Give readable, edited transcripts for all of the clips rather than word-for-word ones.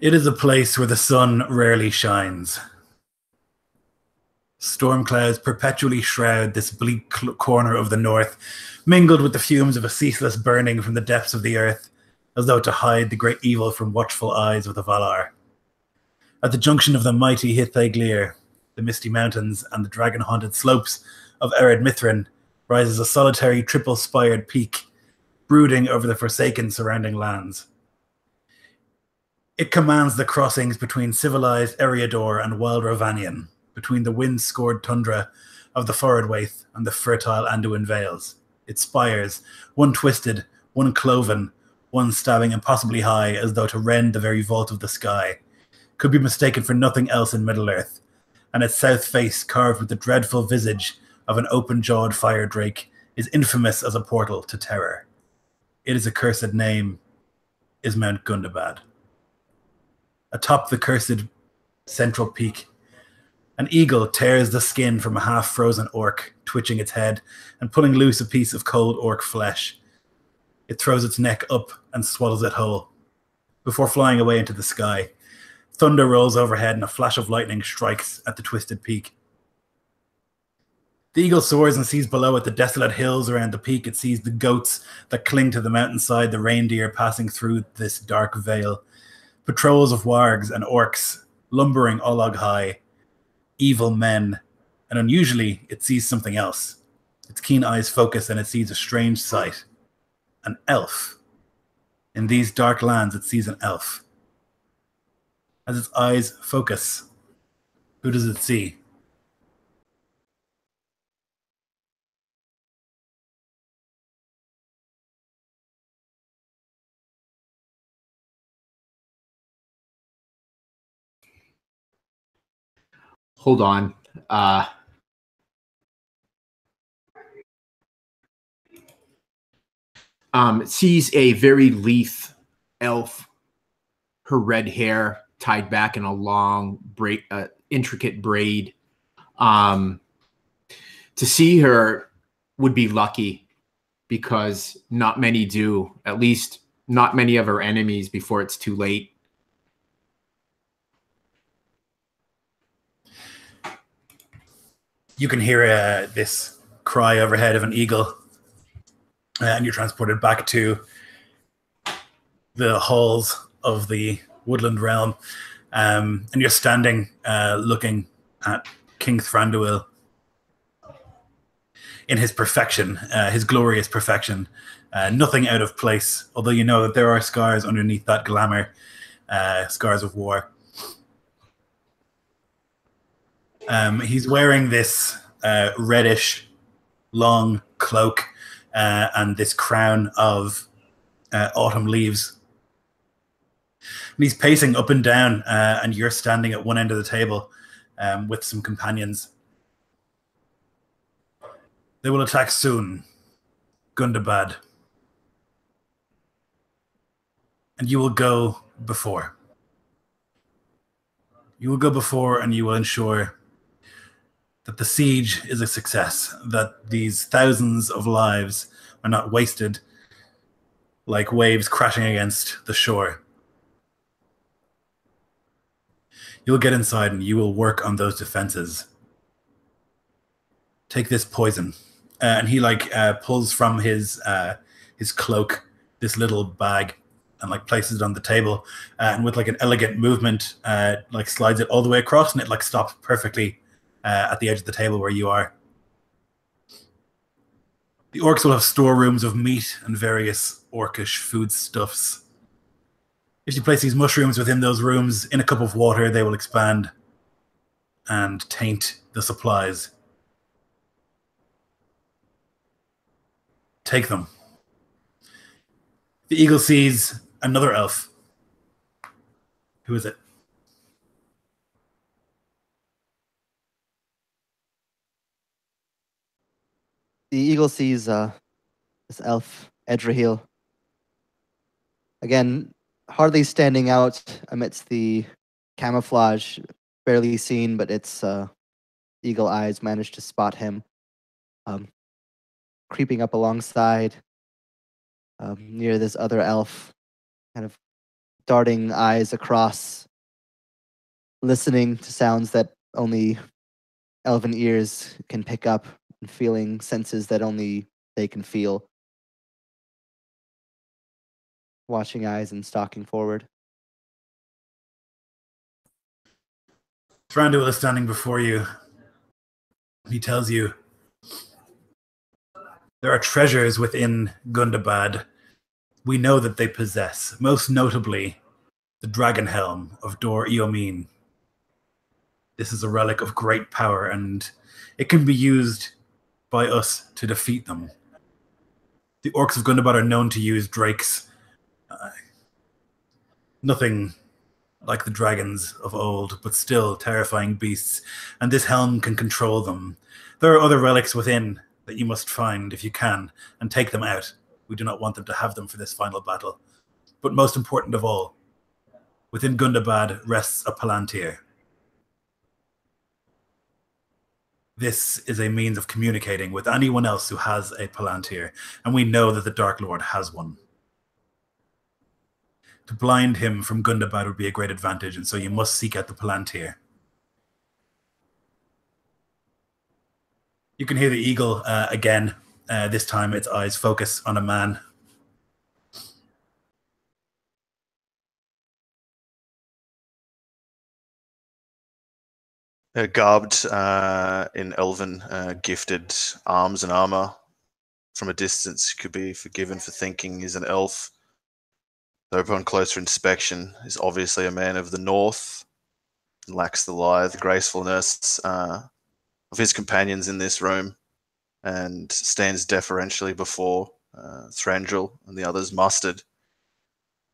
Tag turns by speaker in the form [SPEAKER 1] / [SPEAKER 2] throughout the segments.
[SPEAKER 1] It is a place where the sun rarely shines. Storm clouds perpetually shroud this bleak corner of the north, mingled with the fumes of a ceaseless burning from the depths of the earth, as though to hide the great evil from watchful eyes of the Valar. At the junction of the mighty Hithaeglir, the misty mountains, and the dragon-haunted slopes of Ered Mithrin, rises a solitary triple-spired peak, brooding over the forsaken surrounding lands. It commands the crossings between civilized Eriador and wild Rovanion, between the wind-scored tundra of the Forodwaith and the fertile Anduin Vales. Its spires, one twisted, one cloven, one stabbing impossibly high as though to rend the very vault of the sky, could be mistaken for nothing else in Middle-earth, and its south face, carved with the dreadful visage of an open-jawed fire drake, is infamous as a portal to terror. Its accursed name is Mount Gundabad. Atop the cursed central peak, an eagle tears the skin from a half-frozen orc, twitching its head and pulling loose a piece of cold orc flesh. It throws its neck up and swallows it whole, before flying away into the sky. Thunder rolls overhead and a flash of lightning strikes at the twisted peak. The eagle soars and sees below it the desolate hills around the peak. It sees the goats that cling to the mountainside, the reindeer passing through this dark vale, patrols of wargs and orcs lumbering Olog high, evil men, and unusually it sees something else. Its keen eyes focus and it sees a strange sight. An elf. In these dark lands it sees an elf. As its eyes focus, who does it see?
[SPEAKER 2] Hold on. Sees a very lithe elf, her red hair tied back in a long, intricate braid. To see her would be lucky, because not many do, at least not many of her enemies, before it's too late.
[SPEAKER 1] You can hear this cry overhead of an eagle, and you're transported back to the halls of the Woodland Realm, and you're standing looking at King Thranduil in his perfection, his glorious perfection. Nothing out of place, although you know that there are scars underneath that glamour, scars of war. He's wearing this reddish, long cloak and this crown of autumn leaves. And he's pacing up and down, and you're standing at one end of the table with some companions. They will attack soon, Gundabad. And you will go before. You will go before and you will ensure that the siege is a success, that these thousands of lives are not wasted like waves crashing against the shore. You will get inside and you will work on those defenses. Take this poison. And he pulls from his cloak this little bag and places it on the table, and with an elegant movement slides it all the way across, and it stops perfectly at the edge of the table where you are. The orcs will have storerooms of meat and various orcish foodstuffs. If you place these mushrooms within those rooms in a cup of water, they will expand and taint the supplies. Take them. The eagle sees another elf. Who is it?
[SPEAKER 3] The eagle sees this elf, Edrahil. Again, hardly standing out amidst the camouflage, barely seen, but its eagle eyes managed to spot him. Creeping up alongside near this other elf, kind of darting eyes across, listening to sounds that only elven ears can pick up, and feeling senses that only they can feel. Watching eyes and stalking forward.
[SPEAKER 1] Thranduil is standing before you. He tells you there are treasures within Gundabad we know that they possess, most notably the dragon helm of Dor Eomin. This is a relic of great power, and it can be used by us to defeat them. The orcs of Gundabad are known to use drakes. Nothing like the dragons of old, but still terrifying beasts, and this helm can control them. There are other relics within that you must find if you can, and take them out. We do not want them to have them for this final battle. But most important of all, within Gundabad rests a Palantir. This is a means of communicating with anyone else who has a Palantir, and we know that the Dark Lord has one. To blind him from Gundabad would be a great advantage, and so you must seek out the Palantir. You can hear the eagle again. This time its eyes focus on a man.
[SPEAKER 4] Garbed in elven gifted arms and armor. From a distance, could be forgiven for thinking he's an elf. Though upon closer inspection, is obviously a man of the north. Lacks the lithe gracefulness of his companions in this room, and stands deferentially before Thranduil and the others mustered.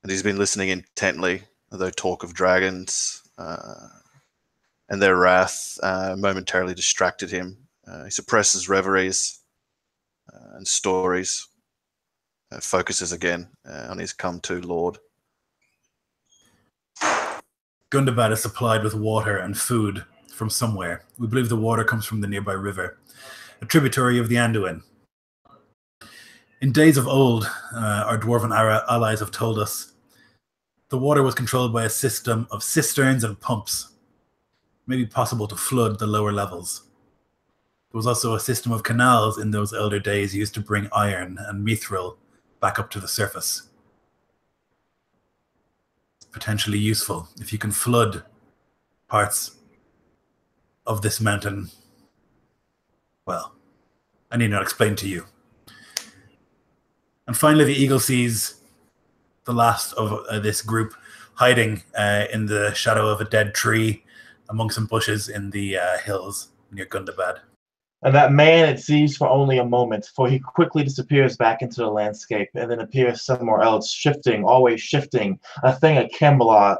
[SPEAKER 4] And he's been listening intently, though talk of dragons and their wrath momentarily distracted him. He suppresses reveries and stories, focuses again on his come-to lord.
[SPEAKER 1] Gundabad is supplied with water and food from somewhere. We believe the water comes from the nearby river, a tributary of the Anduin. In days of old, our dwarven allies have told us, the water was controlled by a system of cisterns and pumps. It may be possible to flood the lower levels. There was also a system of canals in those elder days used to bring iron and mithril back up to the surface. Potentially useful if you can flood parts of this mountain. Well, I need not explain to you. And finally, the eagle sees the last of this group hiding in the shadow of a dead tree among some bushes in the hills near Gundabad.
[SPEAKER 5] And that man it sees for only a moment, for he quickly disappears back into the landscape and then appears somewhere else, shifting, always shifting, a thing of camouflage,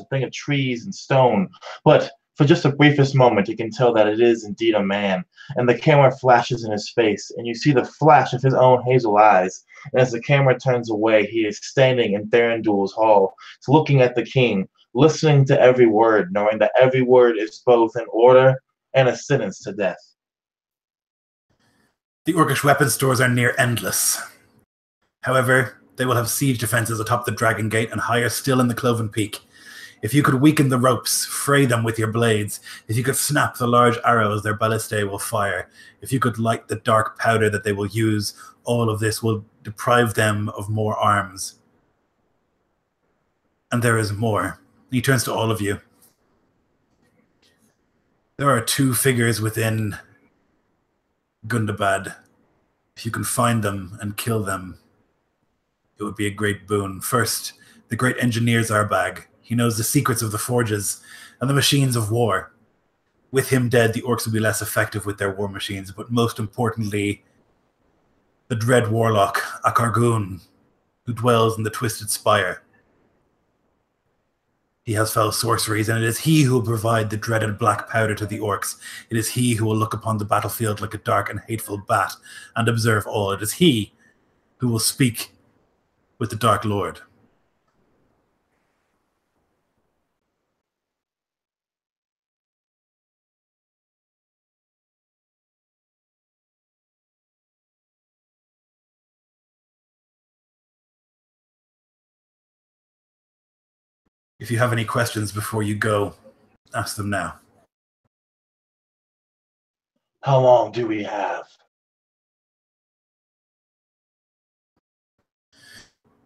[SPEAKER 5] a thing of trees and stone. But for just the briefest moment, you can tell that it is indeed a man. And the camera flashes in his face, and you see the flash of his own hazel eyes. And as the camera turns away, he is standing in Thranduil's hall, looking at the king, listening to every word, knowing that every word is both an order and a sentence to death.
[SPEAKER 1] The Orcish weapon stores are near endless. However, they will have siege defenses atop the Dragon Gate and higher still in the Cloven Peak. If you could weaken the ropes, fray them with your blades, if you could snap the large arrows their ballistae will fire, if you could light the dark powder that they will use, all of this will deprive them of more arms. And there is more. He turns to all of you. There are two figures within Gundabad. If you can find them and kill them, it would be a great boon. First, the great engineer Zarbag. He knows the secrets of the forges and the machines of war. With him dead, the orcs will be less effective with their war machines, but most importantly, the dread warlock, Akargun, who dwells in the Twisted Spire. He has fell sorceries, and it is he who will provide the dreaded black powder to the orcs. It is he who will look upon the battlefield like a dark and hateful bat and observe all. It is he who will speak with the Dark Lord. If you have any questions before you go, ask them now.
[SPEAKER 5] How long do we have?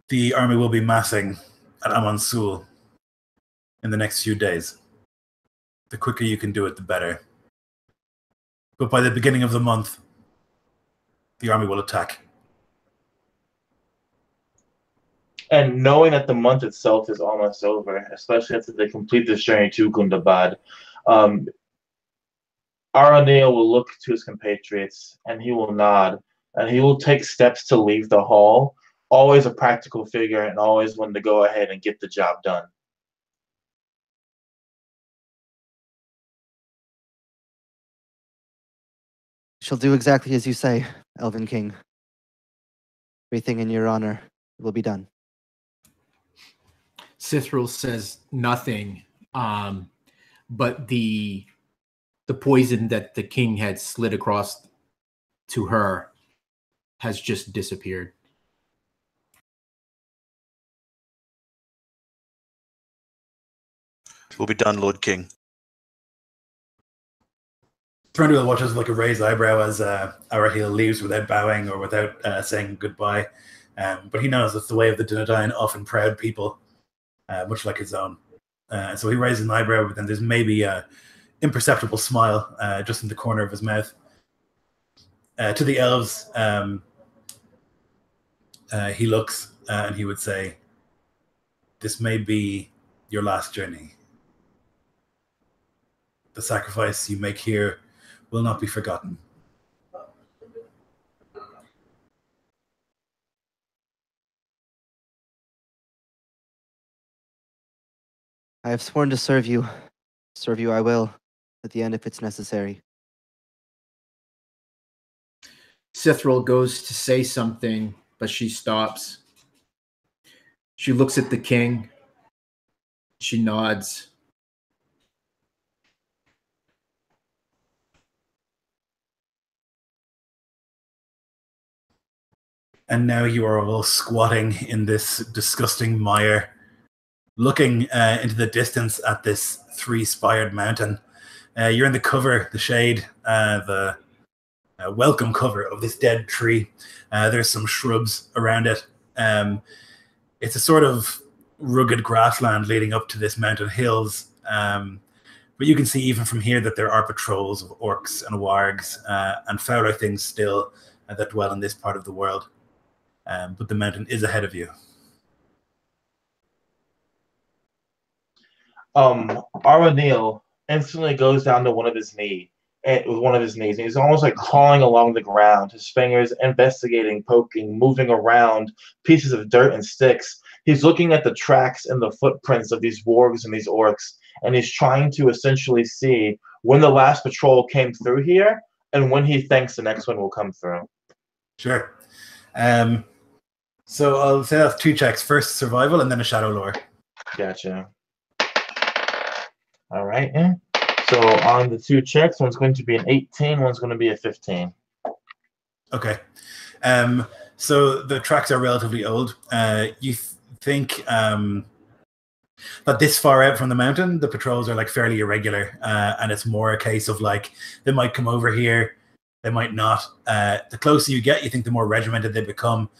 [SPEAKER 1] The army will be massing at Amansul in the next few days. The quicker you can do it, the better. But by the beginning of the month, the army will attack.
[SPEAKER 5] And knowing that the month itself is almost over, especially after they complete this journey to Gundabad, Aranil will look to his compatriots and he will nod and he will take steps to leave the hall, always a practical figure and always one to go ahead and get the job done.
[SPEAKER 3] Shall do exactly as you say, Elven King. Everything in your honor will be done.
[SPEAKER 2] Sithril says nothing, but the poison that the king had slid across to her has just disappeared.
[SPEAKER 4] Will be done, Lord King.
[SPEAKER 1] Thranduil watches like a raised eyebrow as Arahil leaves without bowing or without saying goodbye. But he knows that's the way of the Dunedain, often proud people, much like his own. So he raises an eyebrow, but then there's maybe an imperceptible smile just in the corner of his mouth. To the elves, he looks and he would say, "This may be your last journey. The sacrifice you make here will not be forgotten."
[SPEAKER 3] I have sworn to serve you. Serve you I will, at the end if it's necessary.
[SPEAKER 2] Sithril goes to say something, but she stops. She looks at the king. She nods.
[SPEAKER 1] And now you are all squatting in this disgusting mire, looking into the distance at this three-spired mountain. You're in the cover, the shade, the welcome cover of this dead tree. There's some shrubs around it. It's a sort of rugged grassland leading up to this mountain hills. But you can see even from here that there are patrols of orcs and wargs and fouler things still that dwell in this part of the world. But the mountain is ahead of you.
[SPEAKER 5] Aranil instantly goes down to one of his knees. With one of his knees, and he's almost like crawling along the ground, his fingers investigating, poking, moving around pieces of dirt and sticks. He's looking at the tracks and the footprints of these wargs and these orcs, and he's trying to essentially see when the last patrol came through here and when he thinks the next one will come through.
[SPEAKER 1] Sure. So I'll say that's 2 checks. First survival and then a shadow lore.
[SPEAKER 5] Gotcha. All right. Yeah. So on the 2 checks, one's going to be an 18, one's going to be a 15.
[SPEAKER 1] Okay. So the tracks are relatively old. You think that this far out from the mountain, the patrols are like fairly irregular, and it's more a case of like they might come over here, they might not. The closer you get, you think the more regimented they become.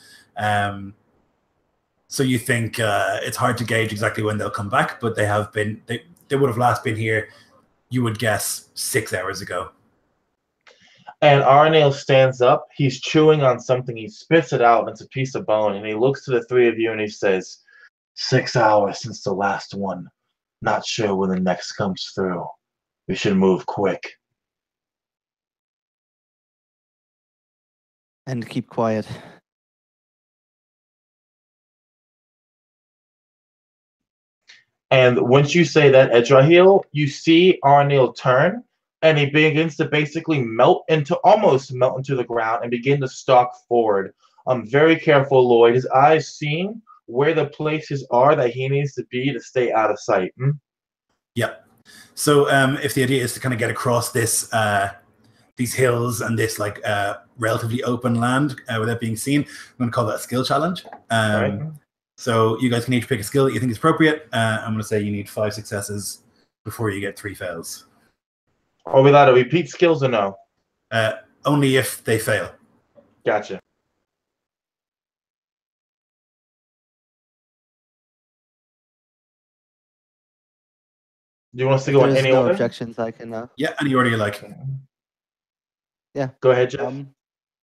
[SPEAKER 1] So you think it's hard to gauge exactly when they'll come back, but they have been. They would have last been here, you would guess, 6 hours ago.
[SPEAKER 5] And Aranil stands up. He's chewing on something. He spits it out. It's a piece of bone. And he looks to the 3 of you and he says, 6 hours since the last one. Not sure when the next comes through. We should move quick.
[SPEAKER 3] And keep quiet.
[SPEAKER 5] And once you say that, Edrahil, you see Aranil turn, and he begins to basically almost melt into the ground and begin to stalk forward. Very careful, Lloyd. His eyes seeing where the places are that he needs to be to stay out of sight.
[SPEAKER 1] Yep. So if the idea is to kind of get across this these hills and this like relatively open land without being seen, I'm going to call that a skill challenge.
[SPEAKER 5] Right.
[SPEAKER 1] So you guys can each pick a skill that you think is appropriate. I'm going to say you need 5 successes before you get 3 fails.
[SPEAKER 5] Are we allowed to repeat skills or no?
[SPEAKER 1] Only if they fail.
[SPEAKER 5] Gotcha. Do you want us to
[SPEAKER 3] If
[SPEAKER 5] go in
[SPEAKER 3] there's
[SPEAKER 5] any
[SPEAKER 3] no
[SPEAKER 5] order?
[SPEAKER 3] objections, I can.
[SPEAKER 1] Yeah, any order you like.
[SPEAKER 3] Yeah.
[SPEAKER 5] Go ahead, Jeff.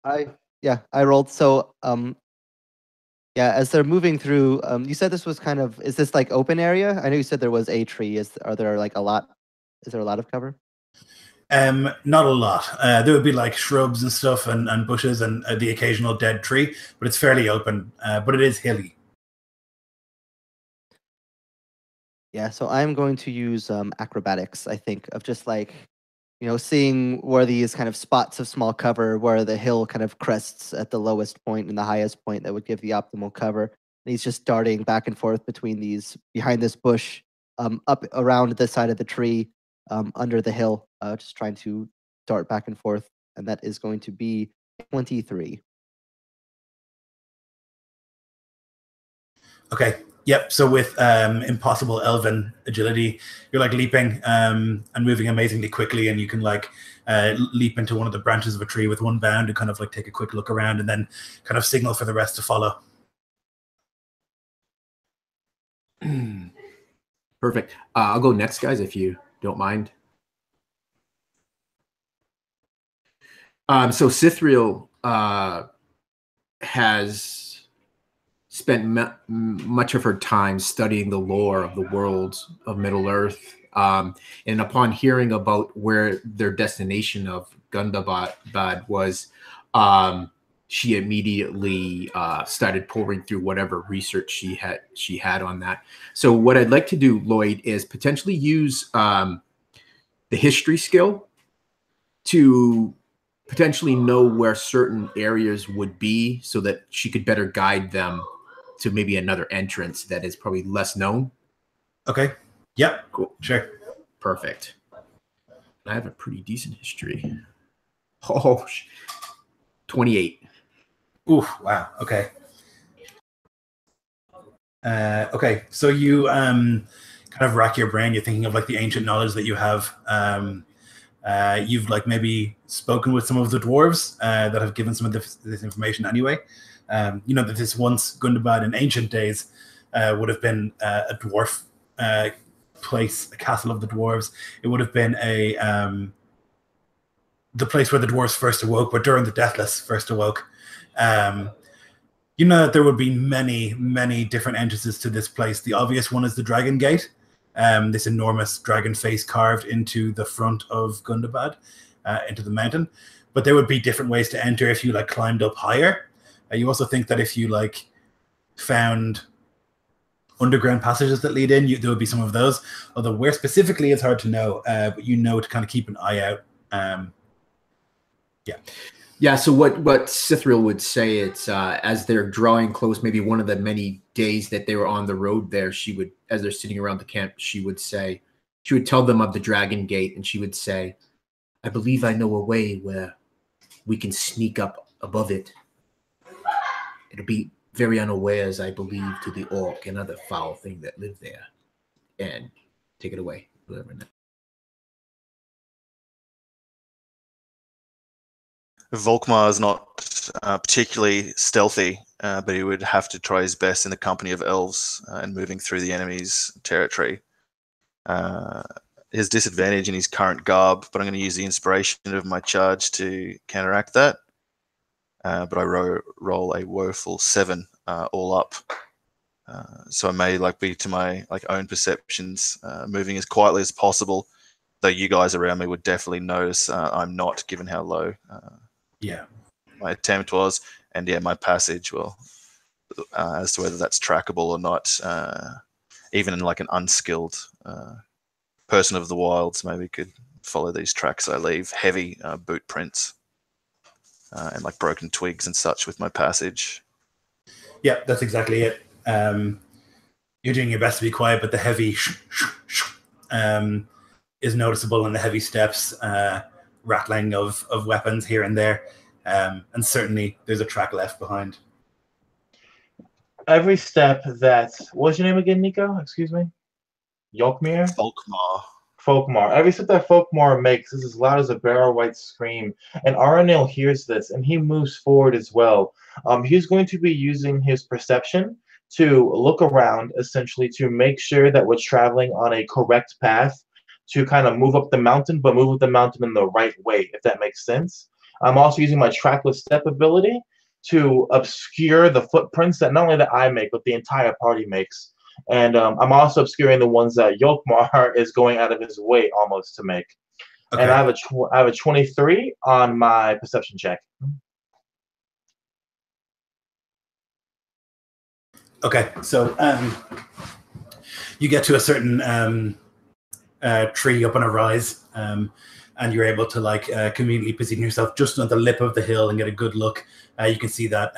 [SPEAKER 3] I rolled. So yeah, as they're moving through, you said this was kind of, is this like open area? I know you said there was a tree. Are there like a lot? Is there a lot of cover?
[SPEAKER 1] Not a lot. There would be like shrubs and stuff and bushes and the occasional dead tree, but it's fairly open. But it is hilly.
[SPEAKER 3] Yeah, so I'm going to use acrobatics, I think, of just like, seeing where these kind of spots of small cover, where the hill kind of crests at the lowest point and the highest point that would give the optimal cover. And he's just darting back and forth between these, behind this bush, up around the side of the tree, under the hill, just trying to dart back and forth. And that is going to be 23.
[SPEAKER 1] Okay. Yep. So with impossible elven agility, you're like leaping and moving amazingly quickly, and you can like leap into one of the branches of a tree with one bound and kind of like take a quick look around and then kind of signal for the rest to follow.
[SPEAKER 2] Perfect. I'll go next, guys, if you don't mind. So Thranduil has spent much of her time studying the lore of the worlds of Middle Earth. And upon hearing about where their destination of Gundabad was, she immediately started pouring through whatever research she had on that. So what I'd like to do, Lloyd, is potentially use the history skill to potentially know where certain areas would be so that she could better guide them to maybe another entrance that is probably less known.
[SPEAKER 1] Okay. Yep.
[SPEAKER 2] Cool.
[SPEAKER 1] Sure.
[SPEAKER 2] Perfect. I have a pretty decent history. Oh, 28.
[SPEAKER 1] Ooh, wow. Okay. Okay. So you kind of rack your brain. You're thinking of like the ancient knowledge that you have. You've like maybe spoken with some of the dwarves that have given some of this information anyway. You know that this once Gundabad in ancient days would have been a dwarf place, a castle of the dwarves. It would have been the place where the dwarves first awoke, where Durin the Deathless first awoke. You know that there would be many, many different entrances to this place. The obvious one is the Dragon Gate, this enormous dragon face carved into the front of Gundabad, into the mountain. But there would be different ways to enter if you like climbed up higher. You also think that if you like found underground passages that lead in, there would be some of those. Although where specifically is hard to know, but you know to kind of keep an eye out.
[SPEAKER 2] Yeah, so what Thranduil would say, it's as they're drawing close, maybe one of the many days that they were on the road there, she would, as they're sitting around the camp, she would tell them of the Dragon Gate, and she would say, I believe I know a way where we can sneak up above it. It'll be very unawares, I believe, to the orc and other foul thing that live there. And take it away.
[SPEAKER 4] Volkmar is not particularly stealthy, but he would have to try his best in the company of elves and moving through the enemy's territory. His disadvantage in his current garb, but I'm going to use the inspiration of my charge to counteract that. But I roll a woeful 7 all up. So I may be to my own perceptions, moving as quietly as possible, though you guys around me would definitely notice I'm not, given how low my attempt was, and my passage. Well, as to whether that's trackable or not, even in an unskilled person of the wilds, maybe could follow these tracks I leave. Heavy boot prints and broken twigs and such with my passage.
[SPEAKER 1] Yeah, that's exactly it. You're doing your best to be quiet, but the heavy is noticeable, and the heavy steps, rattling of weapons here and there, and certainly there's a track left behind.
[SPEAKER 5] every step that what's your name again, Nico? Excuse me. Yolkmere?
[SPEAKER 4] Folkmar.
[SPEAKER 5] Folkmar. Every step that Folkmar makes is as loud as a barrel white scream. And Aranil hears this and he moves forward as well. He's going to be using his perception to look around, essentially, to make sure that we're traveling on a correct path to kind of move up the mountain, but move up the mountain in the right way, if that makes sense. I'm also using my trackless step ability to obscure the footprints that not only that I make, but the entire party makes. And I'm also obscuring the ones that Yolkmar is going out of his way almost to make.
[SPEAKER 1] Okay.
[SPEAKER 5] And I have a 23 on my perception check.
[SPEAKER 1] Okay, so you get to a certain tree up on a rise, and you're able to like conveniently position yourself just on the lip of the hill and get a good look. You can see that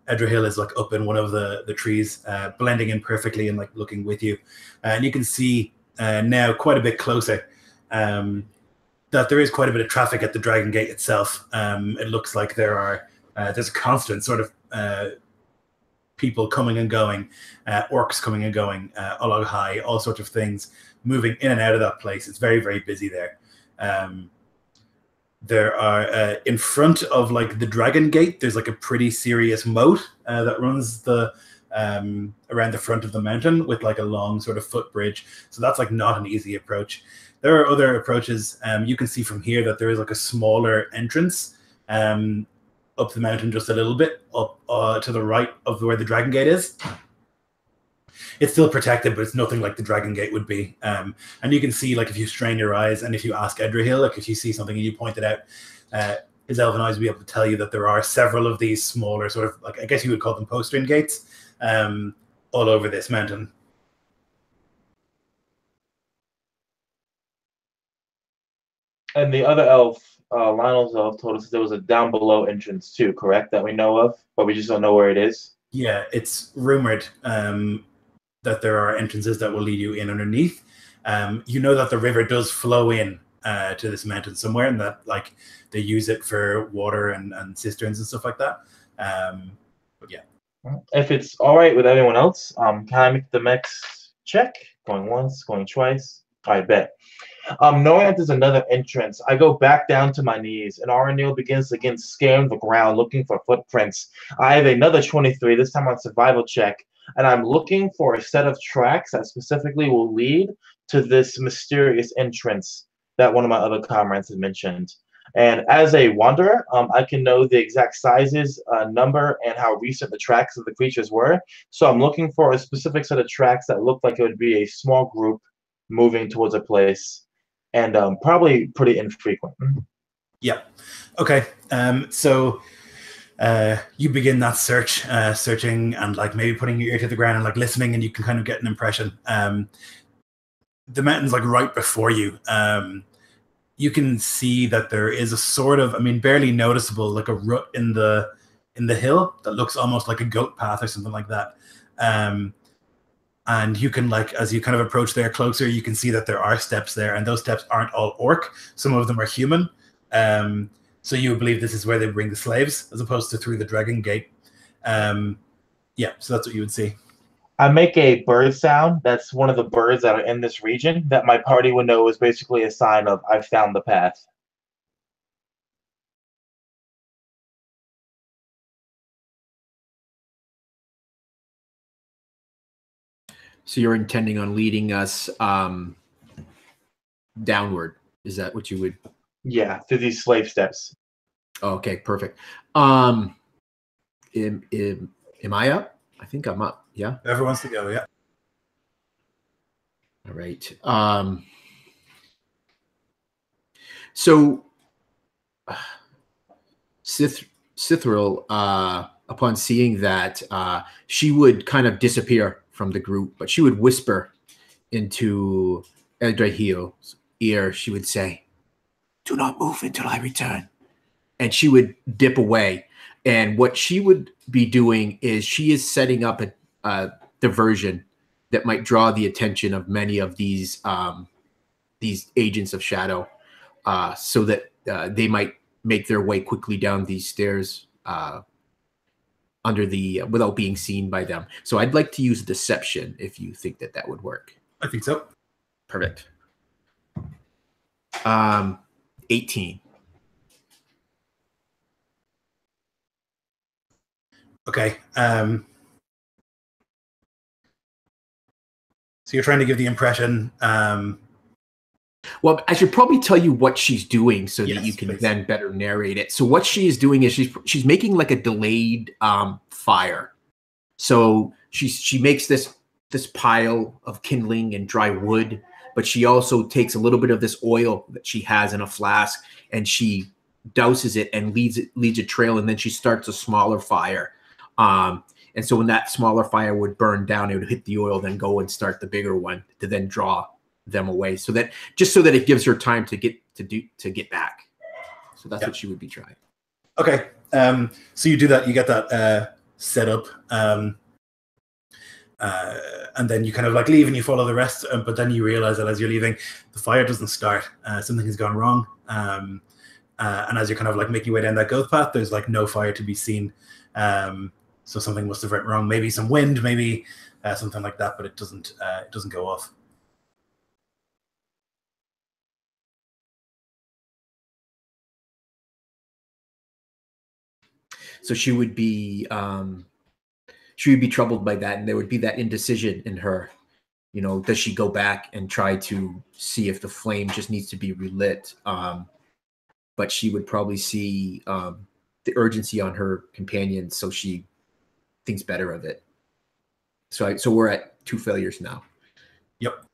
[SPEAKER 1] Edrahill is like up in one of the trees, blending in perfectly and like looking with you. And you can see now quite a bit closer that there is quite a bit of traffic at the Dragon Gate itself. It looks like there's a constant sort of people coming and going, orcs coming and going, Olog High, all sorts of things moving in and out of that place. It's very, very busy there. There are in front of like the Dragon Gate, there's like a pretty serious moat that runs the around the front of the mountain with like a long sort of footbridge. So that's like not an easy approach. There are other approaches. You can see from here that there is like a smaller entrance up the mountain just a little bit, up to the right of where the Dragon Gate is. It's still protected, but it's nothing like the Dragon Gate would be. And you can see, like, if you strain your eyes and if you ask Edrahill, like, if you see something and you point it out, his elven eyes will be able to tell you that there are several of these smaller sort of, like, I guess you would call them postern gates all over this mountain.
[SPEAKER 5] And the other elf, Lionel's elf, told us there was a down below entrance too, correct? That we know of, but we just don't know where it is.
[SPEAKER 1] Yeah, it's rumored that there are entrances that will lead you in underneath. You know that the river does flow in to this mountain somewhere, and that like they use it for water and cisterns and stuff like that. But yeah.
[SPEAKER 5] If it's all right with everyone else, can I make the next check? Going once, going twice. I bet. Knowing that there's another entrance, I go back down to my knees, and Aranil begins to again scan the ground, looking for footprints. I have another 23, this time on survival check, and I'm looking for a set of tracks that specifically will lead to this mysterious entrance that one of my other comrades had mentioned. And as a wanderer, I can know the exact sizes, number, and how recent the tracks of the creatures were. So I'm looking for a specific set of tracks that look like it would be a small group moving towards a place, and probably pretty infrequent.
[SPEAKER 1] Yeah. Okay. So you begin that search, searching and like maybe putting your ear to the ground and like listening, and you can kind of get an impression. The mountain's like right before you. You can see that there is a sort of, I mean, barely noticeable, like a rut in the hill that looks almost like a goat path or something like that. And you can, like, as you kind of approach there closer, you can see that there are steps there, and those steps aren't all orc. Some of them are human. So you believe this is where they bring the slaves, as opposed to through the Dragon Gate. Yeah, so that's what you would see.
[SPEAKER 5] I make a bird sound. That's one of the birds that are in this region that my party would know is basically a sign of I've found the path.
[SPEAKER 2] So you're intending on leading us downward. Is that what you would?
[SPEAKER 5] Yeah, through these slave steps.
[SPEAKER 2] Oh, okay, perfect. Am I up? I think I'm up. Yeah.
[SPEAKER 1] Whoever wants to go, yeah.
[SPEAKER 2] All right. So Sithril, upon seeing that, she would kind of disappear from the group, but she would whisper into Eldrahil's ear. She would say, "Do not move until I return." And she would dip away. And what she would be doing is she is setting up a diversion that might draw the attention of many of these agents of shadow, so that they might make their way quickly down these stairs under the without being seen by them. So I'd like to use deception if you think that that would work.
[SPEAKER 1] I think so.
[SPEAKER 2] Perfect. 18.
[SPEAKER 1] Okay. So you're trying to give the impression.
[SPEAKER 2] Well, I should probably tell you what she's doing so
[SPEAKER 1] Yes,
[SPEAKER 2] that you can
[SPEAKER 1] please.
[SPEAKER 2] then better narrate it. So what she is doing is she's making like a delayed fire. So she makes this pile of kindling and dry wood, but she also takes a little bit of this oil that she has in a flask and she douses it and leads a trail, and then she starts a smaller fire. And so when that smaller fire would burn down, it would hit the oil, then go and start the bigger one to then draw them away, so that it gives her time to get back. So that's what she would be trying.
[SPEAKER 1] Okay. So you do that. You get that set up, and then you kind of like leave and you follow the rest. But then you realize that as you're leaving, the fire doesn't start. Something has gone wrong. And as you're kind of like making your way down that growth path, there's like no fire to be seen. So something must have went wrong. Maybe some wind, maybe something like that. But it doesn't go off.
[SPEAKER 2] So she would be troubled by that, and there would be that indecision in her. You know, does she go back and try to see if the flame just needs to be relit? But she would probably see the urgency on her companion, so she thinks better of it. So we're at 2 failures now.
[SPEAKER 1] Yep.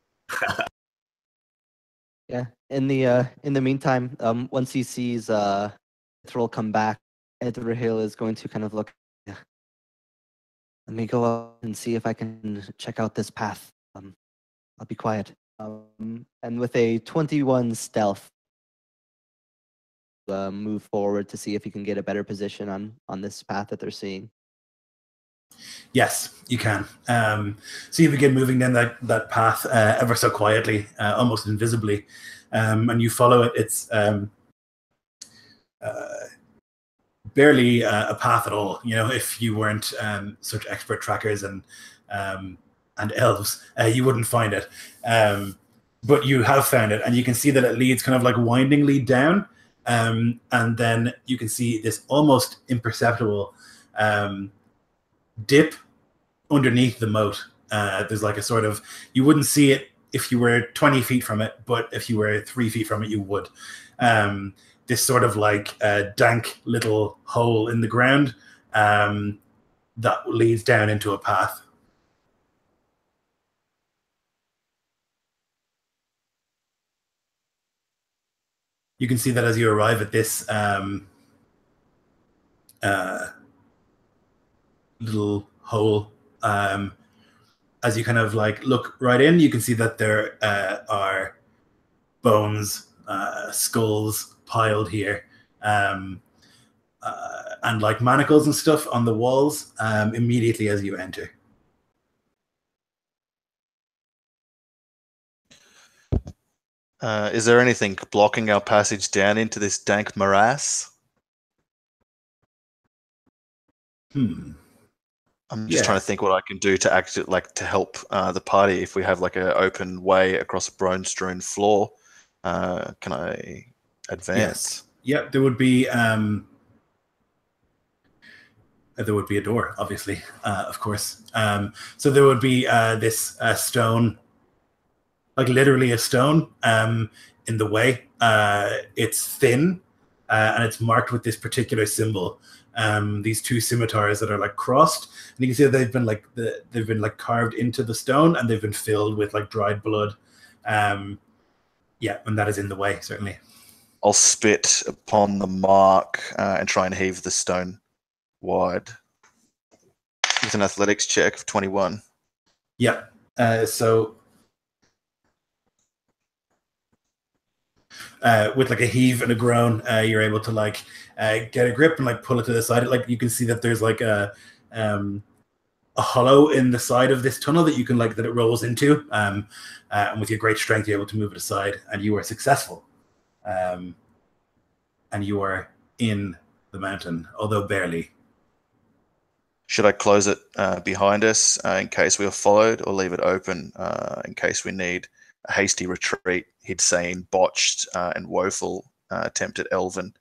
[SPEAKER 3] Yeah. In the meantime, once he sees Thrall come back, Edrahil is going to kind of look. Let me go up and see if I can check out this path. I'll be quiet. And with a 21 stealth, move forward to see if you can get a better position on this path that they're seeing.
[SPEAKER 1] Yes, you can. So you begin moving down that path ever so quietly, almost invisibly, and you follow it. It's barely a path at all. You know, if you weren't such expert trackers and elves, you wouldn't find it. But you have found it, and you can see that it leads kind of like windingly down, and then you can see this almost imperceptible dip underneath the moat. There's like a sort of, you wouldn't see it if you were 20 feet from it, but if you were 3 feet from it, you would. This sort of like dank little hole in the ground that leads down into a path. You can see that as you arrive at this little hole, as you kind of like look right in, you can see that there are bones, skulls piled here, and like manacles and stuff on the walls immediately as you enter.
[SPEAKER 4] Is there anything blocking our passage down into this dank morass? I'm just trying to think what I can do to to help the party. If we have like an open way across a bone-strewn floor, can I advance?
[SPEAKER 1] Yes. Yep. There would be a door, obviously, of course. So there would be this stone, like literally a stone, in the way. It's thin, and it's marked with this particular symbol. These 2 scimitars that are like crossed, and you can see that they've been carved into the stone, and they've been filled with like dried blood. Yeah, and that is in the way, certainly.
[SPEAKER 4] I'll spit upon the mark and try and heave the stone wide with an athletics check of 21.
[SPEAKER 1] Yeah. So with like a heave and a groan, you're able to like get a grip and like pull it to the side. Like you can see that there's like a hollow in the side of this tunnel that you can like that it rolls into, and with your great strength, you're able to move it aside, and you are successful. And you are in the mountain, although barely.
[SPEAKER 4] Should I close it behind us in case we are followed, or leave it open in case we need a hasty retreat? He'd say in botched and woeful attempt at Elven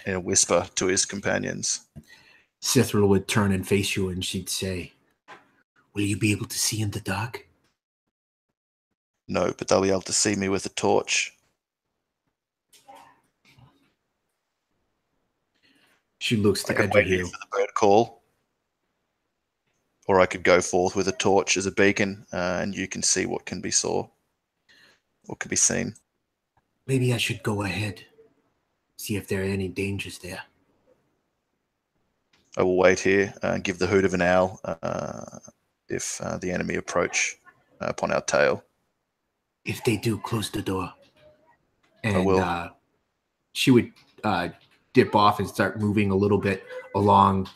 [SPEAKER 4] in a whisper to his companions.
[SPEAKER 2] Sithra would turn and face you, and she'd say, "Will you be able to see in the dark?"
[SPEAKER 4] No, but they'll be able to see me with a torch.
[SPEAKER 2] She looks
[SPEAKER 4] I
[SPEAKER 2] to
[SPEAKER 4] could wait here
[SPEAKER 2] Edgerhill.
[SPEAKER 4] for the bird call, or I could go forth with a torch as a beacon, and you can see what can be seen.
[SPEAKER 2] Maybe I should go ahead, see if there are any dangers there.
[SPEAKER 4] I will wait here and give the hoot of an owl if the enemy approach upon our tail.
[SPEAKER 2] If they do, close the door. And
[SPEAKER 4] I will.
[SPEAKER 2] She would dip off and start moving a little bit along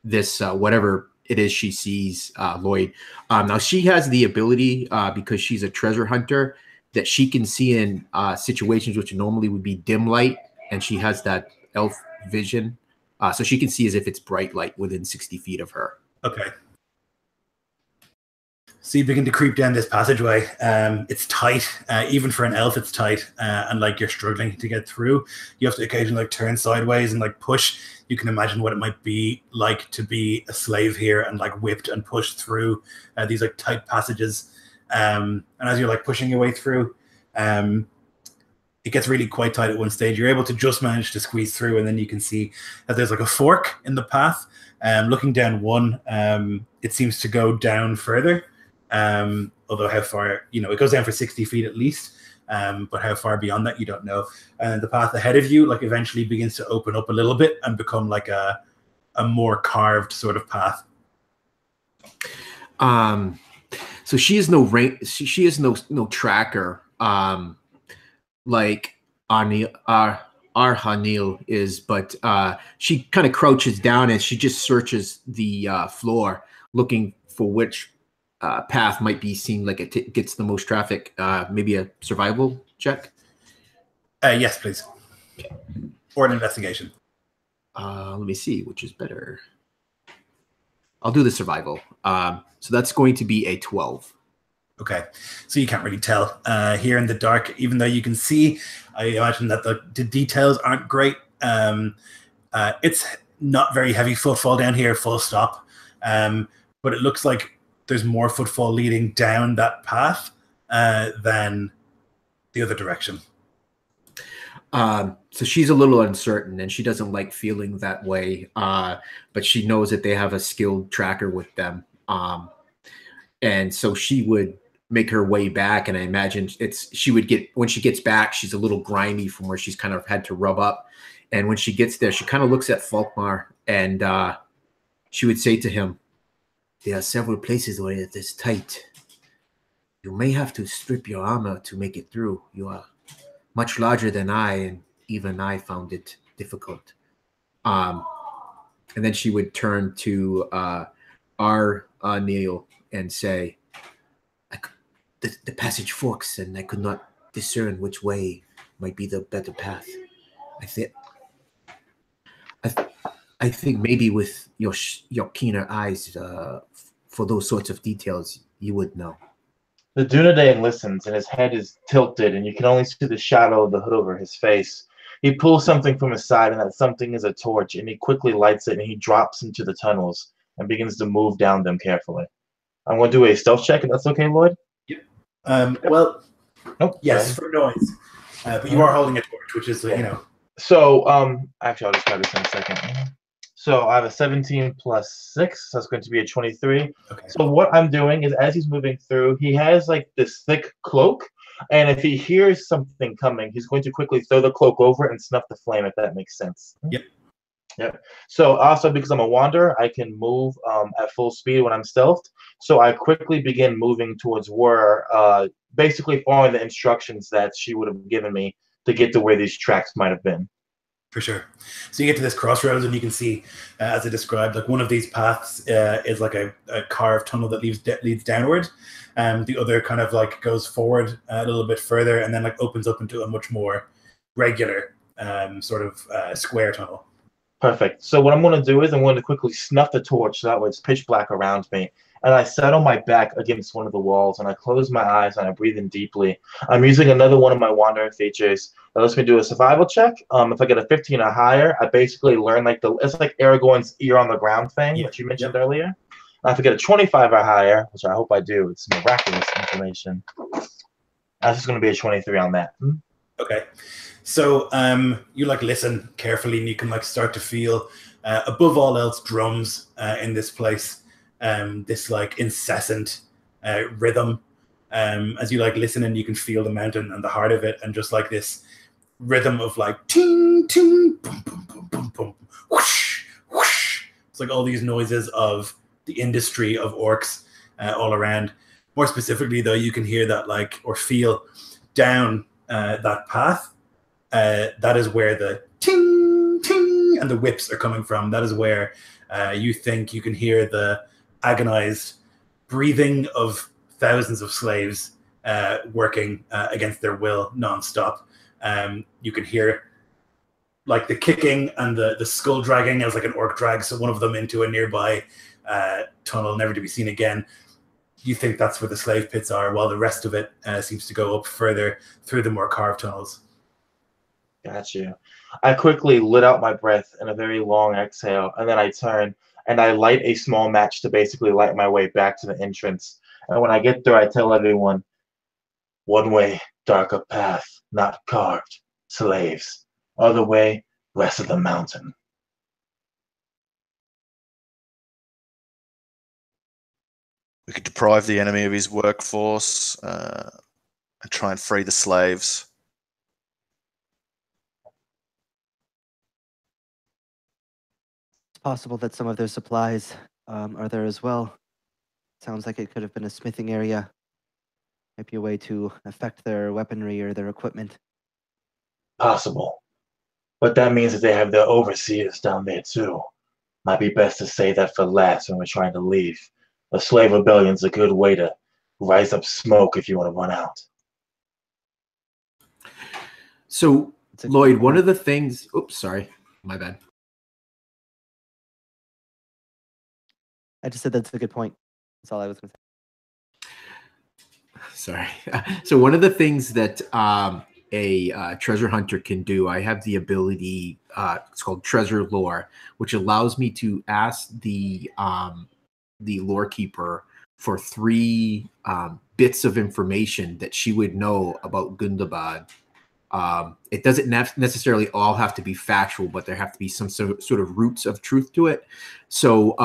[SPEAKER 2] this, whatever it is she sees, Lloyd. Now, she has the ability, because she's a treasure hunter, that she can see in situations which normally would be dim light, and she has that elf vision. So she can see as if it's bright light within 60 feet of her.
[SPEAKER 1] Okay. So you begin to creep down this passageway. It's tight, even for an elf. It's tight, and like you're struggling to get through. You have to occasionally like turn sideways and like push. You can imagine what it might be like to be a slave here and like whipped and pushed through these like tight passages. And as you're like pushing your way through, it gets really quite tight at one stage. You're able to just manage to squeeze through, and then you can see that there's like a fork in the path. Looking down one, it seems to go down further. Although how far, it goes down for 60 feet at least, but how far beyond that, you don't know. And the path ahead of you, like, eventually begins to open up a little bit and become like a more carved sort of path.
[SPEAKER 2] So she has no rank. She has no tracker, like Arhanil is, but she kind of crouches down and she just searches the floor, looking for which path might be seen like it gets the most traffic. Maybe a survival check.
[SPEAKER 1] Yes, please. Okay. Or an investigation.
[SPEAKER 2] Let me see which is better. I'll do the survival. So that's going to be a 12.
[SPEAKER 1] Okay, so you can't really tell here in the dark, even though you can see. I imagine that the details aren't great. It's not very heavy footfall down here, full stop. But it looks like there's more footfall leading down that path than the other direction.
[SPEAKER 2] So she's a little uncertain, and she doesn't like feeling that way. But she knows that they have a skilled tracker with them. And so she would make her way back, and I imagine when she gets back, she's a little grimy from where she's kind of had to rub up. And when she gets there, she kind of looks at Falkmar, and she would say to him, "There are several places where it is tight. You may have to strip your armor to make it through. You are much larger than I, and even I found it difficult." And then she would turn to Neil and say, the passage forks, and I could not discern which way might be the better path. I think maybe with your keener eyes for those sorts of details, you would know.
[SPEAKER 5] The Dunedain listens, and his head is tilted, and you can only see the shadow of the hood over his face. He pulls something from his side, and that something is a torch, and he quickly lights it, and he drops into the tunnels and begins to move down them carefully. I'm going to do a stealth check, if that's okay, Lloyd?
[SPEAKER 1] Yep. Well,
[SPEAKER 5] nope.
[SPEAKER 1] Yes, for noise. But you are holding a torch, which is,
[SPEAKER 5] So, actually, I'll just try this in a second. So I have a 17 plus 6, so that's going to be a 23.
[SPEAKER 1] Okay.
[SPEAKER 5] So what I'm doing is, as he's moving through, he has like this thick cloak, and if he hears something coming, he's going to quickly throw the cloak over it and snuff the flame, if that makes sense.
[SPEAKER 1] Yep.
[SPEAKER 5] Yep. So also, because I'm a wanderer, I can move at full speed when I'm stealthed. So I quickly begin moving towards where, basically following the instructions that she would have given me to get to where these tracks might have been.
[SPEAKER 1] For sure. So you get to this crossroads, and you can see, as I described, like one of these paths is like a carved tunnel that leads downward. The other kind of like goes forward a little bit further, and then like opens up into a much more regular sort of square tunnel.
[SPEAKER 5] Perfect. So what I'm going to do is I'm going to quickly snuff the torch so that way it's pitch black around me. And I settle my back against one of the walls and I close my eyes and I breathe in deeply. I'm using another one of my wandering features that lets me do a survival check. If I get a 15 or higher, I basically learn it's like Aragorn's ear on the ground thing that you mentioned earlier. And if I get a 25 or higher, which I hope I do, it's miraculous information. That's just going to be a 23 on that.
[SPEAKER 1] Okay. So you like listen carefully and you can like start to feel above all else drums in this place, this like incessant rhythm. As you like listen and you can feel the mountain and the heart of it, and just like this rhythm of like ting ting boom boom boom boom boom whoosh whoosh. It's like all these noises of the industry of orcs all around. More specifically though, you can hear that like or feel down that path. That is where the ting, ting, and the whips are coming from. That is where you think you can hear the agonized breathing of thousands of slaves working against their will nonstop. You can hear like the kicking and the skull dragging as like an orc drags one of them into a nearby tunnel, never to be seen again. You think that's where the slave pits are, while the rest of it seems to go up further through the more carved tunnels.
[SPEAKER 5] Got you. I quickly lit out my breath in a very long exhale, and then I turn and I light a small match to basically light my way back to the entrance. And when I get there, I tell everyone, one way, darker path, not carved, slaves. Other way, rest of the mountain.
[SPEAKER 4] We could deprive the enemy of his workforce and try and free the slaves.
[SPEAKER 3] Possible that some of their supplies are there as well. Sounds like it could have been a smithing area. Might be a way to affect their weaponry or their equipment.
[SPEAKER 5] Possible. But that means that they have their overseers down there too. Might be best to say that for last when we're trying to leave. A slave rebellion's a good way to rise up smoke if you want to run out.
[SPEAKER 2] So, Lloyd, one of the things... Oops, sorry. My bad.
[SPEAKER 3] I just said that's a good point. That's all I was going to say.
[SPEAKER 2] Sorry. So one of the things that a treasure hunter can do, I have the ability, it's called treasure lore, which allows me to ask the lore keeper for 3 bits of information that she would know about Gundabad. It doesn't necessarily all have to be factual, but there have to be some sort of roots of truth to it. So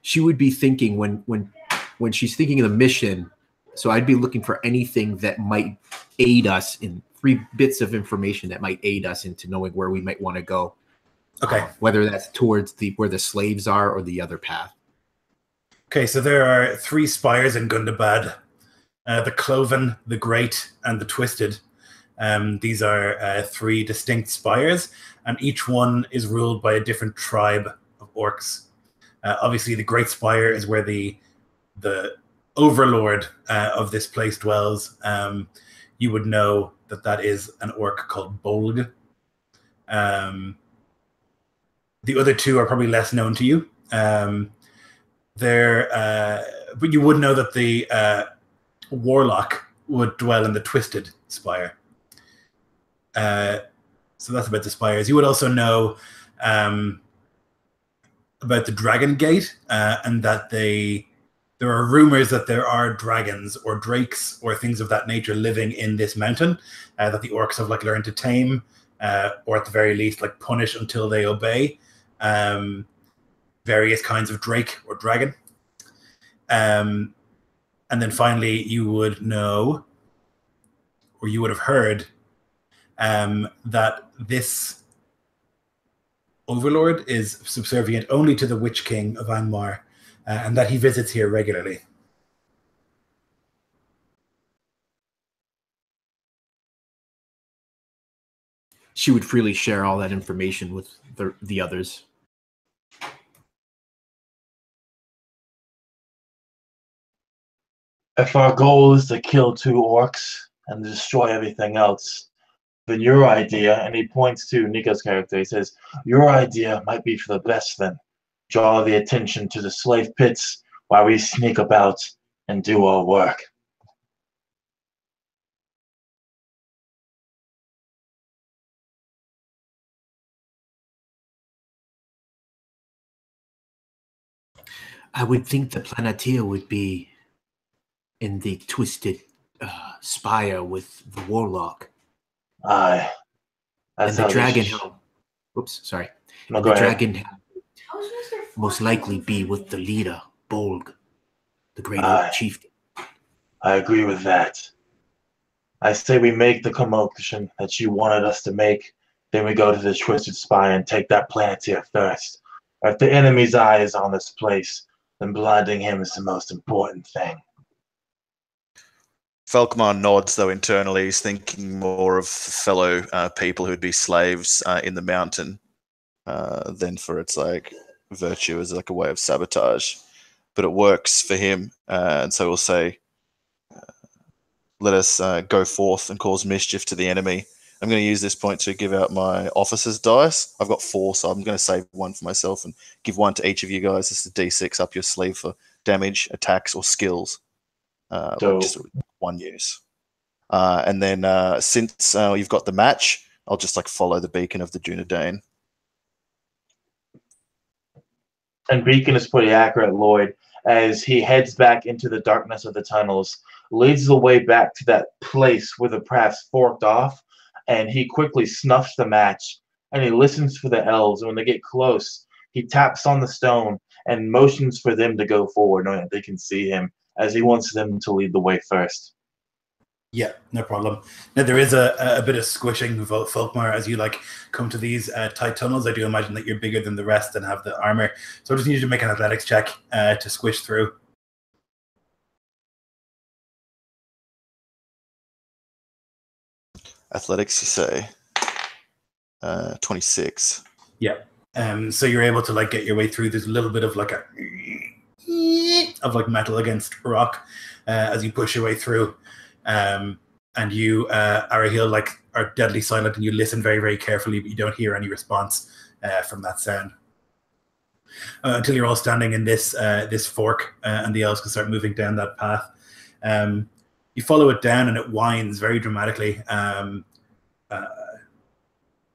[SPEAKER 2] she would be thinking when she's thinking of the mission. So I'd be looking for anything that might aid us in 3 bits of information that might aid us into knowing where we might want to go.
[SPEAKER 1] Okay.
[SPEAKER 2] Whether that's towards where the slaves are or the other path.
[SPEAKER 1] Okay, so there are 3 spires in Gundabad. The Cloven, the Great, and the Twisted. These are 3 distinct spires, and each one is ruled by a different tribe of orcs. Obviously, the Great Spire is where the overlord of this place dwells. You would know that is an orc called Bolg. The other 2 are probably less known to you. But you would know that the warlock would dwell in the Twisted Spire. So that's about the spires. You would also know about the Dragon Gate, and that there are rumors that there are dragons or drakes or things of that nature living in this mountain that the orcs have like learned to tame, or at the very least like punish until they obey. Various kinds of drake or dragon. And then finally you would know, or you would have heard, that this overlord is subservient only to the Witch King of Angmar, and that he visits here regularly.
[SPEAKER 2] She would freely share all that information with the others.
[SPEAKER 5] If our goal is to kill 2 orcs and destroy everything else, then your idea, and he points to Nico's character, he says, your idea might be for the best then. Draw the attention to the slave pits while we sneak about and do our work.
[SPEAKER 2] I would think the Planeteer would be in the twisted spire with the Warlock.
[SPEAKER 5] Aye.
[SPEAKER 2] And the Dragon Helm. Oops, sorry.
[SPEAKER 5] No,
[SPEAKER 2] and
[SPEAKER 5] go
[SPEAKER 2] the
[SPEAKER 5] ahead.
[SPEAKER 2] Dragon Helm most likely be with the leader, Bolg, the great
[SPEAKER 5] Aye.
[SPEAKER 2] Oak Chieftain.
[SPEAKER 5] I agree with that. I say we make the commotion that you wanted us to make, then we go to the Twisted Spire and take that Planeteer first. If the enemy's eye is on this place, then blinding him is the most important thing.
[SPEAKER 4] Falkmar nods, though internally he's thinking more of fellow people who'd be slaves in the mountain than for its like virtue as like a way of sabotage. But it works for him, and so we'll say, let us go forth and cause mischief to the enemy. I'm going to use this point to give out my officer's dice. I've got 4, so I'm going to save 1 for myself and give 1 to each of you guys. This is D6 up your sleeve for damage, attacks, or skills. Like just 1 use. And then since you've got the match, I'll just like follow the beacon of the Dunedain.
[SPEAKER 5] And Beacon is pretty accurate, Lloyd, as he heads back into the darkness of the tunnels, leads the way back to that place where the paths forked off, and he quickly snuffs the match, and he listens for the elves, and when they get close, he taps on the stone and motions for them to go forward, knowing that they can see him, as he wants them to lead the way first.
[SPEAKER 1] Yeah, no problem. Now there is a bit of squishing with Folkmar as you like come to these tight tunnels. I do imagine that you're bigger than the rest and have the armor, so I just need you to make an athletics check to squish through.
[SPEAKER 4] Athletics, you say? 26.
[SPEAKER 1] Yeah. So you're able to like get your way through. There's a little bit of like of metal against rock as you push your way through. And you, Arahil, like are deadly silent, and you listen very, very carefully, but you don't hear any response from that sound until you're all standing in this this fork, and the elves can start moving down that path. You follow it down, and it winds very dramatically,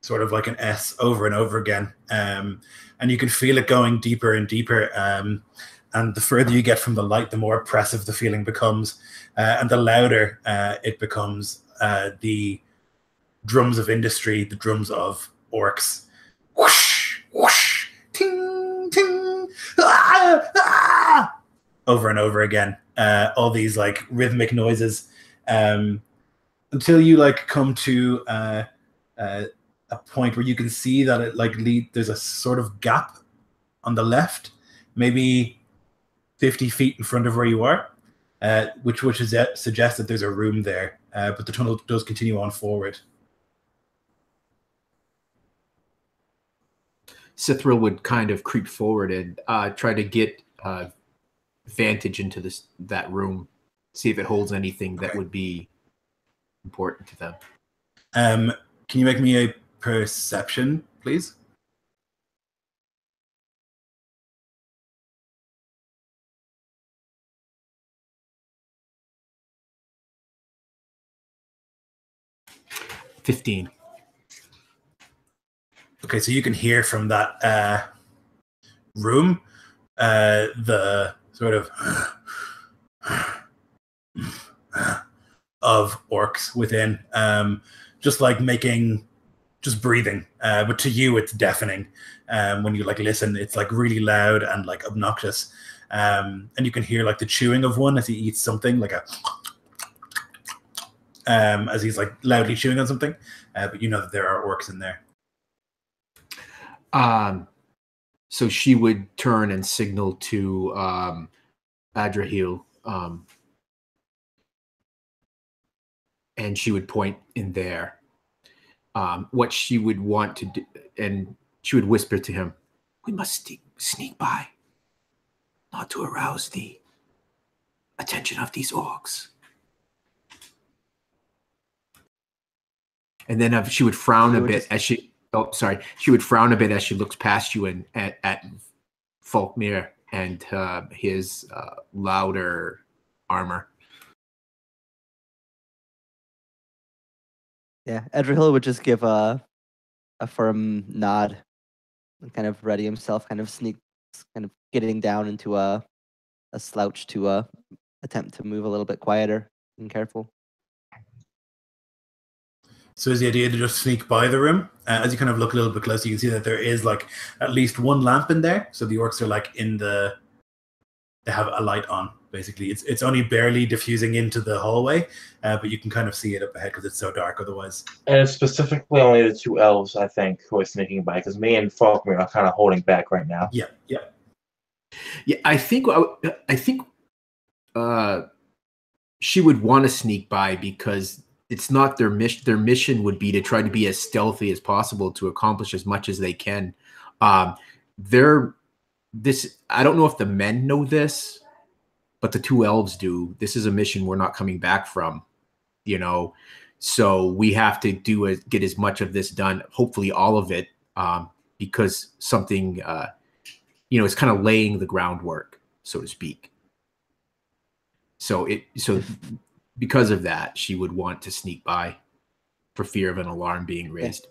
[SPEAKER 1] sort of like an S over and over again, and you can feel it going deeper and deeper. And the further you get from the light, the more oppressive the feeling becomes. And the louder it becomes. The drums of industry, the drums of orcs. Whoosh, whoosh, ting, ting, ah, ah, over and over again. All these like rhythmic noises. Until you like come to a point where you can see that it like there's a sort of gap on the left, maybe 50 feet in front of where you are, which suggests that there's a room there, but the tunnel does continue on forward.
[SPEAKER 2] Sithril would kind of creep forward and try to get vantage into that room, see if it holds anything that would be important to them.
[SPEAKER 1] Can you make me a perception, please?
[SPEAKER 2] $15.
[SPEAKER 1] Okay, so you can hear from that room the sort of of orcs within, just like just breathing. But to you, it's deafening. When you like listen, it's like really loud and like obnoxious. And you can hear like the chewing of one as he eats something, like as he's like loudly chewing on something. But you know that there are orcs in there.
[SPEAKER 2] So she would turn and signal to Adrahil, and she would point in there. What she would want to do, and she would whisper to him, "We must sneak by, not to arouse the attention of these orcs." And then she would frown a bit as she. Oh, sorry. She would frown a bit as she looks past you and at Falkmir and his louder armor.
[SPEAKER 3] Yeah, Edrahil would just give a firm nod and kind of ready himself, kind of getting down into a slouch to attempt to move a little bit quieter and careful.
[SPEAKER 1] So is the idea to just sneak by the room? As you kind of look a little bit closer, you can see that there is like at least one lamp in there. So the orcs are like they have a light on, basically. It's only barely diffusing into the hallway, but you can kind of see it up ahead because it's so dark otherwise.
[SPEAKER 5] And it's specifically only the 2 elves, I think, who are sneaking by, because me and Falkmir are kind of holding back right now.
[SPEAKER 1] Yeah.
[SPEAKER 2] Yeah, I think she would want to sneak by because it's not their mission. Their mission would be to try to be as stealthy as possible to accomplish as much as they can. I don't know if the men know this, but the 2 elves do. This is a mission we're not coming back from, so we have to get as much of this done, hopefully all of it, because something, it's kind of laying the groundwork, so to speak. So because of that, she would want to sneak by for fear of an alarm being raised.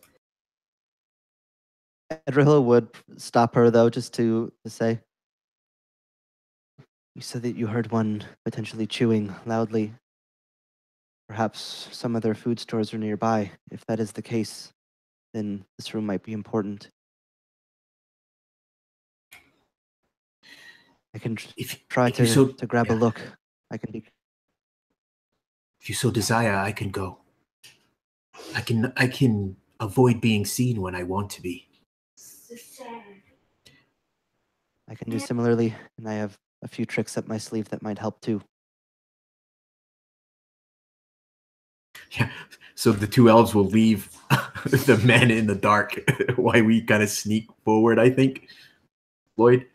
[SPEAKER 3] Edrahil would stop her, though, just to say, "You said that you heard one potentially chewing loudly. Perhaps some of their food stores are nearby. If that is the case, then this room might be important. I can try to grab a look. I can.
[SPEAKER 2] If you so desire, I can go. I can avoid being seen when I want to be.
[SPEAKER 3] I can do similarly, and I have a few tricks up my sleeve that might help too."
[SPEAKER 2] Yeah, so the 2 elves will leave the men in the dark while we kind of sneak forward, I think. Lloyd?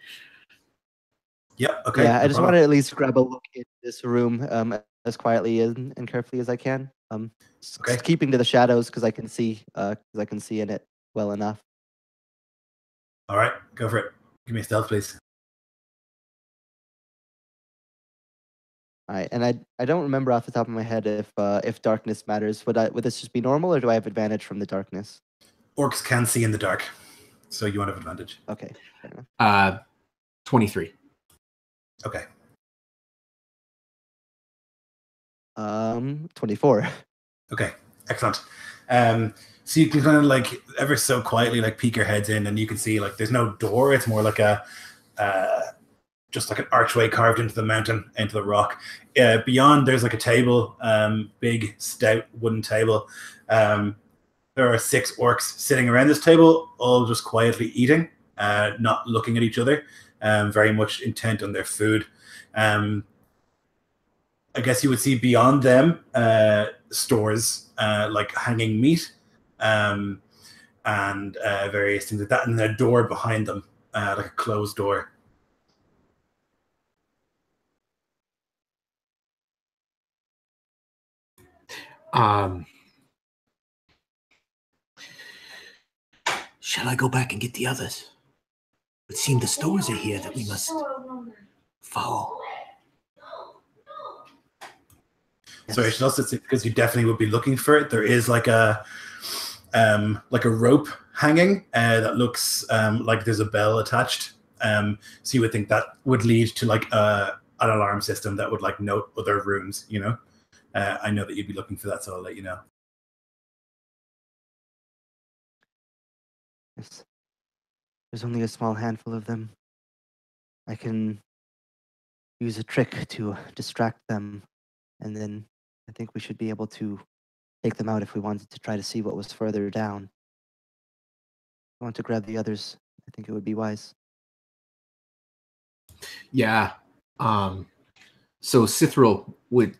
[SPEAKER 1] Yep, okay.
[SPEAKER 3] Yeah, I just want to at least grab a look in this room as quietly and carefully as I can.
[SPEAKER 1] Okay.
[SPEAKER 3] Keeping to the shadows because I can see in it well enough.
[SPEAKER 1] All right, go for it. Give me a stealth, please.
[SPEAKER 3] All right, and I don't remember off the top of my head if darkness matters. Would this just be normal, or do I have advantage from the darkness?
[SPEAKER 1] Orcs can see in the dark, so you won't have advantage.
[SPEAKER 3] Okay.
[SPEAKER 2] 23.
[SPEAKER 1] Okay.
[SPEAKER 3] 24.
[SPEAKER 1] Okay, excellent. So you can kind of like ever so quietly like peek your heads in, and you can see like there's no door. It's more like just like an archway carved into the mountain, into the rock. Beyond, there's like a table, big, stout wooden table. There are 6 orcs sitting around this table, all just quietly eating, not looking at each other, very much intent on their food. I guess you would see beyond them stores like hanging meat and various things like that, and a door behind them, like a closed door.
[SPEAKER 2] Shall I go back and get the others? It seems the stores are here that we must follow.
[SPEAKER 1] So I should also say, because you definitely would be looking for it, there is like a rope hanging that looks like there's a bell attached. So you would think that would lead to like an alarm system that would like note other rooms, I know that you'd be looking for that, so I'll let you know.
[SPEAKER 3] Yes. There's only a small handful of them. I can use a trick to distract them, and then I think we should be able to take them out if we wanted to try to see what was further down. If I want to grab the others, I think it would be wise.
[SPEAKER 2] Yeah. So Sithril would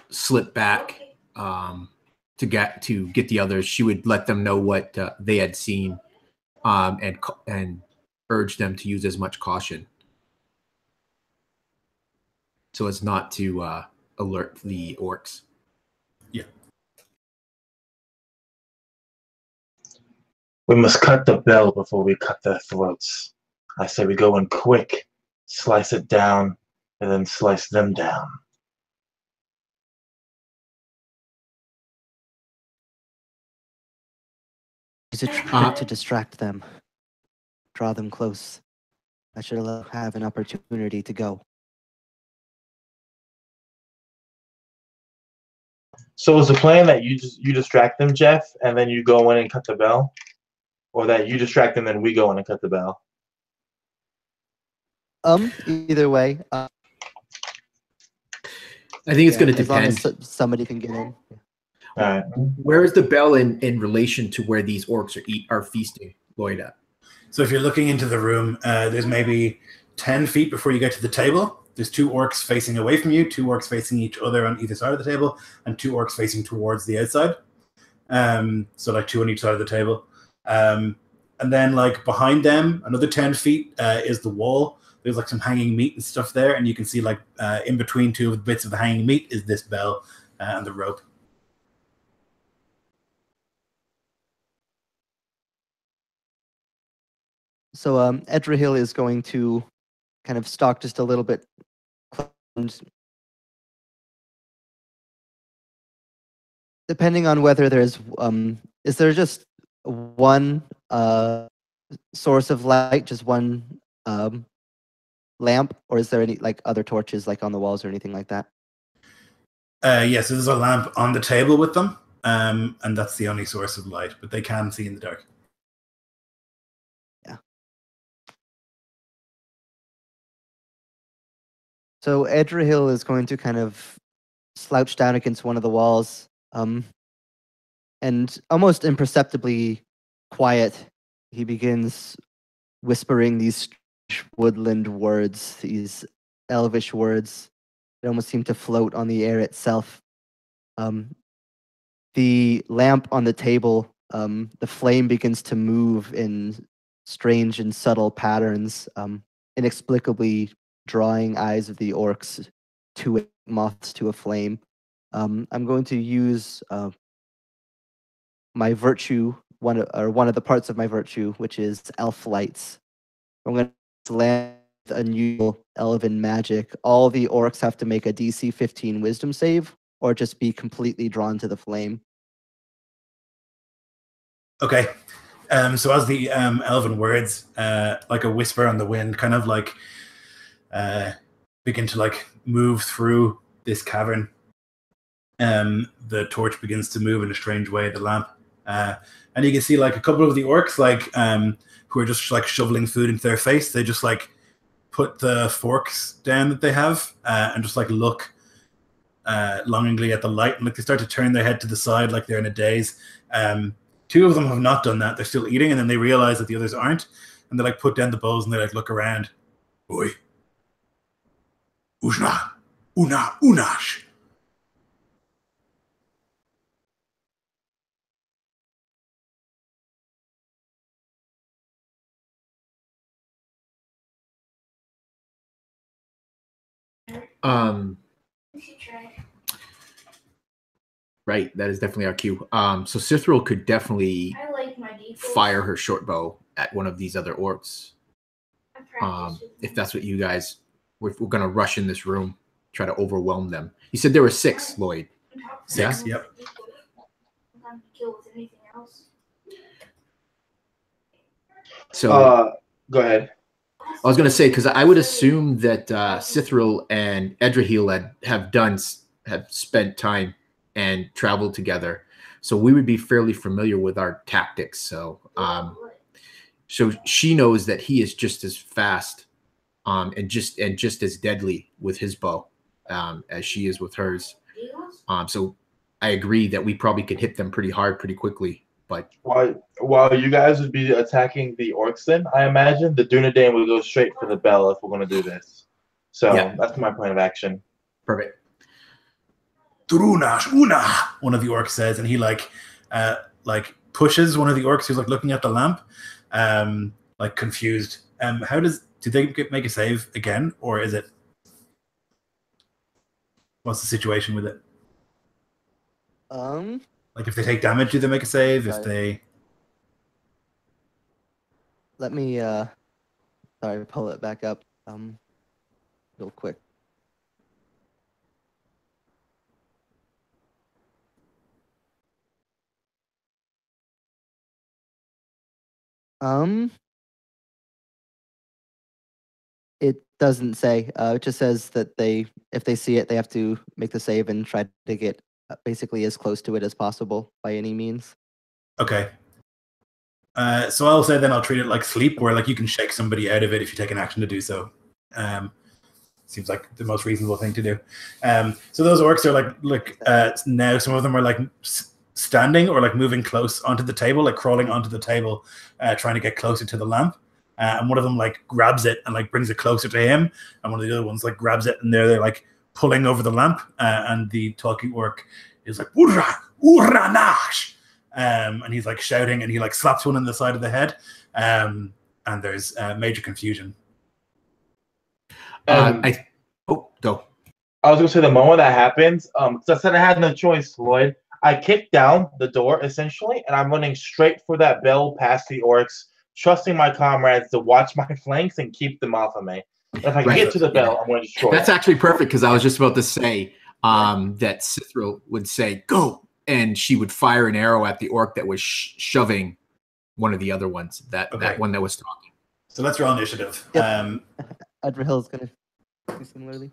[SPEAKER 2] slip back to get the others. She would let them know what they had seen, and urge them to use as much caution, so as not to alert the orcs.
[SPEAKER 1] Yeah.
[SPEAKER 5] We must cut the bell before we cut their throats. I say we go in quick, slice it down, and then slice them down.
[SPEAKER 3] Use a trick to distract them. Draw them close. I should have an opportunity to go.
[SPEAKER 5] So is the plan that you distract them, Jeff, and then you go in and cut the bell? Or that you distract them and we go in and cut the bell?
[SPEAKER 3] Either way.
[SPEAKER 2] I think it's going to
[SPEAKER 3] as long
[SPEAKER 2] depend.
[SPEAKER 3] as somebody can get in.
[SPEAKER 5] All right.
[SPEAKER 2] Where is the bell in relation to where these orcs are feasting, Lloyd? At?
[SPEAKER 1] So if you're looking into the room, there's maybe 10 feet before you get to the table. There's 2 orcs facing away from you, 2 orcs facing each other on either side of the table, and 2 orcs facing towards the outside. So like 2 on each side of the table. And then like behind them, another 10 feet is the wall. There's like some hanging meat and stuff there, and you can see like in between 2 of the bits of the hanging meat is this bell and the rope.
[SPEAKER 3] So Edrahil is going to kind of stalk just a little bit. Depending on whether there's is there just one source of light, just one lamp, or is there any like other torches like on the walls or anything like that?
[SPEAKER 1] Yes, so there's a lamp on the table with them, and that's the only source of light, but they can see in the dark.
[SPEAKER 3] Yeah. So Edrahil is going to kind of slouch down against one of the walls, and almost imperceptibly quiet, he begins whispering these woodland words, these elvish words that almost seem to float on the air itself. The lamp on the table, the flame begins to move in strange and subtle patterns, inexplicably drawing eyes of the orcs to it, moths to a flame. I'm going to use my virtue, one of the parts of my virtue, which is elf lights. I'm going to land unusual elven magic. All the orcs have to make a DC 15 wisdom save, or just be completely drawn to the flame.
[SPEAKER 1] Okay. So as the elven words, like a whisper on the wind, kind of like begin to like move through this cavern, the torch begins to move in a strange way, the lamp. And you can see like a couple of the orcs like who are just like shoveling food into their face. They just like put the forks down that they have and just like look longingly at the light, and like they start to turn their head to the side like they're in a daze. 2 of them have not done that. They're still eating, and then they realize that the others aren't, and they like put down the bowls and they like look around. Oi. Ujna. Una. Unash.
[SPEAKER 2] Right, that is definitely our cue. So Cithril could definitely fire her short bow at one of these other orcs. If that's what you guys, we're going to rush in this room, try to overwhelm them. You said there were 6, Lloyd.
[SPEAKER 1] 6,
[SPEAKER 2] Yeah?
[SPEAKER 1] yep.
[SPEAKER 2] So
[SPEAKER 5] go ahead.
[SPEAKER 2] I was going to say, because I would assume that Cithril and Edrahil have spent time and traveled together, so we would be fairly familiar with our tactics. So, so she knows that he is just as fast, and just as deadly with his bow, as she is with hers. So, I agree that we probably could hit them pretty hard, pretty quickly. But
[SPEAKER 5] while you guys would be attacking the orcs, then I imagine the Dunedain would go straight for the bell if we're going to do this. So
[SPEAKER 2] yeah.
[SPEAKER 5] That's my plan of action.
[SPEAKER 2] Perfect.
[SPEAKER 1] Drunash una, one of the orcs says, and he like pushes one of the orcs who's like looking at the lamp, like confused. Do they make a save again, or is it? What's the situation with it? Like if they take damage, do they make a save? If they
[SPEAKER 3] let me sorry, pull it back up real quick. It doesn't say. It just says that if they see it, they have to make the save and try to get basically as close to it as possible by any means.
[SPEAKER 1] Okay. So I'll say then I'll treat it like sleep, where like you can shake somebody out of it if you take an action to do so. Seems like the most reasonable thing to do. So those orcs are like now some of them are like standing or like moving close onto the table, like crawling onto the table, trying to get closer to the lamp. And one of them like grabs it and like brings it closer to him, and one of the other ones like grabs it and they're like pulling over the lamp. And the talking orc is like "Urra, urra nash," and he's like shouting, and he like slaps one in the side of the head. And there's major confusion.
[SPEAKER 2] Go.
[SPEAKER 5] I was gonna say the moment that happens, because I said I had no choice, Lloyd. I kicked down the door essentially, and I'm running straight for that bell past the orcs, trusting my comrades to watch my flanks and keep them off of me. And if I get to the bell, I'm going to destroy
[SPEAKER 2] That's
[SPEAKER 5] it.
[SPEAKER 2] actually perfect, because I was just about to say that Cithril would say, "Go," and she would fire an arrow at the orc that was shoving one of the other ones, that one that was talking.
[SPEAKER 1] So let's roll initiative.
[SPEAKER 3] Yep. Adverhill is going to do similarly.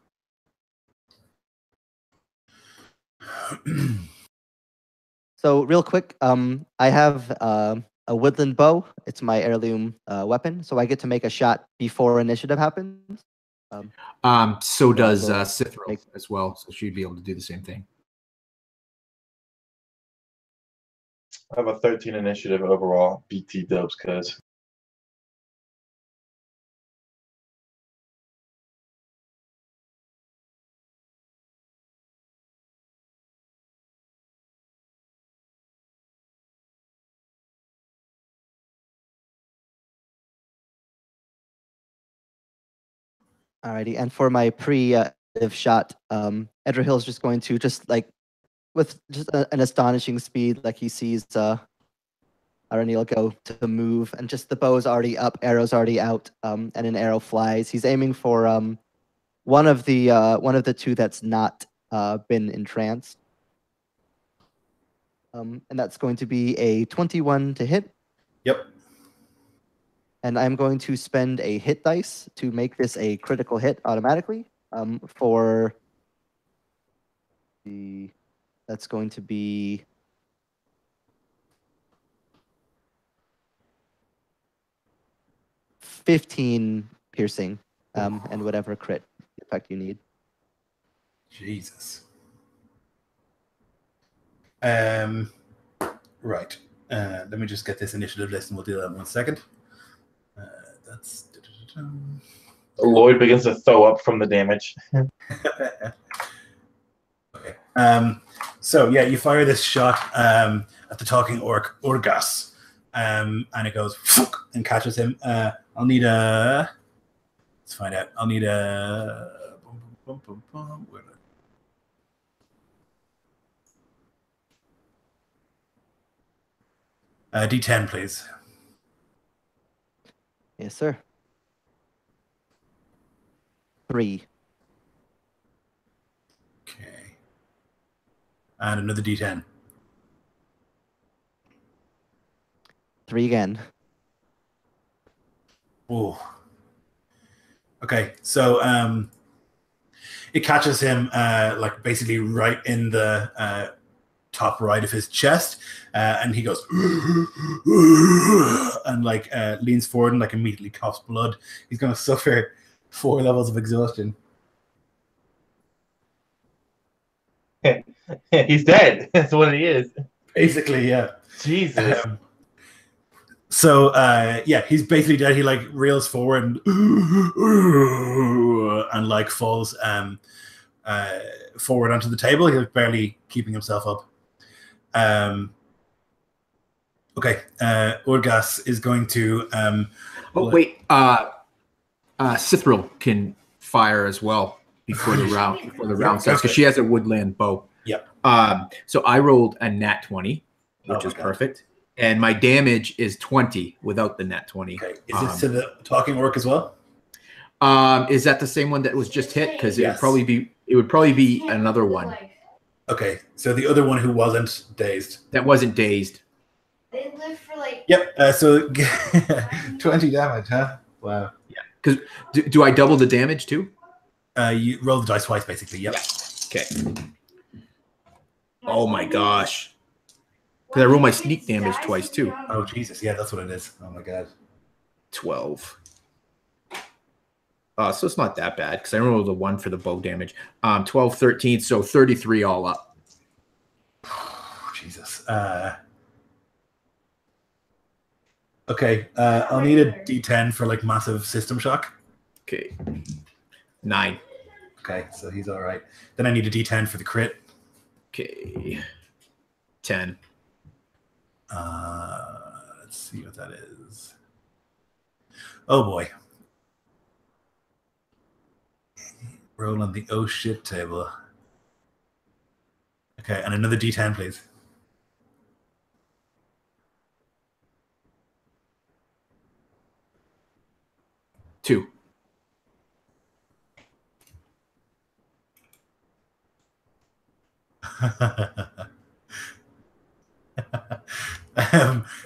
[SPEAKER 3] So real quick, I have a woodland bow. It's my heirloom weapon, so I get to make a shot before initiative happens.
[SPEAKER 2] So does Cithril as well, so she'd be able to do the same thing.
[SPEAKER 5] I have a 13 initiative overall. BT dubs, cuz.
[SPEAKER 3] Alrighty, and for my shot, Edgerhill is just going to with just an astonishing speed, like he sees Aranil go to move, and just the bow is already up, arrow's already out, and an arrow flies. He's aiming for one of the two that's not been entranced, and that's going to be a 21 to hit.
[SPEAKER 1] Yep.
[SPEAKER 3] And I'm going to spend a hit dice to make this a critical hit automatically. That's going to be 15 piercing, and whatever crit effect you need.
[SPEAKER 1] Jesus. Right. Let me just get this initiative list and we'll do that in 1 second. That's
[SPEAKER 5] Lloyd begins to throw up from the damage.
[SPEAKER 1] Okay. So yeah, you fire this shot at the talking orc Urgas, and it goes and catches him. I'll need a. Let's find out. I'll need a. D10, please.
[SPEAKER 3] Yes, sir. 3.
[SPEAKER 1] Okay. And another D10.
[SPEAKER 3] 3 again.
[SPEAKER 1] Oh. Okay, so it catches him like basically right in the top right of his chest, and he goes and like leans forward and like immediately coughs blood. He's going to suffer 4 levels of exhaustion.
[SPEAKER 5] He's dead. That's what he is.
[SPEAKER 1] Basically, yeah.
[SPEAKER 5] Jesus.
[SPEAKER 1] So yeah, he's basically dead. He like reels forward and like falls forward onto the table. He's like barely keeping himself up. Okay, Urgas is going to.
[SPEAKER 2] Cithril can fire as well before the round starts, because she has a woodland bow.
[SPEAKER 1] Yep.
[SPEAKER 2] So I rolled a nat 20, which is perfect, And my damage is 20 without the net 20.
[SPEAKER 1] Okay. Is this to the talking orc as well?
[SPEAKER 2] Is that the same one that was just hit? Because it
[SPEAKER 1] Yes.
[SPEAKER 2] would probably be another one
[SPEAKER 1] Okay, so the other one who wasn't dazed.
[SPEAKER 2] that wasn't dazed.
[SPEAKER 6] They live for like.
[SPEAKER 1] Yep. So 20 damage, huh? Wow.
[SPEAKER 2] Yeah. Because do I double the damage too?
[SPEAKER 1] You roll the dice twice, basically. Yep.
[SPEAKER 2] Okay. Oh my gosh. Because I roll my sneak damage twice too.
[SPEAKER 1] Oh Jesus, yeah, that's what it is. Oh my god.
[SPEAKER 2] 12. So it's not that bad because I rolled a 1 for the bow damage. 12, 13, so 33 all up.
[SPEAKER 1] Jesus. Okay, I'll need a D10 for like massive system shock.
[SPEAKER 2] Okay. 9.
[SPEAKER 1] Okay, so he's all right. Then I need a D10 for the crit.
[SPEAKER 2] Okay. 10.
[SPEAKER 1] Let's see what that is. Oh boy. Roll on the oh shit table. Okay, and another D10, please.
[SPEAKER 2] Two.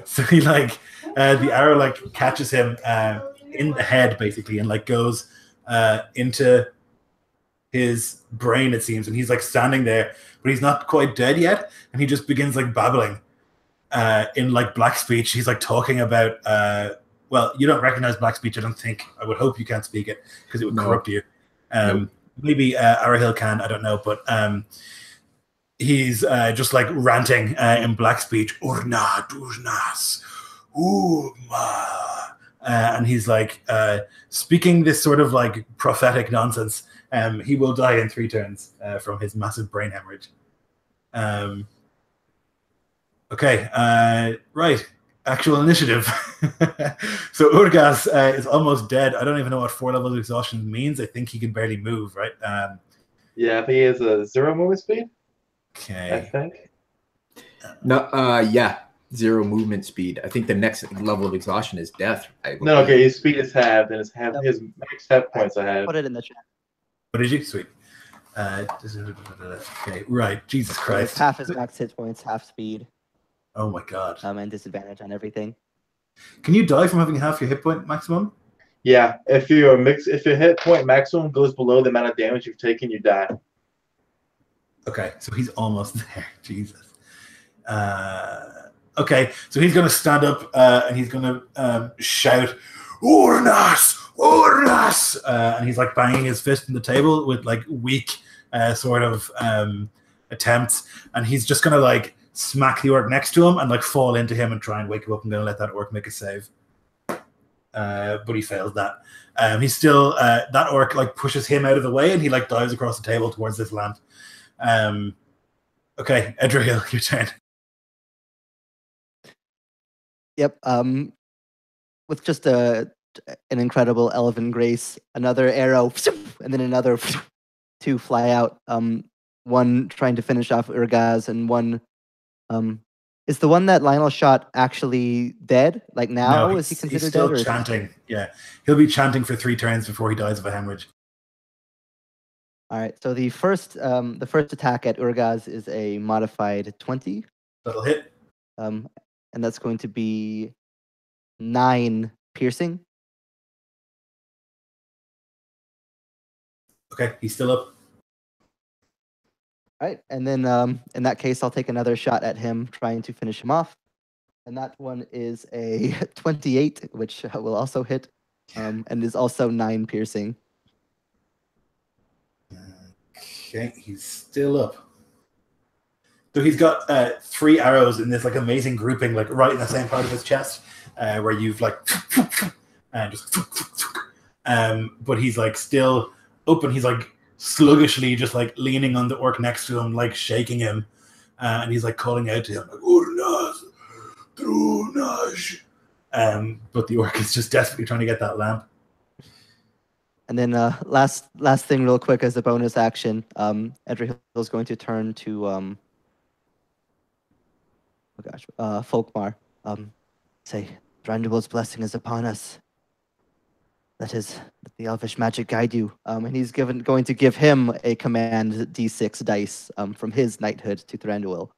[SPEAKER 1] So he like the arrow like catches him in the head basically and like goes into his brain, it seems, and he's like standing there, but he's not quite dead yet, and he just begins like babbling in like black speech. He's like talking about well, you don't recognize black speech, I don't think. I would hope you can't speak it because it would corrupt you. Maybe Arahil can, I don't know, but he's just like ranting in black speech. Urna, durnas, and he's like speaking this sort of like prophetic nonsense. He will die in 3 turns from his massive brain hemorrhage. Okay, right. Actual initiative. So Urgas is almost dead. I don't even know what 4 levels of exhaustion means. I think he can barely move, right?
[SPEAKER 5] Yeah, but he has a 0 movement speed, I
[SPEAKER 1] Okay.
[SPEAKER 5] think.
[SPEAKER 2] No, yeah. 0 movement speed. I think the next level of exhaustion is death.
[SPEAKER 5] No, okay, his speed is halved, and his max health points are halved.
[SPEAKER 3] Put it in the chat.
[SPEAKER 1] What did you? Sweet. Okay, right. Jesus
[SPEAKER 3] So it's
[SPEAKER 1] Christ.
[SPEAKER 3] half his max hit points, half speed,
[SPEAKER 1] Oh my god.
[SPEAKER 3] and disadvantage on everything.
[SPEAKER 1] Can you die from having half your hit point maximum?
[SPEAKER 5] Yeah, if your hit point maximum goes below the amount of damage you've taken, you die.
[SPEAKER 1] Okay, so he's almost there. Jesus. Okay, so he's going to stand up and he's going to shout, Urnas! Urnas! And he's like banging his fist on the table with like weak sort of attempts. And he's just going to like smack the orc next to him and like fall into him and try and wake him up. I'm going to let that orc make a save. But he fails that. He's still, that orc like pushes him out of the way and he like dives across the table towards this lamp. Okay, Edriel, your turn.
[SPEAKER 3] Yep. With just an incredible elven grace, another arrow, and then another 2 fly out. One trying to finish off Urgaz, and one is the one that Lionel shot actually dead? Like now,
[SPEAKER 1] No,
[SPEAKER 3] is he
[SPEAKER 1] he's
[SPEAKER 3] considered
[SPEAKER 1] still
[SPEAKER 3] dead? Or
[SPEAKER 1] chanting. Yeah, he'll be chanting for 3 turns before he dies of a hemorrhage.
[SPEAKER 3] All right. So the first attack at Urgaz is a modified 20.
[SPEAKER 1] That'll hit.
[SPEAKER 3] And that's going to be 9 piercing.
[SPEAKER 1] Okay, he's still up.
[SPEAKER 3] All right, and then in that case, I'll take another shot at him, trying to finish him off. And that one is a 28, which will also hit, and is also 9 piercing.
[SPEAKER 1] Okay, he's still up. So he's got 3 arrows in this like amazing grouping, like right in the same part of his chest, where you've like and just but he's like still open. He's like sluggishly just like leaning on the orc next to him, like shaking him, and he's like calling out to him like Urnas, Drunaj. But the orc is just desperately trying to get that lamp.
[SPEAKER 3] And then last thing real quick as a bonus action, Edriel is going to turn to Folkmar. Say, Thranduil's blessing is upon us. That is, let the elvish magic guide you. And he's going to give him a command D6 dice from his knighthood to Thranduil,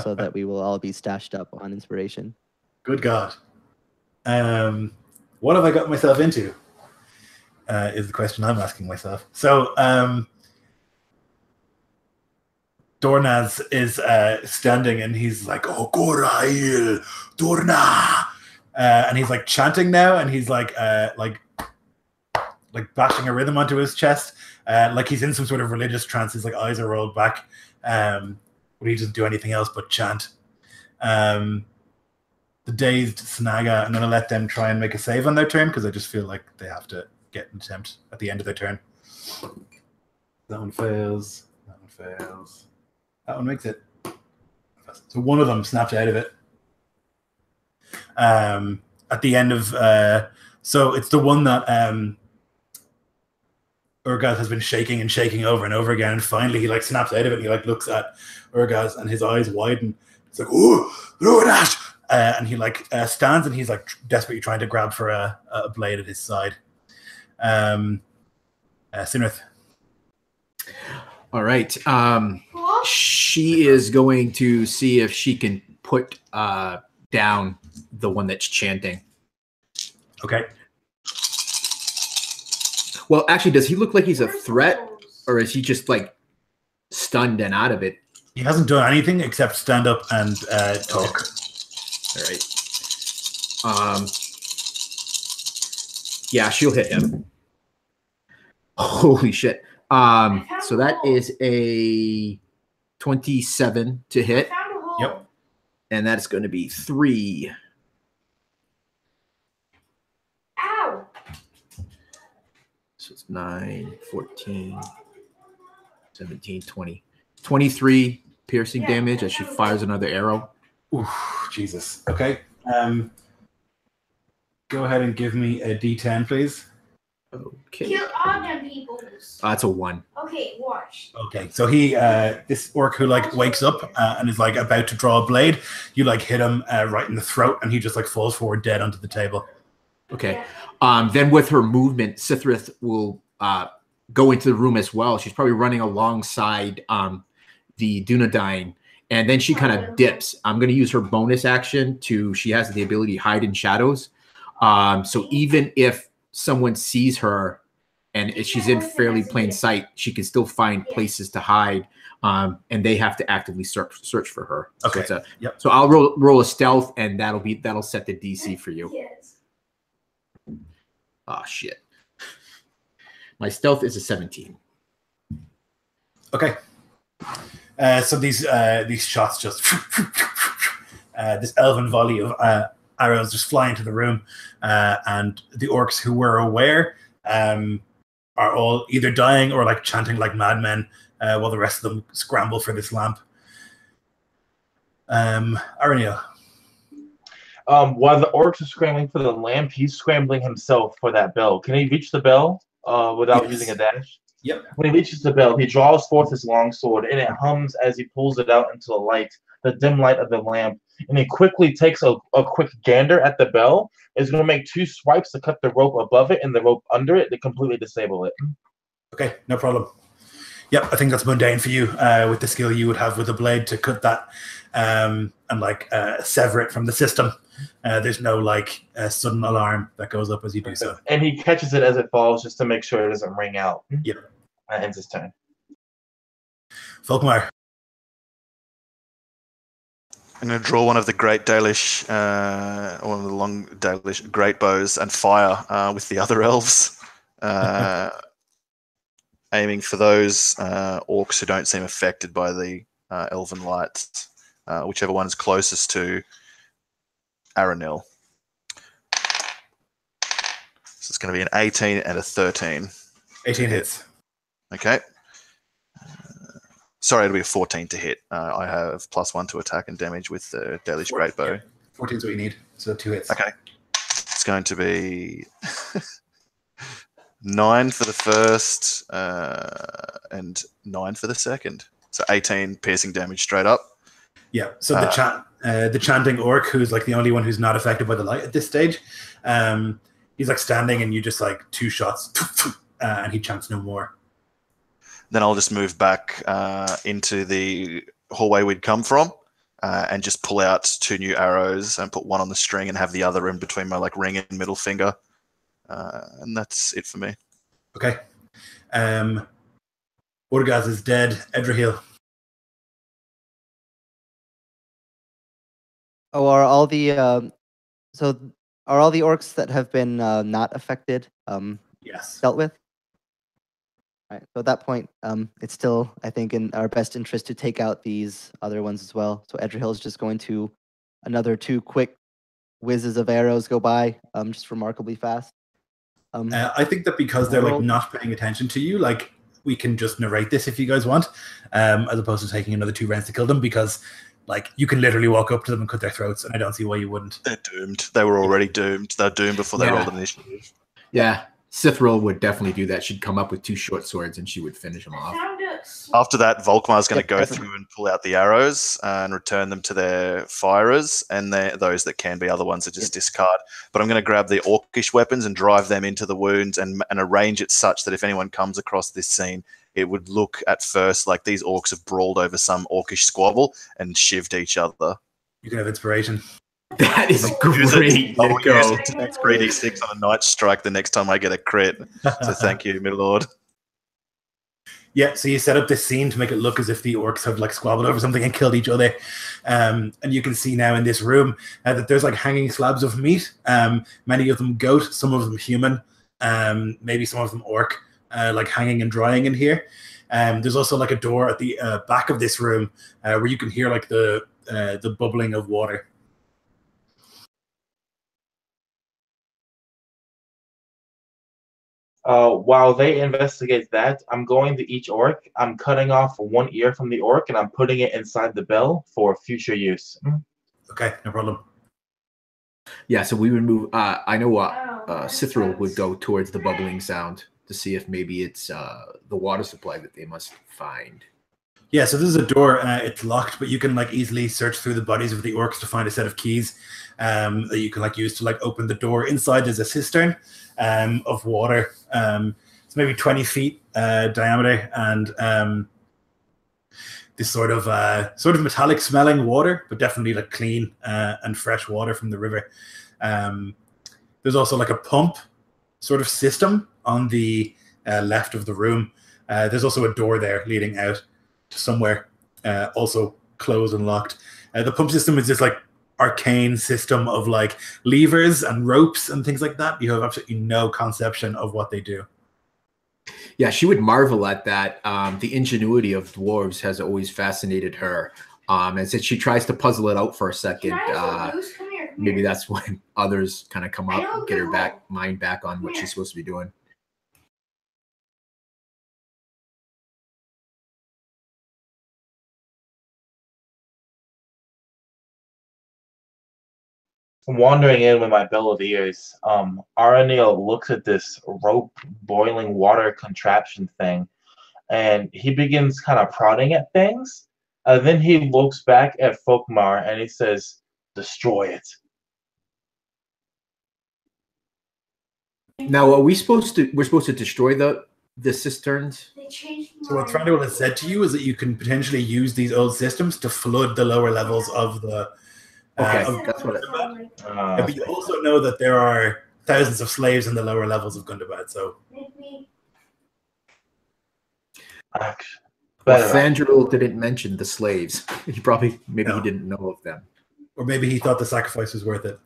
[SPEAKER 3] so that we will all be stashed up on inspiration.
[SPEAKER 1] Good God. What have I got myself into? Is the question I'm asking myself. So, Dornaz is standing and he's like, "Oh, Gorail, Dorna," and he's like chanting now, and he's like bashing a rhythm onto his chest, like he's in some sort of religious trance. His like eyes are rolled back, but he doesn't do anything else but chant. The dazed Snaga, I'm going to let them try and make a save on their turn because I just feel like they have to get an attempt at the end of their turn. That one fails. That one fails. That one makes it. So one of them snapped out of it. At the end of... so it's the one that Urgaz has been shaking and shaking over and over again, and finally he like snaps out of it and he like looks at Urgaz and his eyes widen. It's like, "Oh, Ruinash!" And he like stands and he's like desperately trying to grab for a blade at his side. Sinrith.
[SPEAKER 2] All right. She is going to see if she can put down the one that's chanting.
[SPEAKER 1] Okay.
[SPEAKER 2] Well, actually, does he look like he's a threat, or is he just like stunned and out of it?
[SPEAKER 1] He hasn't done anything except stand up and talk.
[SPEAKER 2] All right. Yeah, she'll hit him. Holy shit. So that is a 27 to hit.
[SPEAKER 1] Yep.
[SPEAKER 2] And that's going to be 3.
[SPEAKER 6] Ow!
[SPEAKER 2] So it's 9, 14, 17, 20. 23 piercing damage as she fires another arrow.
[SPEAKER 1] Oof, Jesus. Okay. Go ahead and give me a D10, please.
[SPEAKER 2] Okay.
[SPEAKER 6] Kill all them peoples.
[SPEAKER 2] That's a 1.
[SPEAKER 6] Okay, watch.
[SPEAKER 1] Okay, so he, this orc who like wakes up and is like about to draw a blade, you like hit him right in the throat, and he just like falls forward dead onto the table.
[SPEAKER 2] Okay. Then with her movement, Sithrith will go into the room as well. She's probably running alongside the Dunedain, and then she kind of dips. I'm going to use her bonus action to. She has the ability to hide in shadows. So even if someone sees her and if she's in fairly plain sight, she can still find places to hide, and they have to actively search for her.
[SPEAKER 1] Okay.
[SPEAKER 2] So,
[SPEAKER 1] Yep.
[SPEAKER 2] So I'll roll a stealth, and that'll set the DC for you.
[SPEAKER 6] Yes.
[SPEAKER 2] Oh shit! My stealth is a 17.
[SPEAKER 1] Okay. So these shots just this elven volley of arrows just fly into the room, and the orcs who were aware are all either dying or like chanting like madmen, while the rest of them scramble for this lamp. Araniel.
[SPEAKER 5] While the orcs are scrambling for the lamp, he's scrambling himself for that bell. Can he reach the bell without
[SPEAKER 1] Yes.
[SPEAKER 5] using a dash?
[SPEAKER 1] Yep.
[SPEAKER 5] When he reaches the bell, he draws forth his longsword, and it hums as he pulls it out into the light, the dim light of the lamp. And he quickly takes a quick gander at the bell. Is going to make 2 swipes to cut the rope above it and the rope under it to completely disable it.
[SPEAKER 1] Okay, no problem. Yep, I think that's mundane for you with the skill you would have with a blade to cut that and like sever it from the system. There's no like sudden alarm that goes up as you do so.
[SPEAKER 5] And he catches it as it falls just to make sure it doesn't ring out.
[SPEAKER 1] Yep.
[SPEAKER 5] That ends his turn.
[SPEAKER 1] Volkmar.
[SPEAKER 4] I'm going to draw one of the great Dalish, one of the long Dalish great bows and fire with the other elves, aiming for those orcs who don't seem affected by the elven lights, whichever one is closest to Aranil. So it's going to be an 18 and a 13.
[SPEAKER 1] 18 hits.
[SPEAKER 4] Okay. Sorry, it'll be a 14 to hit. I have +1 to attack and damage with the Dalish Great Bow.
[SPEAKER 1] 14 is what you need, so 2 hits.
[SPEAKER 4] Okay. It's going to be 9 for the first and 9 for the second. So 18 piercing damage straight up.
[SPEAKER 1] Yeah, so the the chanting orc, who's like the only one who's not affected by the light at this stage. He's like standing, and you just like 2 shots, and he chants no more.
[SPEAKER 4] Then I'll just move back into the hallway we'd come from, and just pull out 2 new arrows and put one on the string and have the other in between my like ring and middle finger. And that's it for me.
[SPEAKER 1] Okay. Urgaz is dead. Edrahil.
[SPEAKER 3] Oh, are all the are all the orcs that have been not affected
[SPEAKER 1] Yes.
[SPEAKER 3] dealt with? All right. So at that point, it's still, I think, in our best interest to take out these other ones as well. So Edrahil is just going to another 2 quick whizzes of arrows go by, just remarkably fast.
[SPEAKER 1] I think that because they're like not paying attention to you, like we can just narrate this if you guys want, as opposed to taking another 2 rounds to kill them, because like you can literally walk up to them and cut their throats, and I don't see why you wouldn't.
[SPEAKER 4] They're doomed. They were already doomed. They're doomed before they rolled initiative.
[SPEAKER 2] Yeah, Sithril would definitely do that. She'd come up with 2 short swords and she would finish them off.
[SPEAKER 4] After that, Volkmar's going to go through and pull out the arrows and return them to their firers, and those that can be, other ones are just discard. But I'm going to grab the orcish weapons and drive them into the wounds and arrange it such that if anyone comes across this scene, it would look at first like these orcs have brawled over some orcish squabble and shivved each other.
[SPEAKER 1] You can have inspiration.
[SPEAKER 2] That is great.
[SPEAKER 4] I'll use it to 3d6 on a night strike the next time I get a crit. So thank you, my lord.
[SPEAKER 1] Yeah, so you set up this scene to make it look as if the orcs have like squabbled over something and killed each other. And you can see now in this room that there's like hanging slabs of meat. Many of them goat, some of them human, maybe some of them orc, like hanging and drying in here. There's also like a door at the back of this room where you can hear like the bubbling of water.
[SPEAKER 5] While they investigate that, I'm going to each orc. I'm cutting off 1 ear from the orc, and I'm putting it inside the bell for future use.
[SPEAKER 1] Okay, no problem.
[SPEAKER 2] Yeah, so we would move. I know Sithril would go towards the bubbling sound to see if maybe it's the water supply that they must find.
[SPEAKER 1] Yeah, so this is a door. It's locked, but you can like easily search through the bodies of the orcs to find a set of keys that you can like use to like open the door. Inside there's a cistern of water. It's maybe 20 feet diameter, and this sort of metallic smelling water, but definitely like clean and fresh water from the river. There's also like a pump sort of system on the left of the room. There's also a door there leading out to somewhere, also closed and locked. The pump system is this like arcane system of like levers and ropes and things like that. You have absolutely no conception of what they do.
[SPEAKER 2] Yeah, she would marvel at that. The ingenuity of dwarves has always fascinated her. And since she tries to puzzle it out for a second, maybe that's when others kind of come up and get her mind back on what she's supposed to be doing.
[SPEAKER 5] Wandering in with my bill of ears, Aranil looks at this rope boiling water contraption thing, and he begins kind of prodding at things. Then he looks back at Folkmar and he says, "Destroy it."
[SPEAKER 2] Now, are we supposed to? We're supposed to destroy the cisterns.
[SPEAKER 1] So what Thranduil has said to you is that you can potentially use these old systems to flood the lower levels of the.
[SPEAKER 2] Okay, that's what.
[SPEAKER 1] But you also know that there are thousands of slaves in the lower levels of Gundabad. So.
[SPEAKER 2] Well, Thranduil didn't mention the slaves. He he didn't know of them,
[SPEAKER 1] or maybe he thought the sacrifice was worth it.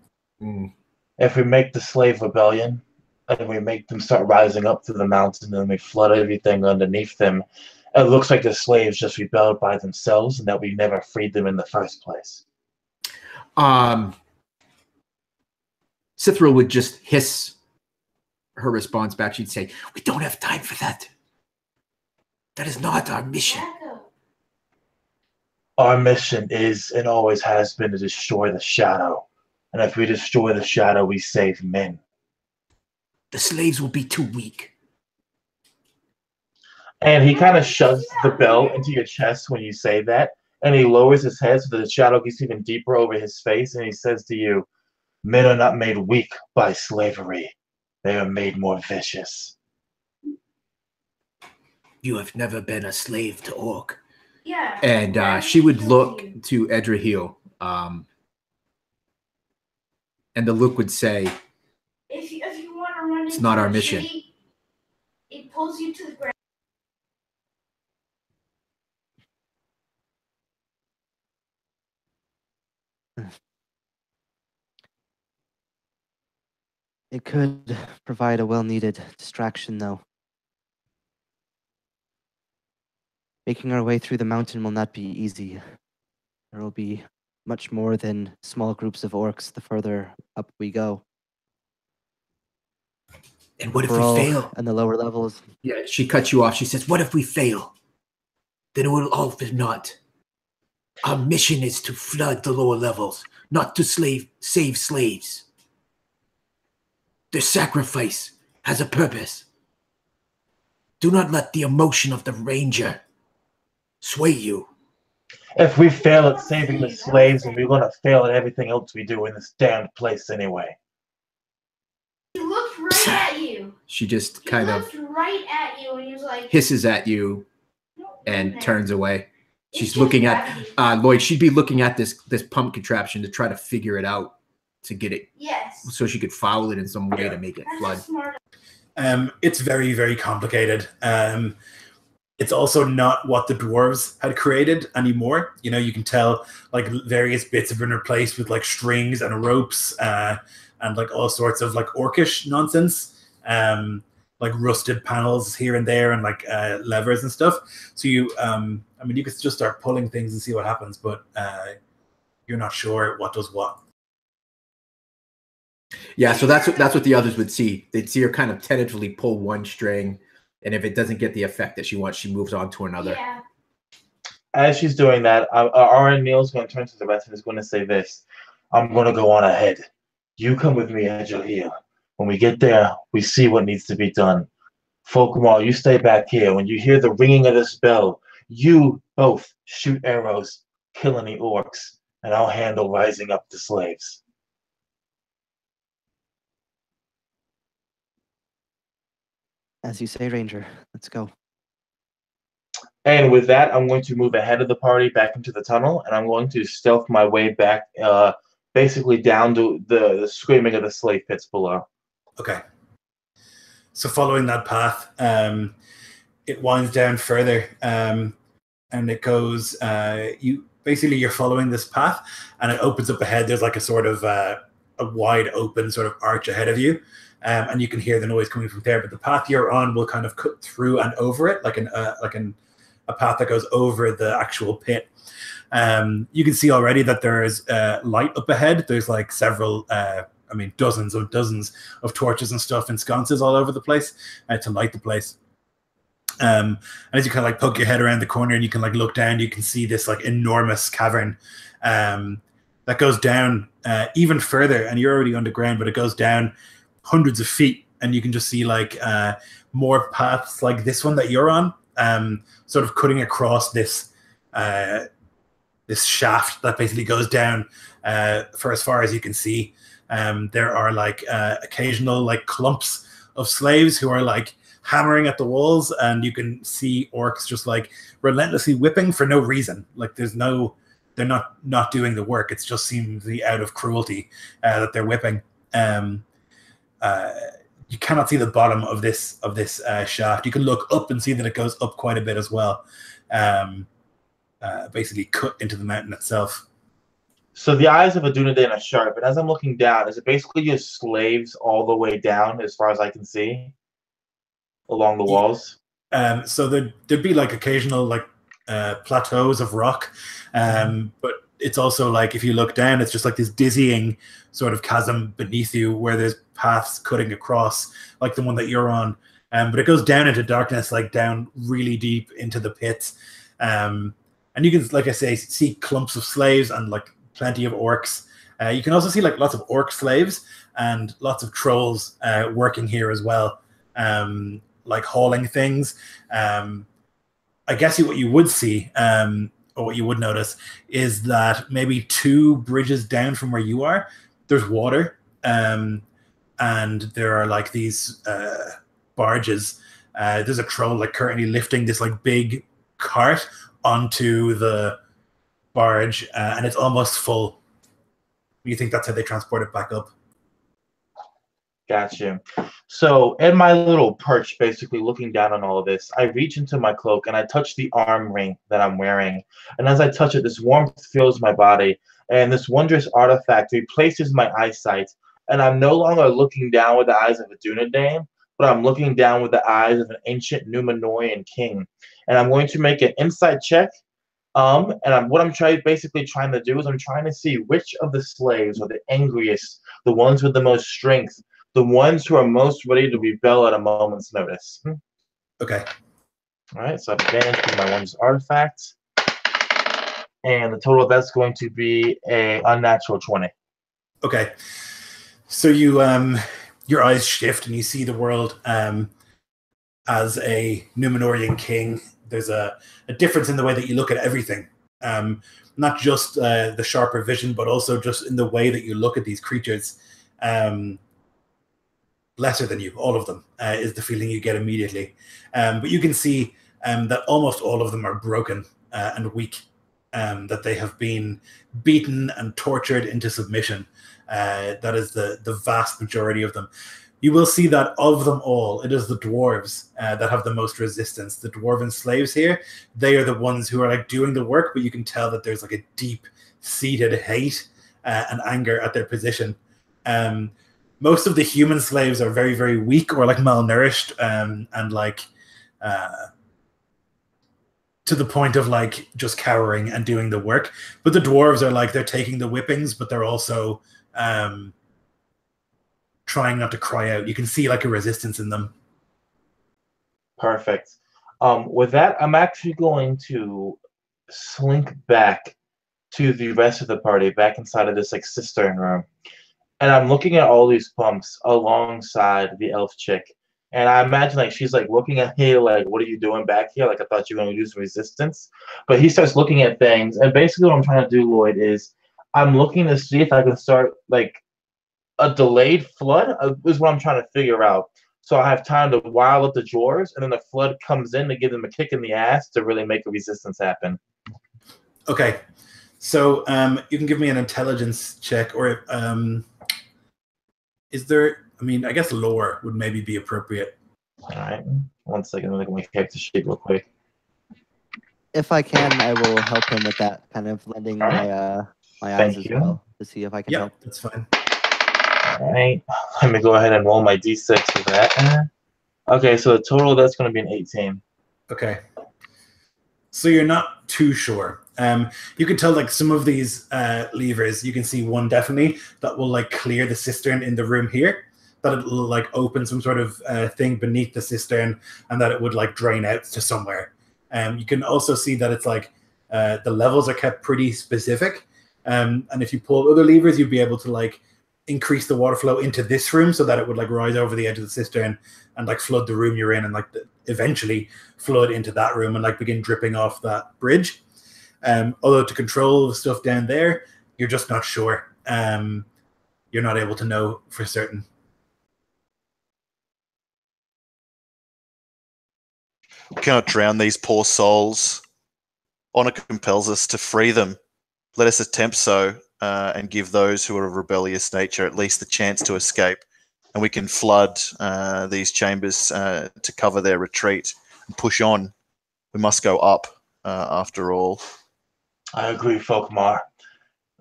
[SPEAKER 5] If we make the slave rebellion, and we make them start rising up through the mountain, and we flood everything underneath them, it looks like the slaves just rebelled by themselves, and that we never freed them in the first place.
[SPEAKER 2] Sithril would just hiss her response back. She'd say, "We don't have time for that. That is not our mission.
[SPEAKER 5] Our mission is and always has been to destroy the shadow. And if we destroy the shadow, we save men.
[SPEAKER 2] The slaves will be too weak."
[SPEAKER 5] And he kind of shoves the bell into your chest when you say that. And he lowers his head so that the shadow gets even deeper over his face, and he says to you, "Men are not made weak by slavery. They are made more vicious."
[SPEAKER 2] You have never been a slave to Orc.
[SPEAKER 6] Yeah.
[SPEAKER 2] And she would look to Edrahil, and the look would say,
[SPEAKER 6] If you want to run
[SPEAKER 2] it's
[SPEAKER 6] into
[SPEAKER 2] not our
[SPEAKER 6] a
[SPEAKER 2] mission.
[SPEAKER 6] tree, it pulls you to the ground.
[SPEAKER 3] It could provide a well-needed distraction, though. Making our way through the mountain will not be easy. There will be much more than small groups of orcs the further up we go.
[SPEAKER 2] and what if
[SPEAKER 3] We're
[SPEAKER 2] we
[SPEAKER 3] all
[SPEAKER 2] fail?
[SPEAKER 3] in the lower levels.
[SPEAKER 2] Yeah, she cuts you off. She says, what if we fail? Then it will all for naught. Our mission is to flood the lower levels, not to save slaves. Their sacrifice has a purpose. Do not let the emotion of the ranger sway you.
[SPEAKER 5] If we fail at saving the slaves, then we're going to fail at everything else we do in this damned place anyway.
[SPEAKER 6] He looked right at you.
[SPEAKER 2] She just
[SPEAKER 6] He
[SPEAKER 2] kind of
[SPEAKER 6] looked right at you, and he was like,
[SPEAKER 2] hisses at you
[SPEAKER 6] "No,
[SPEAKER 2] and
[SPEAKER 6] no,
[SPEAKER 2] turns away.
[SPEAKER 6] it's
[SPEAKER 2] She's
[SPEAKER 6] just
[SPEAKER 2] looking at
[SPEAKER 6] gravity."
[SPEAKER 2] Lloyd. She'd be looking at this pump contraption to try to figure it out, to get it
[SPEAKER 6] Yes.
[SPEAKER 2] so she could foul it in some way to make it
[SPEAKER 6] That's
[SPEAKER 2] flood.
[SPEAKER 6] a smart.
[SPEAKER 1] It's very, very complicated. It's also not what the dwarves had created anymore. You know, you can tell like various bits have been replaced with like strings and ropes and like all sorts of like orcish nonsense, like rusted panels here and there and like levers and stuff. So you, I mean, you could just start pulling things and see what happens, but you're not sure what does what.
[SPEAKER 2] Yeah, so that's what the others would see. They'd see her kind of tentatively pull one string, and if it doesn't get the effect that she wants, she moves on to another.
[SPEAKER 6] Yeah.
[SPEAKER 5] As she's doing that, RN Neil's going to turn to the rest and is going to say this. "I'm going to go on ahead. You come with me, Edrahil. When we get there, we see what needs to be done. Folkmar, you stay back here. When you hear the ringing of this bell, you both shoot arrows, kill any orcs, and I'll handle rising up the slaves."
[SPEAKER 3] As you say, Ranger, let's go.
[SPEAKER 5] And with that, I'm going to move ahead of the party back into the tunnel, and I'm going to stealth my way back, basically down to the screaming of the slave pits below.
[SPEAKER 1] Okay. So following that path, it winds down further, and it goes. You're following this path, and it opens up ahead. There's like a sort of a wide open sort of arch ahead of you, and you can hear the noise coming from there. But the path you're on will kind of cut through and over it, like a path that goes over the actual pit. You can see already that there is light up ahead. There's like several. Dozens of torches and stuff and sconces all over the place to light the place. And as you kind of like poke your head around the corner and you can like look down, you can see this like enormous cavern that goes down even further, and you're already underground, but it goes down hundreds of feet, and you can just see like more paths like this one that you're on, sort of cutting across this shaft that basically goes down for as far as you can see. There are like occasional like clumps of slaves who are like hammering at the walls, and you can see orcs just like relentlessly whipping for no reason. Like they're not doing the work. It's just seemingly out of cruelty that they're whipping. You cannot see the bottom of this shaft. You can look up and see that it goes up quite a bit as well. Basically cut into the mountain itself.
[SPEAKER 5] So the eyes of a Dunedain are sharp, and as I'm looking down, is it basically just slaves all the way down, as far as I can see, along the walls?
[SPEAKER 1] So there'd be like occasional like plateaus of rock, but it's also like if you look down, it's just like this dizzying sort of chasm beneath you where there's paths cutting across, like the one that you're on. But it goes down into darkness, like down really deep into the pits. And you can, like I say, see clumps of slaves and like plenty of orcs. You can also see like lots of orc slaves and lots of trolls working here as well, like hauling things. I guess what you would see or what you would notice, is that maybe 2 bridges down from where you are, there's water, and there are like these barges. There's a troll like currently lifting this like big cart onto the barge, and it's almost full. You think that's how they transport it back up?
[SPEAKER 5] Gotcha. So in my little perch, basically looking down on all of this, I reach into my cloak and I touch the arm ring that I'm wearing. And as I touch it, this warmth fills my body, and this wondrous artifact replaces my eyesight. And I'm no longer looking down with the eyes of a Dunedain, but I'm looking down with the eyes of an ancient Numenorean king. And I'm going to make an insight check. What I'm basically trying to do is I'm trying to see which of the slaves are the angriest, the ones with the most strength, the ones who are most ready to rebel at a moment's notice.
[SPEAKER 1] Okay.
[SPEAKER 5] All right, so I've advantage with my one's artifact. And the total of that's going to be a unnatural 20.
[SPEAKER 1] Okay. So you your eyes shift and you see the world as a Numenorian king. There's a difference in the way that you look at everything. Not just the sharper vision, but also just in the way that you look at these creatures. Lesser than you, all of them, is the feeling you get immediately. But you can see that almost all of them are broken and weak, that they have been beaten and tortured into submission. That is the vast majority of them. You will see that of them all, it is the dwarves that have the most resistance. The dwarven slaves here, they are the ones who are like doing the work, but you can tell that there's like a deep-seated hate and anger at their position. Most of the human slaves are very, very weak or like malnourished and like to the point of like just cowering and doing the work. But the dwarves are like, they're taking the whippings, but they're also trying not to cry out. You can see like a resistance in them.
[SPEAKER 5] Perfect. With that, I'm actually going to slink back to the rest of the party, back inside of this like cistern room. And I'm looking at all these pumps alongside the elf chick. And I imagine like she's like looking at me like, what are you doing back here? Like I thought you were going to do some resistance. But he starts looking at things. And basically what I'm trying to do, Lloyd, is I'm looking to see if I can start like a delayed flood is what I'm trying to figure out. So I have time to wild up the drawers, and then the flood comes in to give them a kick in the ass to really make a resistance happen.
[SPEAKER 1] Okay. So you can give me an intelligence check, or is there, I mean, I guess lore would maybe be appropriate.
[SPEAKER 5] All right. 1 second. Let me check the sheet real quick.
[SPEAKER 3] If I can, I will help him with that, kind of lending my eyes as well to see if I can help.
[SPEAKER 1] Yeah, that's fine.
[SPEAKER 5] All right. Let me go ahead and roll my d6 for that. Okay, so the total that's going to be an 18.
[SPEAKER 1] Okay. So you're not too sure. You can tell like some of these levers, you can see one definitely that will like clear the cistern in the room here, that it will like open some sort of thing beneath the cistern, and that it would like drain out to somewhere. You can also see that it's like the levels are kept pretty specific. And if you pull other levers, you'd be able to like increase the water flow into this room so that it would like rise over the edge of the cistern and like flood the room you're in, and like eventually flood into that room and like begin dripping off that bridge. Although to control the stuff down there, you're just not sure. You're not able to know for certain.
[SPEAKER 4] We cannot drown these poor souls. Honor compels us to free them. Let us attempt so, and give those who are of rebellious nature at least the chance to escape. And we can flood these chambers to cover their retreat and push on. We must go up, after all.
[SPEAKER 5] I agree, Folkmar.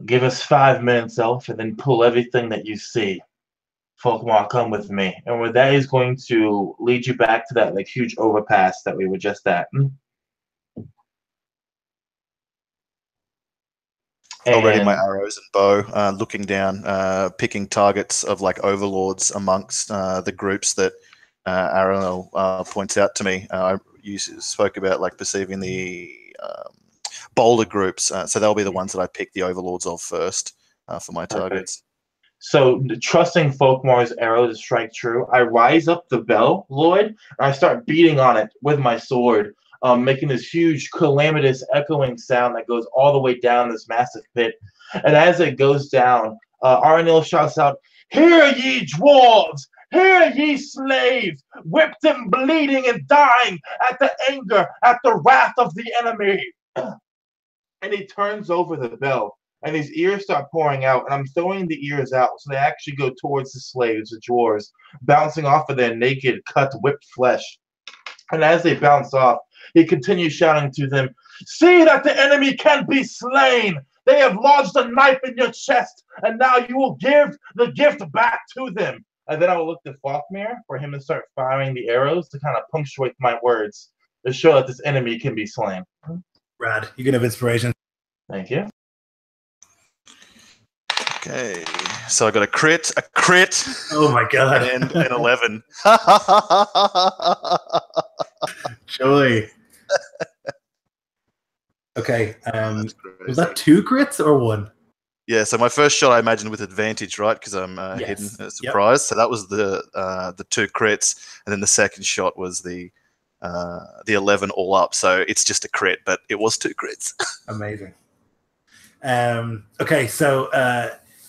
[SPEAKER 5] Give us 5 minutes, Elf, and then pull everything that you see. Folkmar, come with me. And with that, he's going to lead you back to that like huge overpass that we were just at.
[SPEAKER 4] Already my arrows and bow, looking down, picking targets of like overlords amongst the groups that Aaron points out to me. You spoke about like perceiving the bolder groups, so they'll be the ones that I pick the overlords of first for my targets.
[SPEAKER 5] So trusting Folkmar's arrow to strike true, I rise up the bell, Lloyd, and I start beating on it with my sword. making this huge, calamitous, echoing sound that goes all the way down this massive pit. And as it goes down, Arnil shouts out, "Hear ye, dwarves! Hear ye, slaves! Whipped and bleeding and dying at the anger, at the wrath of the enemy!" And he turns over the bell, and his ears start pouring out, and I'm throwing the ears out so they actually go towards the slaves, the dwarves, bouncing off of their naked, cut, whipped flesh. And as they bounce off, he continues shouting to them, "See that the enemy can be slain! They have lodged a knife in your chest, and now you will give the gift back to them." And then I will look to Falkmere for him to start firing the arrows to kind of punctuate my words to show that this enemy can be slain.
[SPEAKER 1] Rad. You can have inspiration.
[SPEAKER 5] Thank you.
[SPEAKER 4] Okay, so I got a crit,
[SPEAKER 1] Oh my god.
[SPEAKER 4] and an 11.
[SPEAKER 1] Joy. Okay.
[SPEAKER 4] That's
[SPEAKER 1] Was that
[SPEAKER 4] crazy.
[SPEAKER 1] 2 crits or 1?
[SPEAKER 4] Yeah, so my first shot I imagine with advantage, right? Because I'm
[SPEAKER 1] Yes.
[SPEAKER 4] hidden
[SPEAKER 1] Yep.
[SPEAKER 4] surprise. So that was the 2 crits, and then the second shot was the 11 all up. So it's just a crit, but it was 2 crits.
[SPEAKER 1] Amazing. Okay, so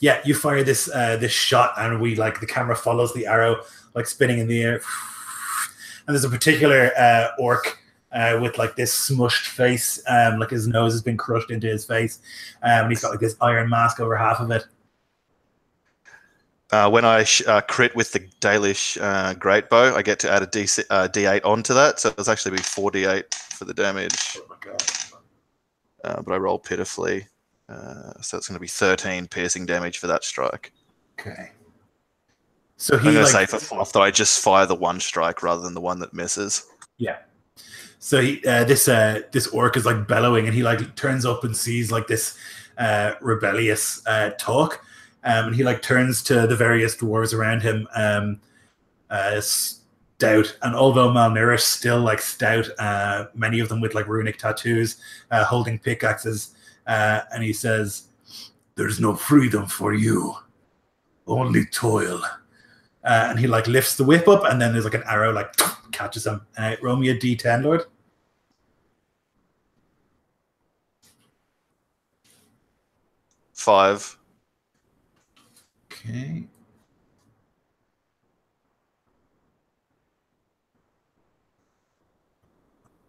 [SPEAKER 1] yeah, you fire this this shot, and the camera follows the arrow like spinning in the air. And there's a particular orc with like this smushed face, like his nose has been crushed into his face, and he's got like this iron mask over half of it.
[SPEAKER 4] When I crit with the Dalish great bow, I get to add a D8 onto that, so it's actually be 4D8 for the damage.
[SPEAKER 1] Oh my god.
[SPEAKER 4] But I roll pitifully, so it's going to be 13 piercing damage for that strike.
[SPEAKER 1] Okay. So he
[SPEAKER 4] I'm going to
[SPEAKER 1] like,
[SPEAKER 4] say for 4th that I just fire the 1 strike rather than the one that misses.
[SPEAKER 1] yeah. So he this orc is like bellowing, and he like turns up and sees like this rebellious talk, and he like turns to the various dwarves around him, stout, and although malnourished, still like stout, many of them with like runic tattoos, holding pickaxes, and he says, "There's no freedom for you, only toil." And he like lifts the whip up, and then there's like an arrow like catches him. Roll me a D10, Lord.
[SPEAKER 4] Five.
[SPEAKER 1] Okay.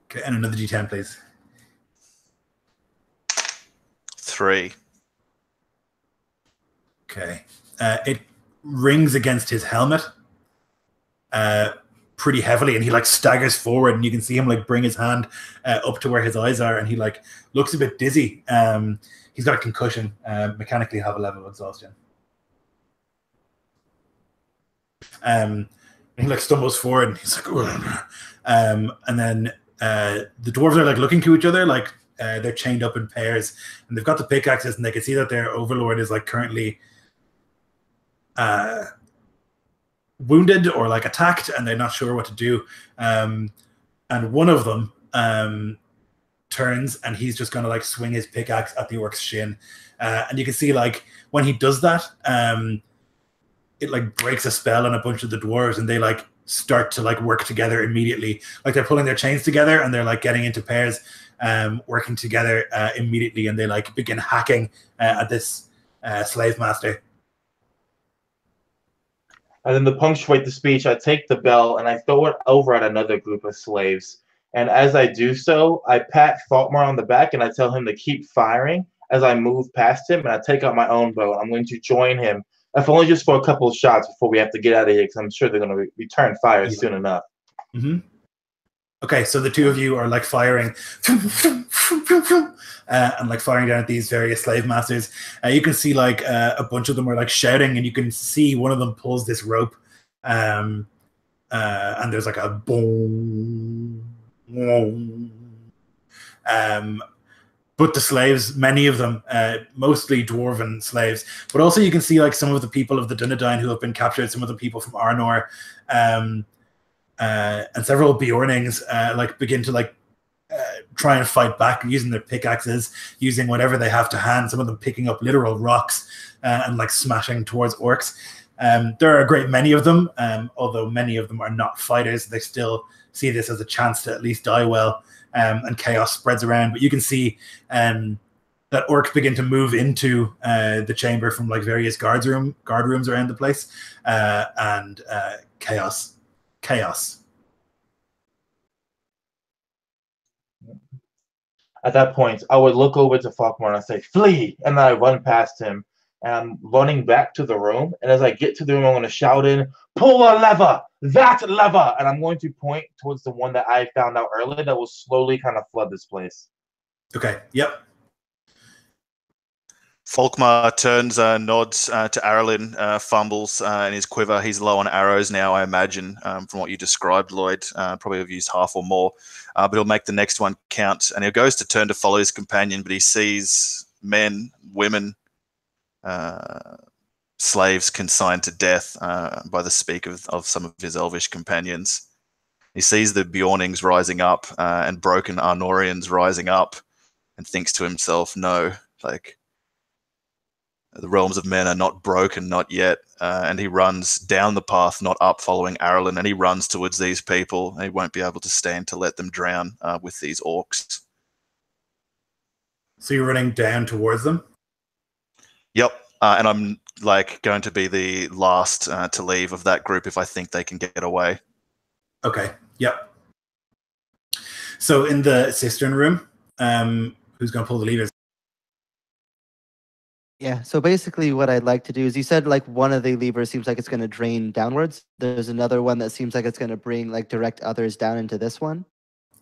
[SPEAKER 1] Okay, and another D10, please.
[SPEAKER 4] 3.
[SPEAKER 1] Okay. It rings against his helmet pretty heavily, and he like staggers forward, and you can see him like bring his hand up to where his eyes are, and he like looks a bit dizzy. He's got a concussion, mechanically have a level of exhaustion. And he like stumbles forward, and he's like, and then the dwarves are like looking to each other, like they're chained up in pairs, and they've got the pickaxes, and they can see that their overlord is like currently wounded or like attacked, and they're not sure what to do. And one of them turns, and he's just gonna like swing his pickaxe at the orc's shin, and you can see like when he does that, it like breaks a spell on a bunch of the dwarves, and they like start to like work together immediately. Like they're pulling their chains together, and they're like getting into pairs, working together immediately, and they like begin hacking at this slave master.
[SPEAKER 5] And then to punctuate the speech, I take the bell and I throw it over at another group of slaves. And as I do so, I pat Falkmar on the back and I tell him to keep firing as I move past him, and I take out my own bow. I'm going to join him, if only just for a couple of shots before we have to get out of here, because I'm sure they're going to return fire soon enough.
[SPEAKER 1] Mm-hmm. Okay, so the two of you are like firing and like firing down at these various slave masters. You can see like a bunch of them are like shouting, and you can see one of them pulls this rope, and there's like a boom. But the slaves, many of them, mostly dwarven slaves, but also you can see like some of the people of the Dunedain who have been captured, some of the people from Arnor, and several Bjornings like begin to like try and fight back using their pickaxes, using whatever they have to hand. Some of them picking up literal rocks and like smashing towards orcs. There are a great many of them, although many of them are not fighters. They still see this as a chance to at least die well. and chaos spreads around. But you can see that orcs begin to move into the chamber from like various guard rooms around the place, and chaos.
[SPEAKER 5] At that point, I would look over to Falkmar and say, "Flee!" And then I run past him, and I'm running back to the room. And as I get to the room, I'm going to shout in, "Pull a lever! That lever!" And I'm going to point towards the one that I found out earlier that will slowly kind of flood this place.
[SPEAKER 1] Okay. Yep.
[SPEAKER 4] Folkmar turns, nods to Aralyn, fumbles in his quiver. He's low on arrows now, I imagine, from what you described, Lloyd. Probably have used half or more. But he'll make the next one count. And he goes to turn to follow his companion, but he sees men, women, slaves consigned to death by the speak of some of his elvish companions. He sees the Bjornings rising up and broken Arnorians rising up and thinks to himself, no, like, the realms of men are not broken, not yet. And he runs down the path, not up, following Aralyn, and he runs towards these people. He won't be able to stand to let them drown with these orcs.
[SPEAKER 1] So you're running down towards them?
[SPEAKER 4] Yep. And I'm like going to be the last to leave of that group if I think they can get away.
[SPEAKER 1] Okay. Yep. So in the cistern room, who's going to pull the levers?
[SPEAKER 3] Yeah, so basically what I'd like to do is, you said like one of the levers seems like it's going to drain downwards. There's another one that seems like it's going to bring like direct others down into this one.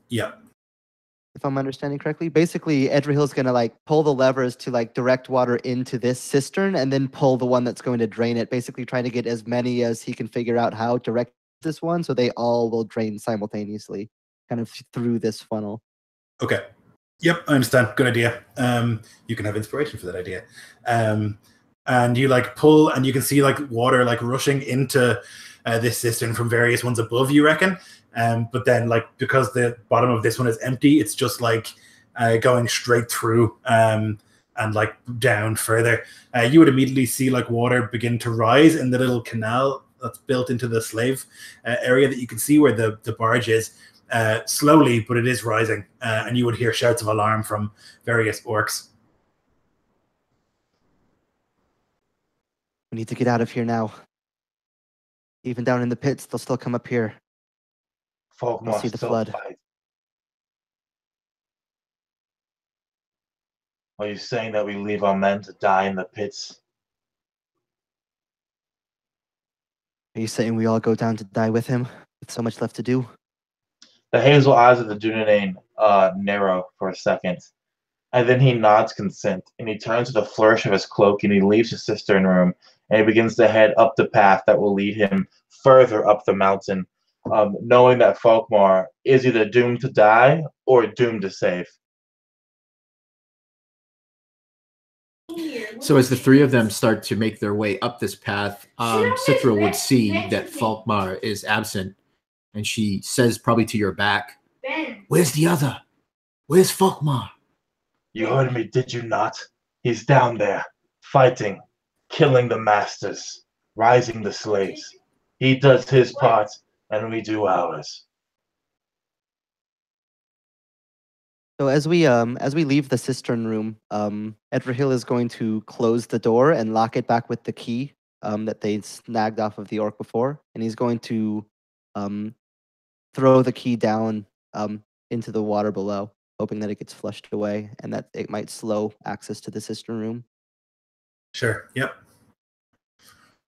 [SPEAKER 1] Yeah.
[SPEAKER 3] If I'm understanding correctly, basically Edrihil's going to like pull the levers to like direct water into this cistern and then pull the one that's going to drain it, basically trying to get as many as he can figure out how to direct this one so they all will drain simultaneously kind of through this funnel.
[SPEAKER 1] Okay. Yep, I understand. Good idea. You can have inspiration for that idea. And you like pull, and you can see like water like rushing into this cistern from various ones above, you reckon. But then like, because the bottom of this one is empty, it's just like going straight through and like down further. You would immediately see like water begin to rise in the little canal that's built into the slave area that you can see where the barge is. Slowly, but it is rising, and you would hear shouts of alarm from various orcs.
[SPEAKER 3] We need to get out of here now. Even down in the pits, they'll still come up here.
[SPEAKER 5] Falkmar
[SPEAKER 3] I'll see the
[SPEAKER 5] still
[SPEAKER 3] flood.
[SPEAKER 5] fight. Are you saying that we leave our men to die in the pits?
[SPEAKER 3] Are you saying we all go down to die with him, with so much left to do?
[SPEAKER 5] The hazel eyes of the Dunedain narrow for a second, and then he nods consent, and he turns with a flourish of his cloak, and he leaves the cistern room, and he begins to head up the path that will lead him further up the mountain, knowing that Falkmar is either doomed to die or doomed to save.
[SPEAKER 2] So as the three of them start to make their way up this path, Cithra would see that Falkmar is absent, and she says, probably to your back,
[SPEAKER 6] Ben.
[SPEAKER 2] "Where's the other? Where's Falkmar?"
[SPEAKER 5] You heard me, did you not? He's down there, fighting, killing the masters, rising the slaves. He does his part, and we do ours.
[SPEAKER 3] So as we leave the cistern room, Edrihil is going to close the door and lock it back with the key that they snagged off of the orc before, and he's going to throw the key down into the water below, hoping that it gets flushed away and that it might slow access to the cistern room.
[SPEAKER 1] Sure. Yep.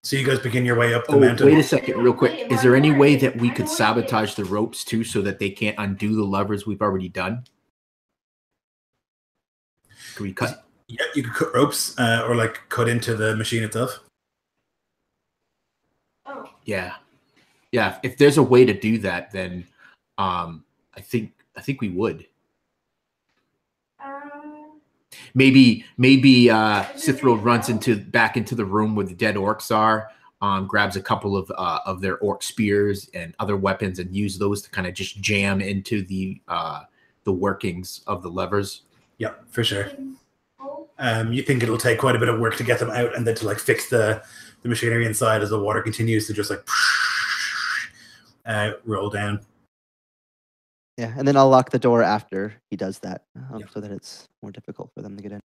[SPEAKER 1] So you guys begin your way up the
[SPEAKER 2] Oh,
[SPEAKER 1] mountain.
[SPEAKER 2] wait a second, real quick. Is there any way that we could sabotage the ropes too, so that they can't undo the levers we've already done? Can we cut?
[SPEAKER 1] Yeah, you could cut ropes or like cut into the machine itself.
[SPEAKER 6] Oh.
[SPEAKER 2] Yeah. If there's a way to do that, then I think we would. Maybe Cithra runs back into the room where the dead orcs are, grabs a couple of their orc spears and other weapons, and use those to kind of just jam into the workings of the levers.
[SPEAKER 1] Yeah, for sure. You think it'll take quite a bit of work to get them out, and then to like fix the machinery inside as the water continues to just like roll down.
[SPEAKER 3] Yeah, and then I'll lock the door after he does that,
[SPEAKER 1] Yeah.
[SPEAKER 3] so that it's more difficult for them to get in.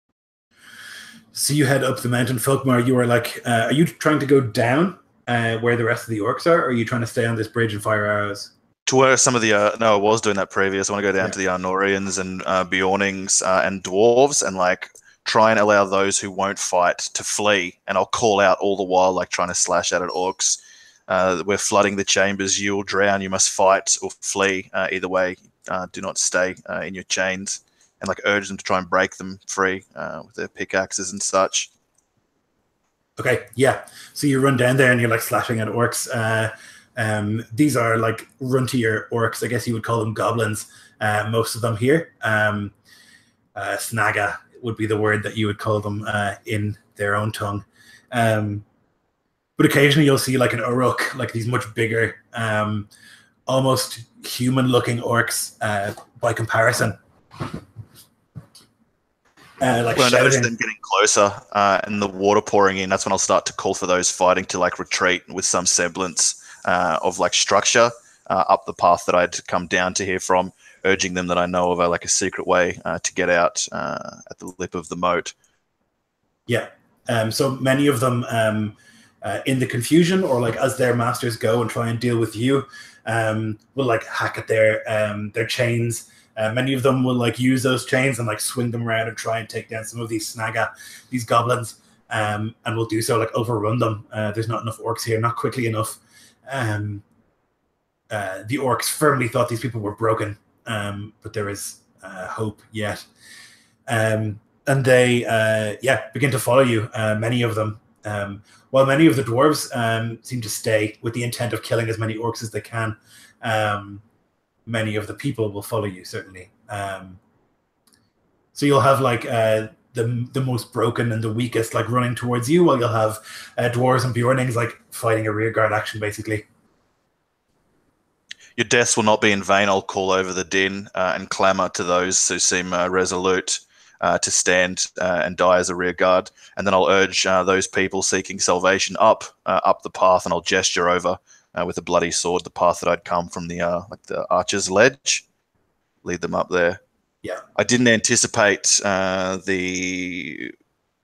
[SPEAKER 1] So you head up the mountain, Folkmar. You are like, are you trying to go down where the rest of the orcs are, or are you trying to stay on this bridge and fire arrows?
[SPEAKER 4] To where some of the no, I was doing that previous. I want to go down
[SPEAKER 1] Yeah.
[SPEAKER 4] to the Arnorians and Bjornings and dwarves, and like try and allow those who won't fight to flee. And I'll call out all the while, like trying to slash out at orcs. We're flooding the chambers. You will drown. You must fight or flee. Either way, do not stay in your chains. And like urge them to try and break them free with their pickaxes and such.
[SPEAKER 1] Okay, yeah. So you run down there and you're like slashing at orcs. These are like runtier orcs. I guess you would call them goblins. Most of them here. Snaga would be the word that you would call them in their own tongue. But occasionally you'll see like an Uruk, like these much bigger, almost human-looking orcs by comparison. Like
[SPEAKER 4] When I notice
[SPEAKER 1] shouting.
[SPEAKER 4] them getting closer and the water pouring in, that's when I'll start to call for those fighting to like retreat with some semblance of like structure up the path that I'd come down to here from, urging them that I know of like a secret way to get out at the lip of the moat.
[SPEAKER 1] Yeah. So many of them in the confusion or like as their masters go and try and deal with you will like hack at their chains. Many of them will like use those chains and like swing them around and try and take down some of these snaga, these goblins, and will do so, like overrun them. There's not enough orcs here, not quickly enough. The orcs firmly thought these people were broken, but there is hope yet. And they, begin to follow you, many of them. While many of the dwarves seem to stay with the intent of killing as many orcs as they can. Many of the people will follow you, certainly. So you'll have like the most broken and the weakest like running towards you, while you'll have dwarves and Bjornings like fighting a rearguard action, basically.
[SPEAKER 4] Your deaths will not be in vain. I'll call over the din and clamour to those who seem resolute to stand and die as a rear guard. And then I'll urge those people seeking salvation up the path, and I'll gesture over with a bloody sword the path that I'd come from the Archer's Ledge. Lead them up there.
[SPEAKER 1] Yeah.
[SPEAKER 4] I didn't anticipate the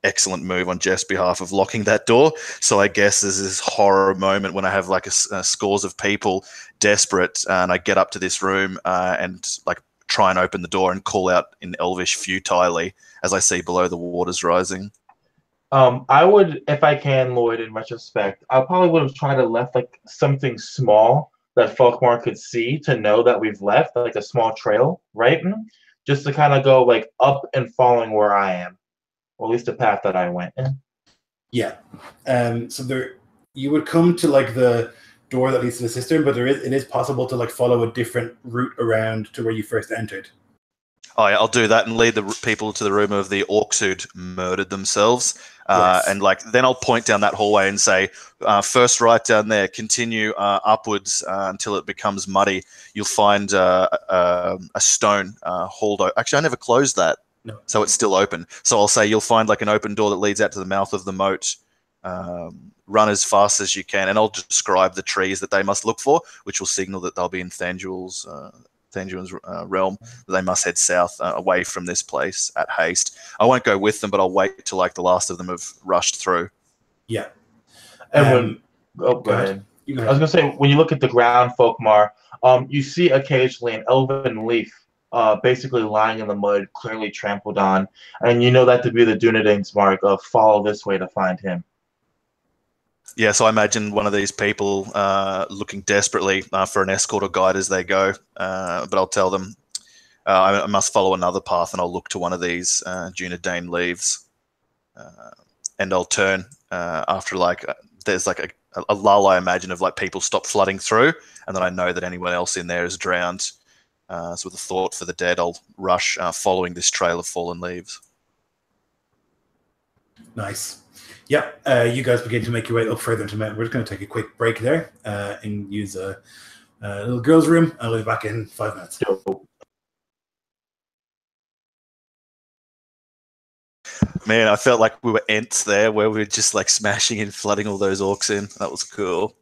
[SPEAKER 4] excellent move on Jeff's behalf of locking that door. So I guess there's this horror moment when I have like scores of people desperate, and I get up to this room and like try and open the door and call out in Elvish futilely as I see below the waters rising.
[SPEAKER 5] I would, if I can, Lloyd, in retrospect, I probably would have tried to left like something small that Folkmar could see to know that we've left, like a small trail, right? Just to kind of go like up and following where I am, or at least the path that I went.
[SPEAKER 1] Yeah. So there, you would come to like the door that leads to the cistern, but it is possible to like follow a different route around to where you first entered.
[SPEAKER 4] Oh, yeah, I'll do that and lead the people to the room of the orcs who'd murdered themselves.
[SPEAKER 1] Yes.
[SPEAKER 4] And like then I'll point down that hallway and say, first right down there, continue upwards until it becomes muddy. You'll find a stone hauled over. Actually, I never closed that.
[SPEAKER 1] No.
[SPEAKER 4] So it's still open. So I'll say you'll find like an open door that leads out to the mouth of the moat. Run as fast as you can, and I'll describe the trees that they must look for, which will signal that they'll be in Thranduil's realm. They must head south away from this place at haste. I won't go with them, but I'll wait till like the last of them have rushed through.
[SPEAKER 1] Yeah.
[SPEAKER 5] And go ahead. I was gonna say, when you look at the ground, Folkmar, you see occasionally an elven leaf basically lying in the mud, clearly trampled on, and you know that to be the Dunedin's mark of follow this way to find him.
[SPEAKER 4] Yeah, so I imagine one of these people looking desperately for an escort or guide as they go, but I'll tell them I must follow another path, and I'll look to one of these Dunedin leaves, and I'll turn after like there's like a lull, I imagine, of like people stop flooding through, and then I know that anyone else in there is drowned. So with a thought for the dead, I'll rush following this trail of fallen leaves.
[SPEAKER 1] Nice. Yeah, you guys begin to make your way up further into the mountain. We're just going to take a quick break there and use a little girls' room. I'll be back in 5 minutes.
[SPEAKER 4] Man, I felt like we were Ents there, where we were just like smashing and flooding all those orcs in. That was cool.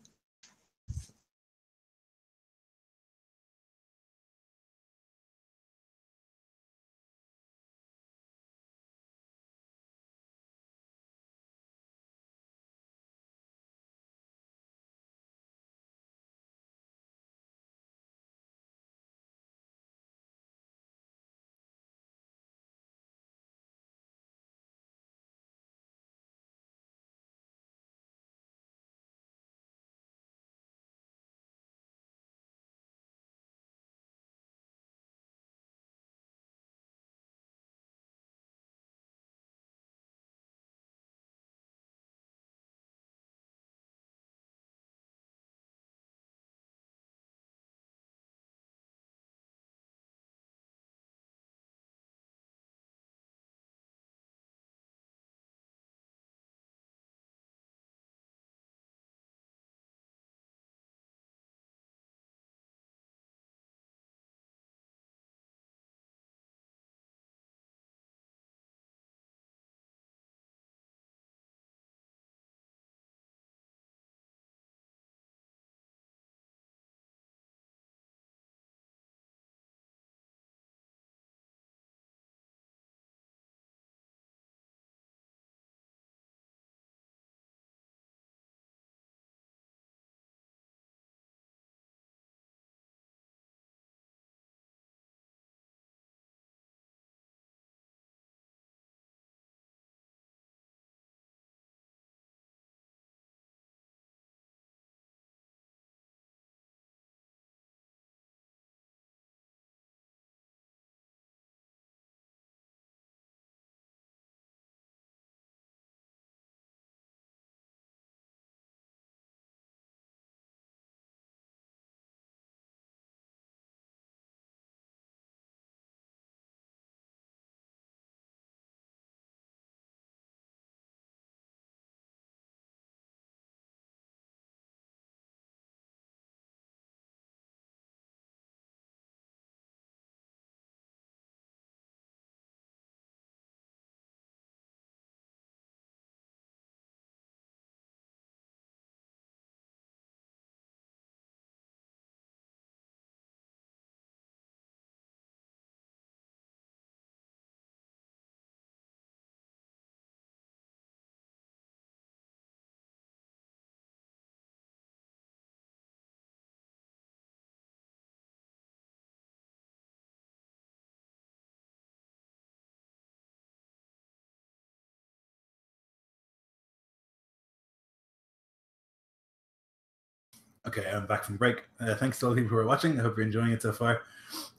[SPEAKER 1] Okay, I'm back from break. Thanks to all the people who are watching. I hope you're enjoying it so far.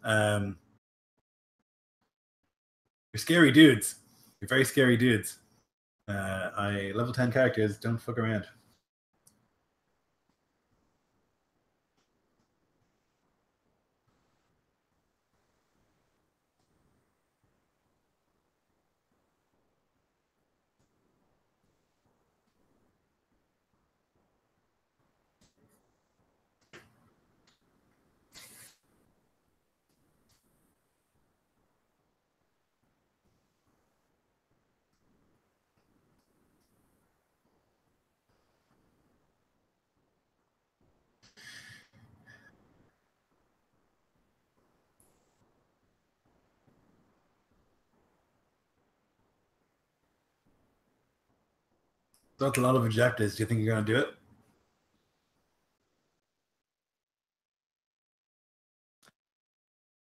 [SPEAKER 1] You're scary dudes. You're very scary dudes. I level 10 characters don't fuck around. So that's a lot of objectives. Do you think you're going to do it?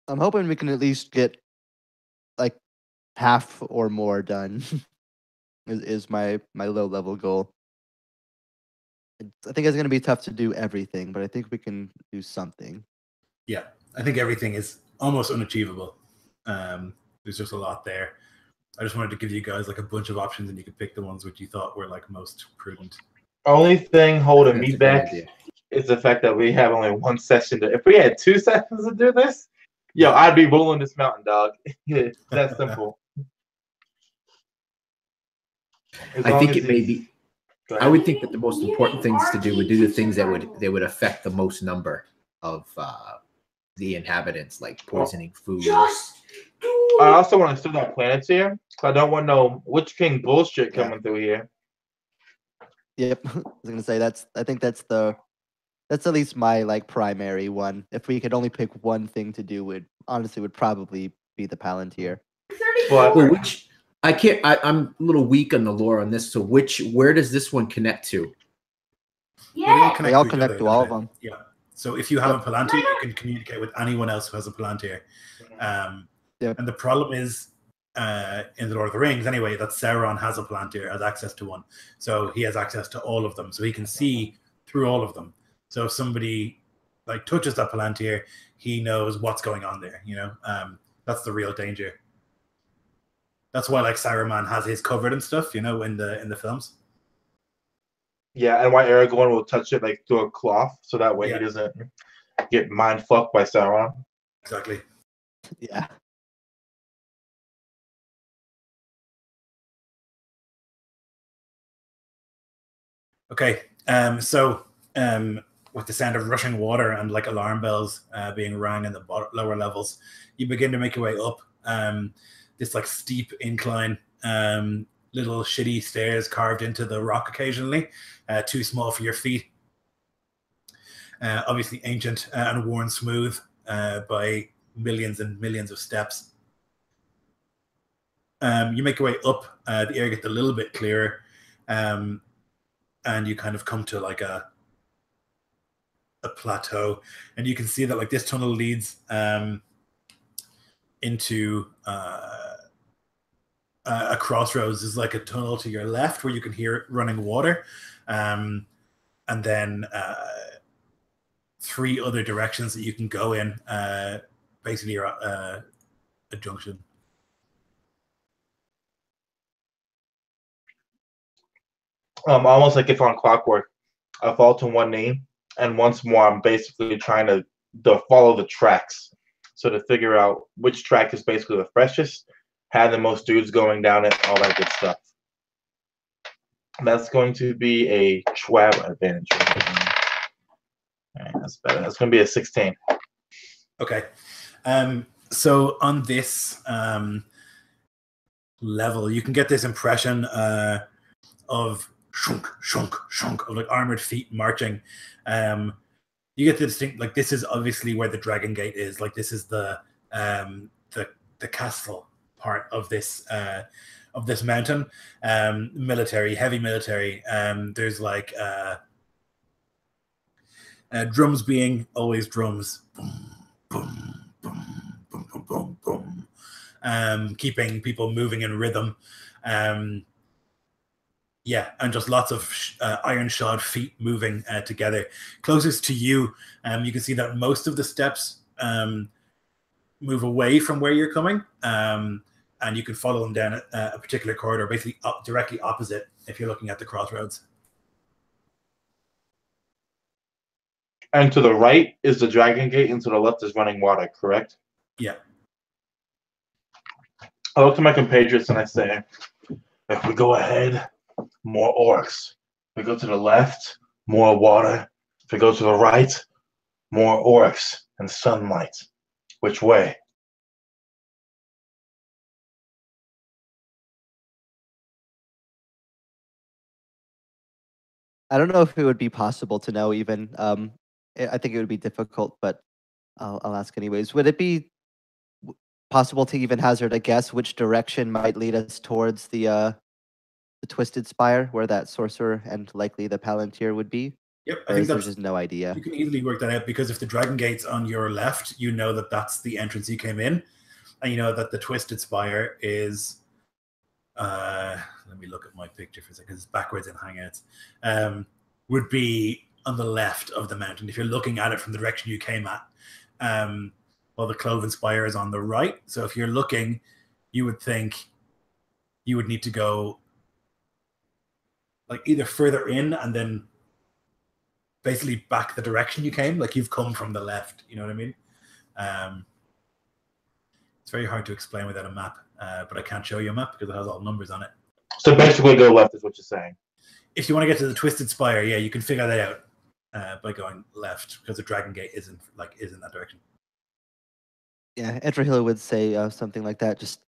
[SPEAKER 3] I'm hoping we can at least get like half or more done. is my low level goal. I think it's going to be tough to do everything, but I think we can do something.
[SPEAKER 1] Yeah, I think everything is almost unachievable. There's just a lot there. I just wanted to give you guys like a bunch of options, and you could pick the ones which you thought were like most prudent.
[SPEAKER 5] Only thing holding
[SPEAKER 2] That's
[SPEAKER 5] me
[SPEAKER 2] a great
[SPEAKER 5] back
[SPEAKER 2] idea.
[SPEAKER 5] is the fact that we have only one session. If we had 2 sessions to do this, yo, I'd be rolling this mountain, dog. It's that simple. As
[SPEAKER 2] I
[SPEAKER 5] long
[SPEAKER 2] think
[SPEAKER 5] as
[SPEAKER 2] it may
[SPEAKER 5] he's-
[SPEAKER 2] be.
[SPEAKER 5] Go
[SPEAKER 2] I
[SPEAKER 5] ahead.
[SPEAKER 2] would think that the most important things to do would do the things that would affect the most number of the inhabitants, like poisoning food.
[SPEAKER 6] Just do
[SPEAKER 5] I
[SPEAKER 6] it.
[SPEAKER 5] also want to still got planets here. I don't want no Witch King bullshit
[SPEAKER 3] Yeah.
[SPEAKER 5] coming through here.
[SPEAKER 3] Yep. I was going to say I think that's at least my like primary one. If we could only pick one thing to do, would probably be the Palantir.
[SPEAKER 6] 34.
[SPEAKER 2] Well, which I can't. I'm a little weak on the lore on this. So where does this one connect to?
[SPEAKER 6] Yeah.
[SPEAKER 3] They all
[SPEAKER 1] each
[SPEAKER 3] connect
[SPEAKER 1] other,
[SPEAKER 3] to all
[SPEAKER 1] don't
[SPEAKER 3] of
[SPEAKER 1] they?
[SPEAKER 3] them.
[SPEAKER 1] Yeah. So if you have
[SPEAKER 3] Yep.
[SPEAKER 1] a Palantir, you can communicate with anyone else who has a Palantir.
[SPEAKER 3] Yep.
[SPEAKER 1] And the problem is, in the Lord of the Rings, anyway, that Sauron has a Palantir, has access to one. So he has access to all of them. So he can see through all of them. So if somebody like touches that Palantir, he knows what's going on there. You know, that's the real danger. That's why like Saruman has his covered and stuff. You know, in the films.
[SPEAKER 5] Yeah, and why Aragorn will touch it like through a cloth, so that way
[SPEAKER 1] Yeah.
[SPEAKER 5] he doesn't get mind fucked by Sauron.
[SPEAKER 1] Exactly.
[SPEAKER 3] Yeah.
[SPEAKER 1] Okay. So with the sound of rushing water and like alarm bells being rang in the lower levels, you begin to make your way up this like steep incline, little shitty stairs carved into the rock occasionally, too small for your feet. Obviously ancient and worn smooth by millions and millions of steps. You make your way up, the air gets a little bit clearer, and you kind of come to like a plateau, and you can see that like this tunnel leads into a crossroads. Is like a tunnel to your left where you can hear running water, and then 3 other directions that you can go in. Basically, you're a junction.
[SPEAKER 5] Almost like if on Clockwork, I fall to one name, and once more, I'm basically trying to follow the tracks. So to figure out which track is basically the freshest, have the most dudes going down it, all that good stuff. That's going to be a Schwab advantage. Right, that's better. That's going to be a 16.
[SPEAKER 1] Okay. So on this level, you can get this impression of shunk, shunk, shunk of like armored feet marching. You get the distinct, like this is obviously where the Dragon Gate is. Like this is the castle part of this mountain. Military, heavy military. There's like drums being always drums. Boom, boom, boom, boom, boom, boom, boom. Keeping people moving in rhythm. Yeah, and just lots of iron-shod feet moving together. Closest to you, you can see that most of the steps move away from where you're coming, and you can follow them down a particular corridor, basically directly opposite if you're looking at the crossroads.
[SPEAKER 5] And to the right is the Dragon Gate, and to the left is running water, correct?
[SPEAKER 1] Yeah.
[SPEAKER 5] I look to my compatriots and I say, if we go ahead, more orcs. If we go to the left, more water. If we go to the right, more orcs and sunlight. Which way?
[SPEAKER 3] I don't know if it would be possible to know even. I think it would be difficult, but I'll ask anyways. Would it be possible to even hazard a guess which direction might lead us towards the Twisted Spire, where that sorcerer and likely the Palantir would be?
[SPEAKER 1] Yep,
[SPEAKER 3] I think there's just no idea.
[SPEAKER 1] You can easily work that out, because if the Dragon Gate's on your left, you know that that's the entrance you came in, and you know that the Twisted Spire is. Let me look at my picture for a second. It's backwards in Hangouts. Would be on the left of the mountain if you're looking at it from the direction you came at. While the Cloven Spire is on the right. So if you're looking, you would think you would need to go like either further in and then basically back the direction you came. Like you've come from the left. You know what I mean? It's very hard to explain without a map, but I can't show you a map because it has all numbers on it.
[SPEAKER 5] So basically go left is what you're saying.
[SPEAKER 1] If you want to get to the Twisted Spire, yeah, you can figure that out by going left, because the Dragon Gate is in that direction.
[SPEAKER 3] Yeah, Edrahil would say something like that. Just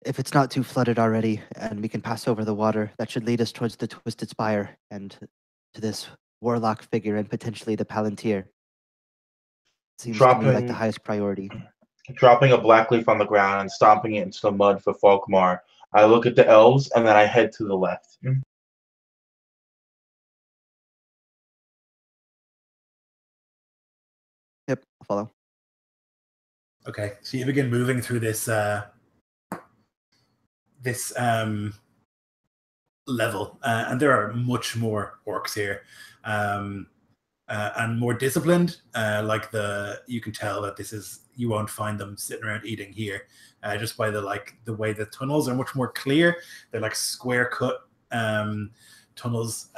[SPEAKER 3] if it's not too flooded already, and we can pass over the water, that should lead us towards the Twisted Spire and to this warlock figure and potentially the Palantir. Seems to me like the highest priority.
[SPEAKER 5] Dropping a black leaf on the ground and stomping it into the mud for Falkmar, I look at the elves and then I head to the left.
[SPEAKER 3] Yep, I'll follow.
[SPEAKER 1] Okay, so you begin moving through this level, and there are much more orcs here, and more disciplined. You can tell that you won't find them sitting around eating here, just by the way the tunnels are much more clear. They're like square cut tunnels.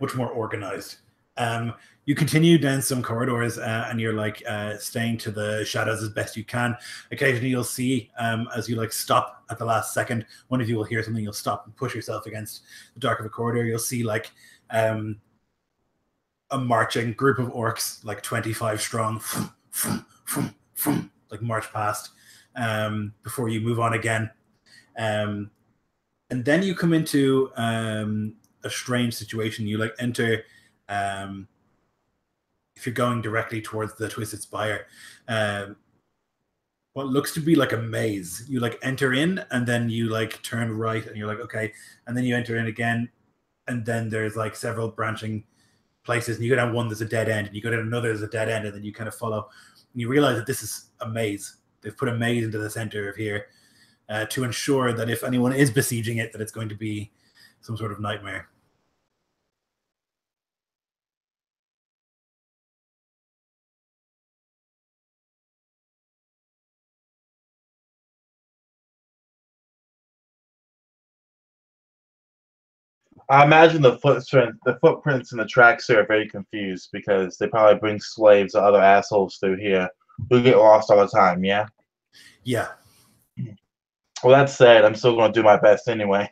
[SPEAKER 1] Much more organized. You continue down some corridors, and you're staying to the shadows as best you can. Occasionally you'll see, as you stop at the last second, one of you will hear something, you'll stop and push yourself against the dark of a corridor. You'll see a marching group of orcs, 25 strong, march past before you move on again. And then you come into a strange situation. You enter, if you're going directly towards the Twisted Spire, what looks to be like a maze. You enter in, and then you turn right, and you're okay, and then you enter in again, and then there's several branching places, and you go down one, there's a dead end, and you go down another, there's a dead end, and then you kind of follow, and you realize that this is a maze. They've put a maze into the center of here to ensure that if anyone is besieging it, that it's going to be some sort of nightmare.
[SPEAKER 5] I imagine the footprints in the tracks here are very confused because they probably bring slaves or other assholes through here who get lost all the time, yeah?
[SPEAKER 1] Yeah.
[SPEAKER 5] Well, that said, I'm still going to do my best anyway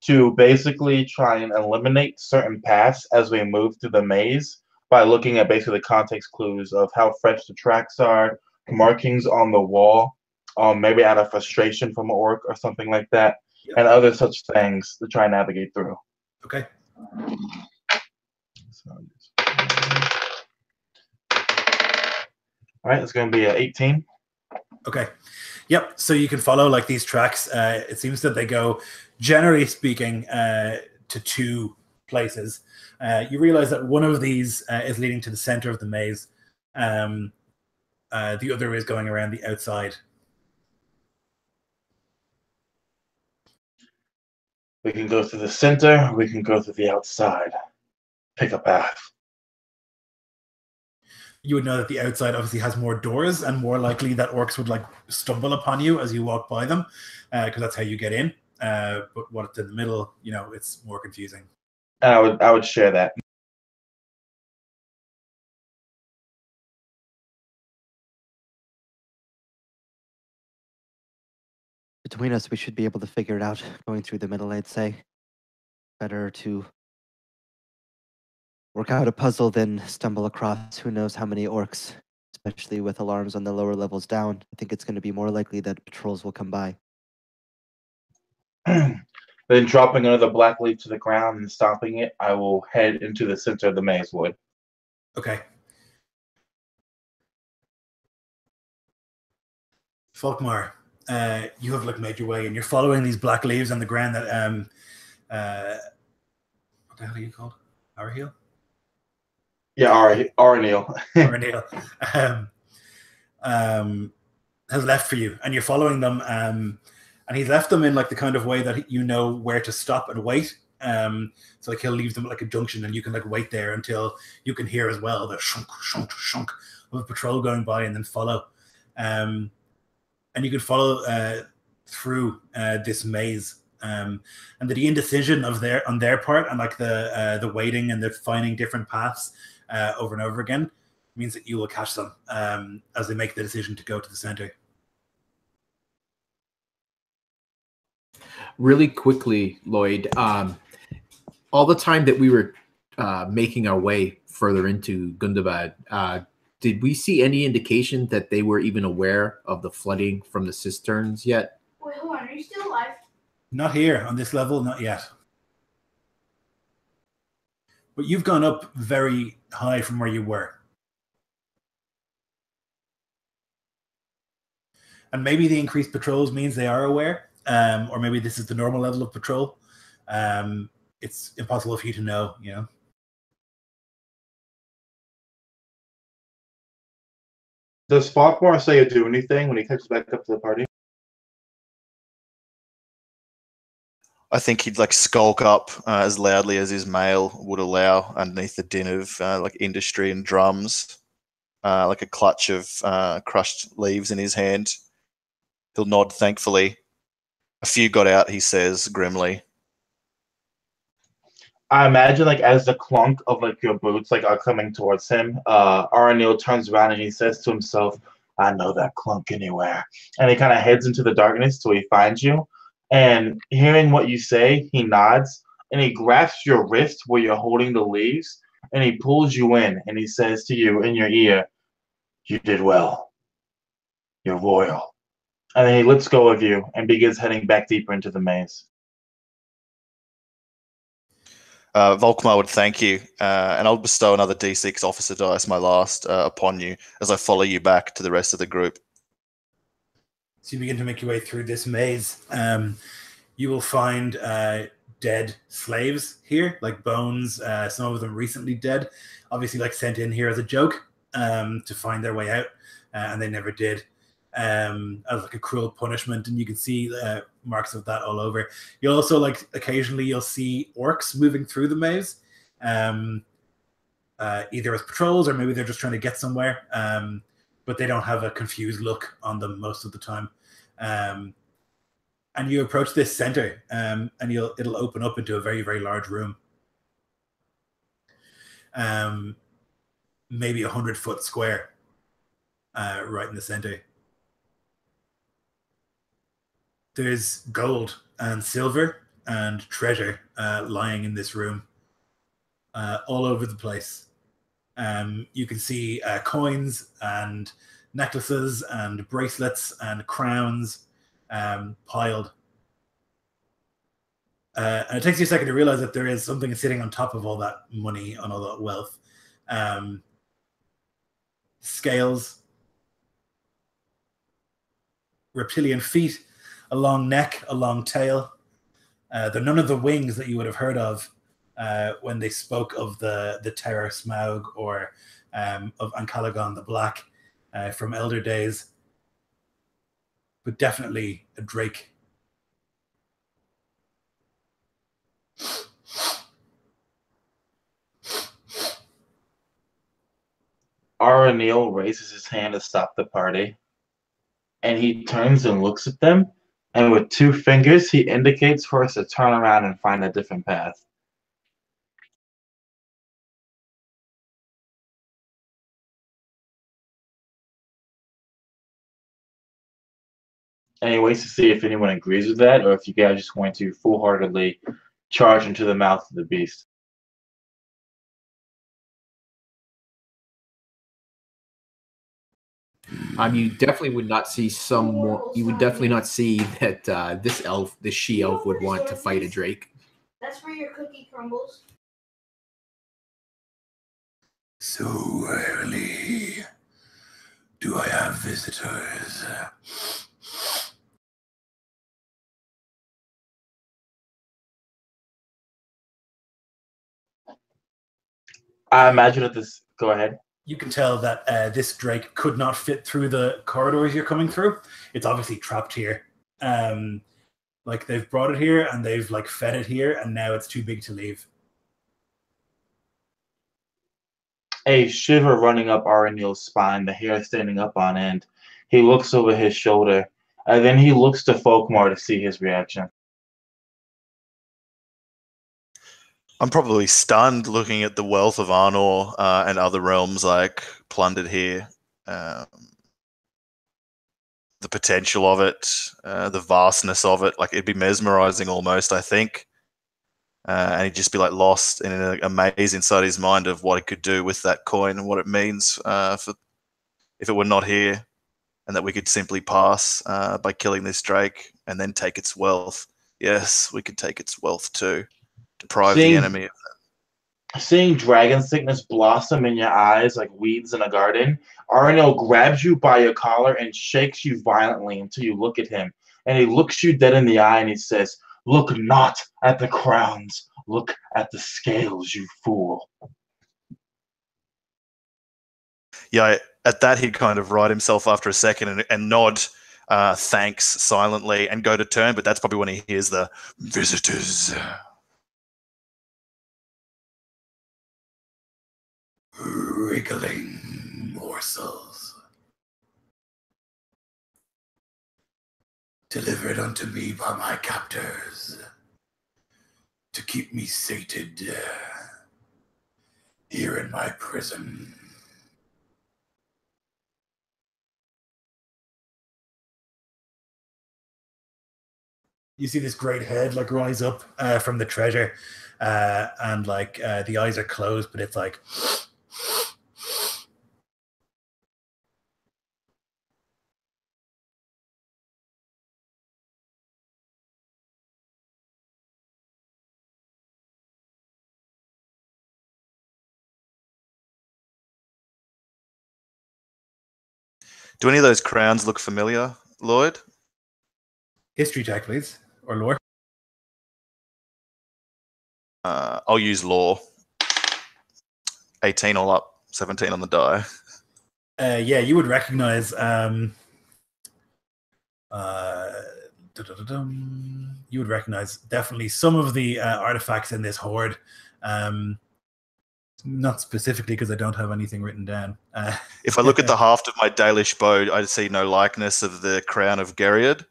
[SPEAKER 5] to basically try and eliminate certain paths as we move through the maze by looking at basically the context clues of how fresh the tracks are, markings on the wall, maybe out of frustration from an orc or something like that, and other such things to try and navigate through.
[SPEAKER 1] Okay.
[SPEAKER 5] All right, it's going to be 18.
[SPEAKER 1] Okay. Yep. So you can follow these tracks. It seems that they go, generally speaking, to two places. You realize that one of these is leading to the center of the maze. The other is going around the outside.
[SPEAKER 5] We can go through the center, or we can go through the outside. Pick a path.
[SPEAKER 1] You would know that the outside obviously has more doors and more likely that orcs would like stumble upon you as you walk by them, because that's how you get in. But what's in the middle, you know, it's more confusing.
[SPEAKER 5] I would share that.
[SPEAKER 3] Between us, we should be able to figure it out. Going through the middle, I'd say. Better to work out a puzzle than stumble across who knows how many orcs, especially with alarms on the lower levels down. I think it's going to be more likely that patrols will come by.
[SPEAKER 5] Then dropping another black leaf to the ground and stomping it, I will head into the center of the maze wood.
[SPEAKER 1] Okay. Falkmar, you have like made your way and you're following these black leaves on the ground that what the hell are you called? Arahil?
[SPEAKER 5] Yeah, Arneil.
[SPEAKER 1] Arahil. Has left for you, and you're following them. And he's left them in like the kind of way that you know where to stop and wait. So like he'll leave them at like a junction, and you can like wait there until you can hear as well the shunk, shunk, shunk of a patrol going by, and then follow. And you can follow through this maze. And the indecision of on their part, and like the waiting and the finding different paths over and over again, means that you will catch them as they make the decision to go to the center.
[SPEAKER 2] Really quickly, Lloyd, all the time that we were making our way further into Gundabad, did we see any indication that they were even aware of the flooding from the cisterns yet?
[SPEAKER 6] Wait, hold on. Are you still alive?
[SPEAKER 1] Not here on this level, not yet. But you've gone up very high from where you were. And maybe the increased patrols means they are aware, or maybe this is the normal level of patrol. It's impossible for you to know, you know.
[SPEAKER 5] Does Falkmar say or do anything when he comes back up to the party?
[SPEAKER 4] I think he'd like skulk up as loudly as his mail would allow underneath the din of like industry and drums, like a clutch of crushed leaves in his hand. He'll nod thankfully. A few got out, he says grimly.
[SPEAKER 5] I imagine like as the clunk of like your boots like are coming towards him, Arneil turns around and he says to himself, "I know that clunk anywhere." And he kind of heads into the darkness till he finds you. And hearing what you say, he nods and he grasps your wrist where you're holding the leaves and he pulls you in and he says to you in your ear, "You did well. You're royal." And then he lets go of you and begins heading back deeper into the maze.
[SPEAKER 4] Volkmar would thank you, and I'll bestow another D6 officer dice, my last, upon you as I follow you back to the rest of the group.
[SPEAKER 1] So you begin to make your way through this maze. You will find dead slaves here, like bones, some of them recently dead, obviously like sent in here as a joke to find their way out, and they never did, as like a cruel punishment, and you can see marks of that all over. You'll also like occasionally you'll see orcs moving through the maze, either as patrols or maybe they're just trying to get somewhere, but they don't have a confused look on them most of the time. And you approach this center, and it'll open up into a very, very large room, maybe 100-foot square, right in the center. There's gold and silver and treasure lying in this room, all over the place. You can see coins and necklaces and bracelets and crowns piled. And it takes you a second to realize that there is something sitting on top of all that money and all that wealth. Scales, reptilian feet, a long neck, a long tail. They're none of the wings that you would have heard of when they spoke of the Terror Smaug or of Ancalagon the Black from Elder Days, but definitely a drake.
[SPEAKER 5] Aranil raises his hand to stop the party, and he turns and looks at them, and with 2 fingers, he indicates for us to turn around and find a different path. And he waits to see if anyone agrees with that, or if you guys just want to full-heartedly charge into the mouth of the beast.
[SPEAKER 2] You definitely would not see You would definitely not see that this she-elf would want to fight a drake.
[SPEAKER 6] That's where your cookie crumbles.
[SPEAKER 1] So early. Do I have visitors?
[SPEAKER 5] I imagine that this. Go ahead.
[SPEAKER 1] You can tell that this drake could not fit through the corridors you're coming through. It's obviously trapped here. Like they've brought it here and they've like fed it here, and now it's too big to leave.
[SPEAKER 5] A shiver running up Aranil's spine, the hair standing up on end. He looks over his shoulder, and then he looks to Folkmar to see his reaction.
[SPEAKER 4] I'm probably stunned looking at the wealth of Arnor and other realms like plundered here. The potential of it, the vastness of it, like it'd be mesmerizing almost, I think. And he'd just be like lost in an amaze inside his mind of what he could do with that coin and what it means for if it were not here, and that we could simply pass by killing this drake and then take its wealth. Yes, we could take its wealth too. Deprive the enemy of that.
[SPEAKER 5] Seeing dragon sickness blossom in your eyes like weeds in a garden, Aranil grabs you by your collar and shakes you violently until you look at him. And he looks you dead in the eye and he says, "Look not at the crowns, look at the scales, you fool."
[SPEAKER 4] Yeah, at that he'd kind of right himself after a second and nod thanks silently and go to turn, but that's probably when he hears the visitors.
[SPEAKER 1] Wriggling morsels. Delivered unto me by my captors to keep me sated here in my prison. You see this great head like rise up from the treasure, and like the eyes are closed, but it's like
[SPEAKER 4] Do any of those crowns look familiar, Lloyd?
[SPEAKER 1] history check, please, or lore.
[SPEAKER 4] I'll use law. 18 all up, 17 on the die.
[SPEAKER 1] Yeah, you would recognize you would recognize definitely some of the artifacts in this hoard. Not specifically because I don't have anything written down.
[SPEAKER 4] If I look at the haft of my Dalish bow, I see no likeness of the crown of Geriad.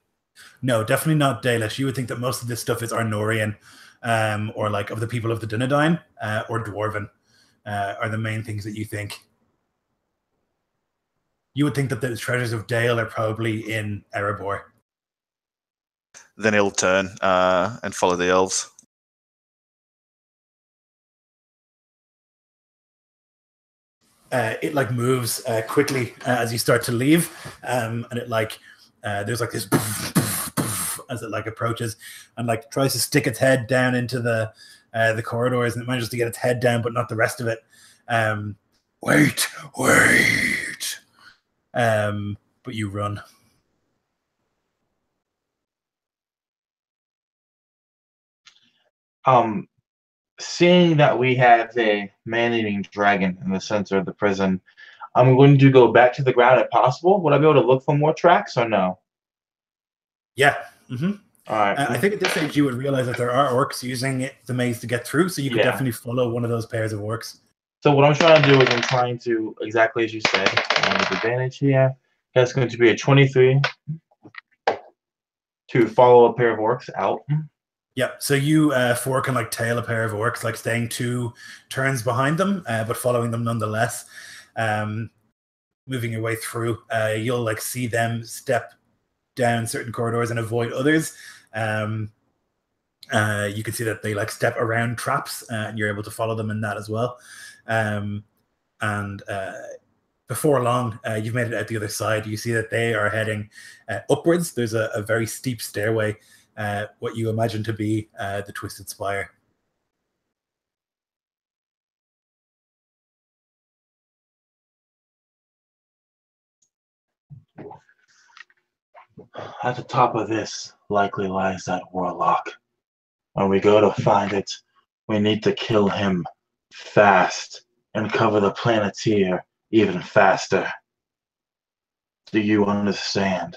[SPEAKER 1] No, definitely not Dalish. You would think that most of this stuff is Arnorian, or like of the people of the Dunedain, or Dwarven, are the main things that you think. You would think that the treasures of Dale are probably in Erebor.
[SPEAKER 4] Then he'll turn and follow the elves.
[SPEAKER 1] It like moves quickly as you start to leave, and it like there's like this as it like approaches and like tries to stick its head down into the corridors, and it manages to get its head down, but not the rest of it. Wait, but you run.
[SPEAKER 5] Seeing that we have a man-eating dragon in the center of the prison, I'm going to go back to the ground if possible. Would I be able to look for more tracks or no?
[SPEAKER 1] Yeah.
[SPEAKER 5] All right.
[SPEAKER 1] I think at this stage you would realize that there are orcs using the maze to get through, so you could definitely follow one of those pairs of orcs.
[SPEAKER 5] So what I'm trying to do is I'm trying to, exactly as you said, with advantage here. That's going to be a 23 to follow a pair of orcs out.
[SPEAKER 1] Yeah, so you four can like tail a pair of orcs, like staying 2 turns behind them, but following them nonetheless. Moving your way through, you'll like see them step down certain corridors and avoid others. You can see that they like step around traps, and you're able to follow them in that as well. And before long, you've made it out the other side. You see that they are heading upwards. There's a very steep stairway, what you imagine to be the Twisted Spire.
[SPEAKER 5] At the top of this likely lies that warlock. When we go to find it, we need to kill him fast and cover the Planeteer even faster. Do you understand?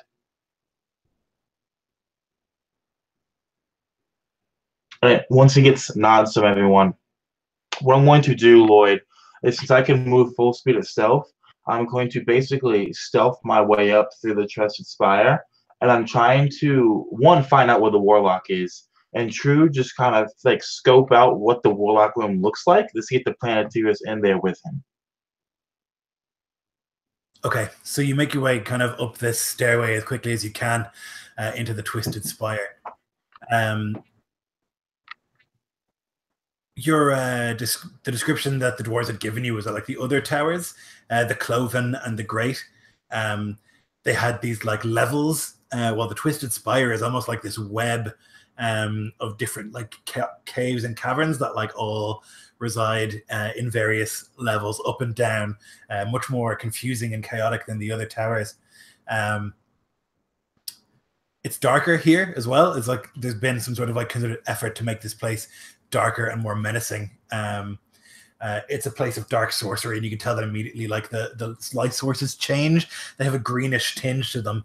[SPEAKER 5] And once he gets nods from everyone, what I'm going to do, Lloyd, is since I can move full speed of stealth, I'm going to basically stealth my way up through the Trusted Spire, and I'm trying to, one, find out where the Warlock is, and two, just kind of like scope out what the Warlock room looks like to see if the Planeteers in there with him.
[SPEAKER 1] Okay, so you make your way kind of up this stairway as quickly as you can into the Twisted Spire. The description that the dwarves had given you was that like the other towers, the Cloven and the Great, they had these like levels, while the Twisted Spire is almost like this web of different like caves and caverns that like all reside in various levels up and down, much more confusing and chaotic than the other towers. It's darker here as well. It's like there's been some sort of like considered effort to make this place darker and more menacing. It's a place of dark sorcery, and you can tell that immediately. Like the light sources change; they have a greenish tinge to them.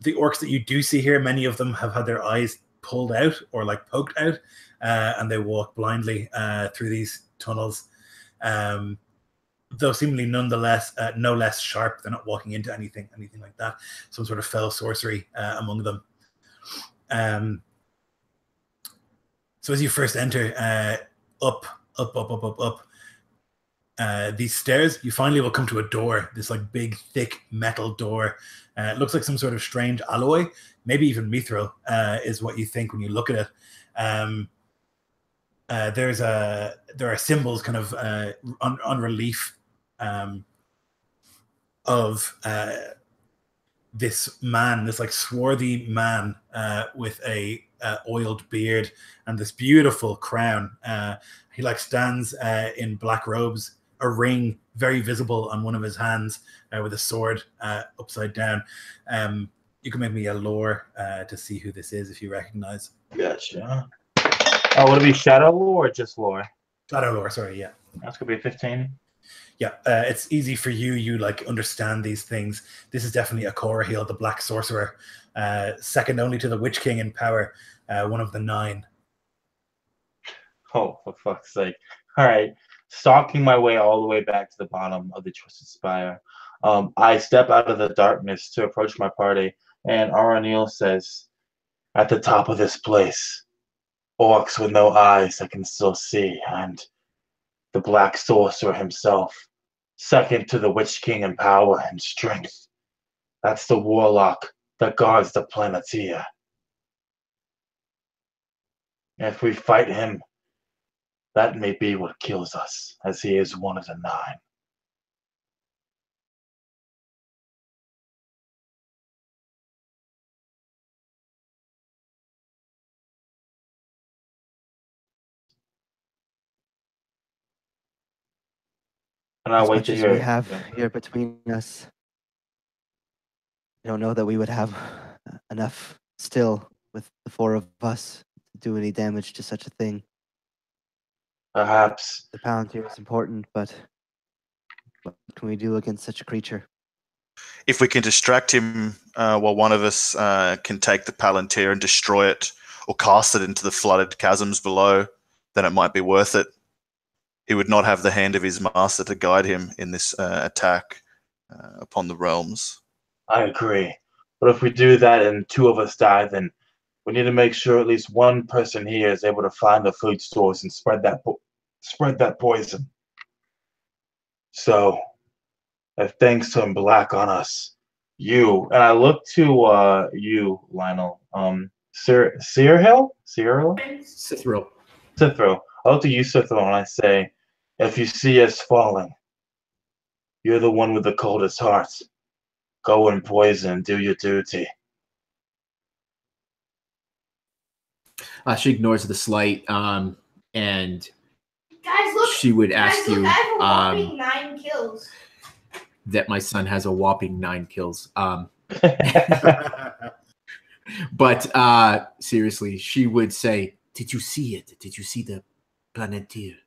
[SPEAKER 1] The orcs that you do see here, many of them have had their eyes pulled out or like poked out, and they walk blindly through these tunnels. Though seemingly nonetheless no less sharp. They're not walking into anything like that. Some sort of fell sorcery among them. So as you first enter, up these stairs, you finally will come to a door, this like big, thick metal door. It looks like some sort of strange alloy, maybe even mithril, is what you think when you look at it. There are symbols kind of on relief of this man, this like swarthy man with a oiled beard and this beautiful crown. He like stands in black robes, a ring very visible on one of his hands, with a sword upside down. You can make me a lore to see who this is if you recognize.
[SPEAKER 5] Gotcha. Oh, would it be Shadow Lore or just Lore?
[SPEAKER 1] Shadow lore, sorry, yeah.
[SPEAKER 5] That's gonna be a 15.
[SPEAKER 1] Yeah, it's easy for you. You like understand these things. This is definitely a Corahil, the Black Sorcerer, second only to the Witch King in power, one of the 9.
[SPEAKER 5] Oh, for fuck's sake! All right, stalking my way all the way back to the bottom of the Twisted Spire. I step out of the darkness to approach my party, and Aranil says, "At the top of this place, orcs with no eyes that can still see, and the Black Sorcerer himself, second to the Witch King in power and strength. That's the warlock that guards the Planeteer. If we fight him, that may be what kills us, as he is one of the 9. And I'll
[SPEAKER 3] As
[SPEAKER 5] wait
[SPEAKER 3] much
[SPEAKER 5] to
[SPEAKER 3] as
[SPEAKER 5] hear.
[SPEAKER 3] we have here between us, I don't know that we would have enough still with the 4 of us to do any damage to such a thing.
[SPEAKER 5] Perhaps.
[SPEAKER 3] The Palantir is important, but what can we do against such a creature?
[SPEAKER 4] If we can distract him while one of us can take the Palantir and destroy it or cast it into the flooded chasms below, then it might be worth it. he would not have the hand of his master to guide him in this attack upon the realms.
[SPEAKER 5] I agree. But if we do that and two of us die, then we need to make sure at least one person here is able to find the food source and spread that poison. So, if things turn black on us, you and I look to you, Lionel. Cyril?
[SPEAKER 2] Cithril.
[SPEAKER 5] Cithril. I look to you, Cithril, and I say, if you see us falling, you're the one with the coldest heart. Go and poison, do your duty.
[SPEAKER 2] She ignores the slight, and
[SPEAKER 6] Guys, look.
[SPEAKER 2] she would
[SPEAKER 6] Guys,
[SPEAKER 2] ask
[SPEAKER 6] look,
[SPEAKER 2] you
[SPEAKER 6] I have a whopping 9 kills.
[SPEAKER 2] that my son has a whopping 9 kills. But seriously, she would say, "Did you see it? Did you see the Planeteer?"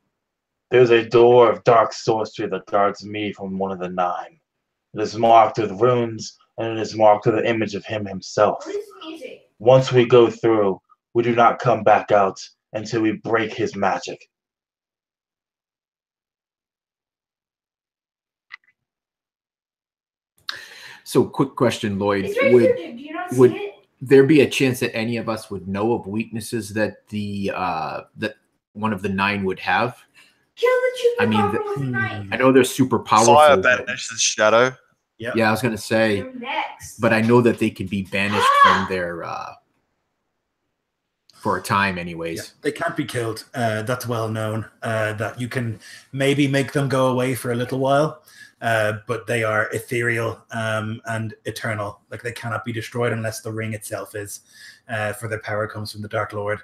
[SPEAKER 5] There's a door of dark sorcery that guards me from one of the 9. It is marked with runes, and it is marked with the image of him himself.
[SPEAKER 6] What is the music?
[SPEAKER 5] Once we go through, we do not come back out until we break his magic.
[SPEAKER 2] So, quick question, Lloyd:
[SPEAKER 6] It's right
[SPEAKER 2] would
[SPEAKER 6] here, dude. Do you not
[SPEAKER 2] would-
[SPEAKER 6] see it?
[SPEAKER 2] there be a chance that any of us would know of weaknesses that that one of the 9 would have?
[SPEAKER 6] Kill the
[SPEAKER 2] I mean,
[SPEAKER 6] chupacabra with a knife.
[SPEAKER 2] I know they're super powerful.
[SPEAKER 4] Fire
[SPEAKER 2] but-
[SPEAKER 4] banishes shadow.
[SPEAKER 1] Yeah.
[SPEAKER 2] yeah, I was gonna say,
[SPEAKER 6] You're next.
[SPEAKER 2] but I know that they could be banished from their for a time, anyways.
[SPEAKER 1] Yeah, they can't be killed. That's well known. That you can maybe make them go away for a little while, but they are ethereal and eternal. Like they cannot be destroyed unless the ring itself is. For their power comes from the Dark Lord.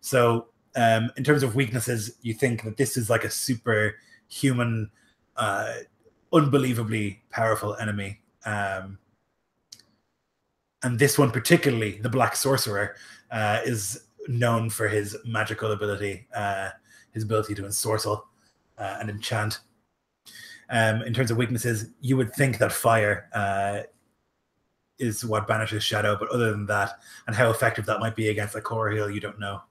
[SPEAKER 1] So, in terms of weaknesses, you think that this is like a superhuman, unbelievably powerful enemy. And this one particularly, the Black Sorcerer, is known for his magical ability, his ability to ensorcel and enchant. In terms of weaknesses, you would think that fire is what banishes shadow, but other than that, and how effective that might be against a core heal, you don't know.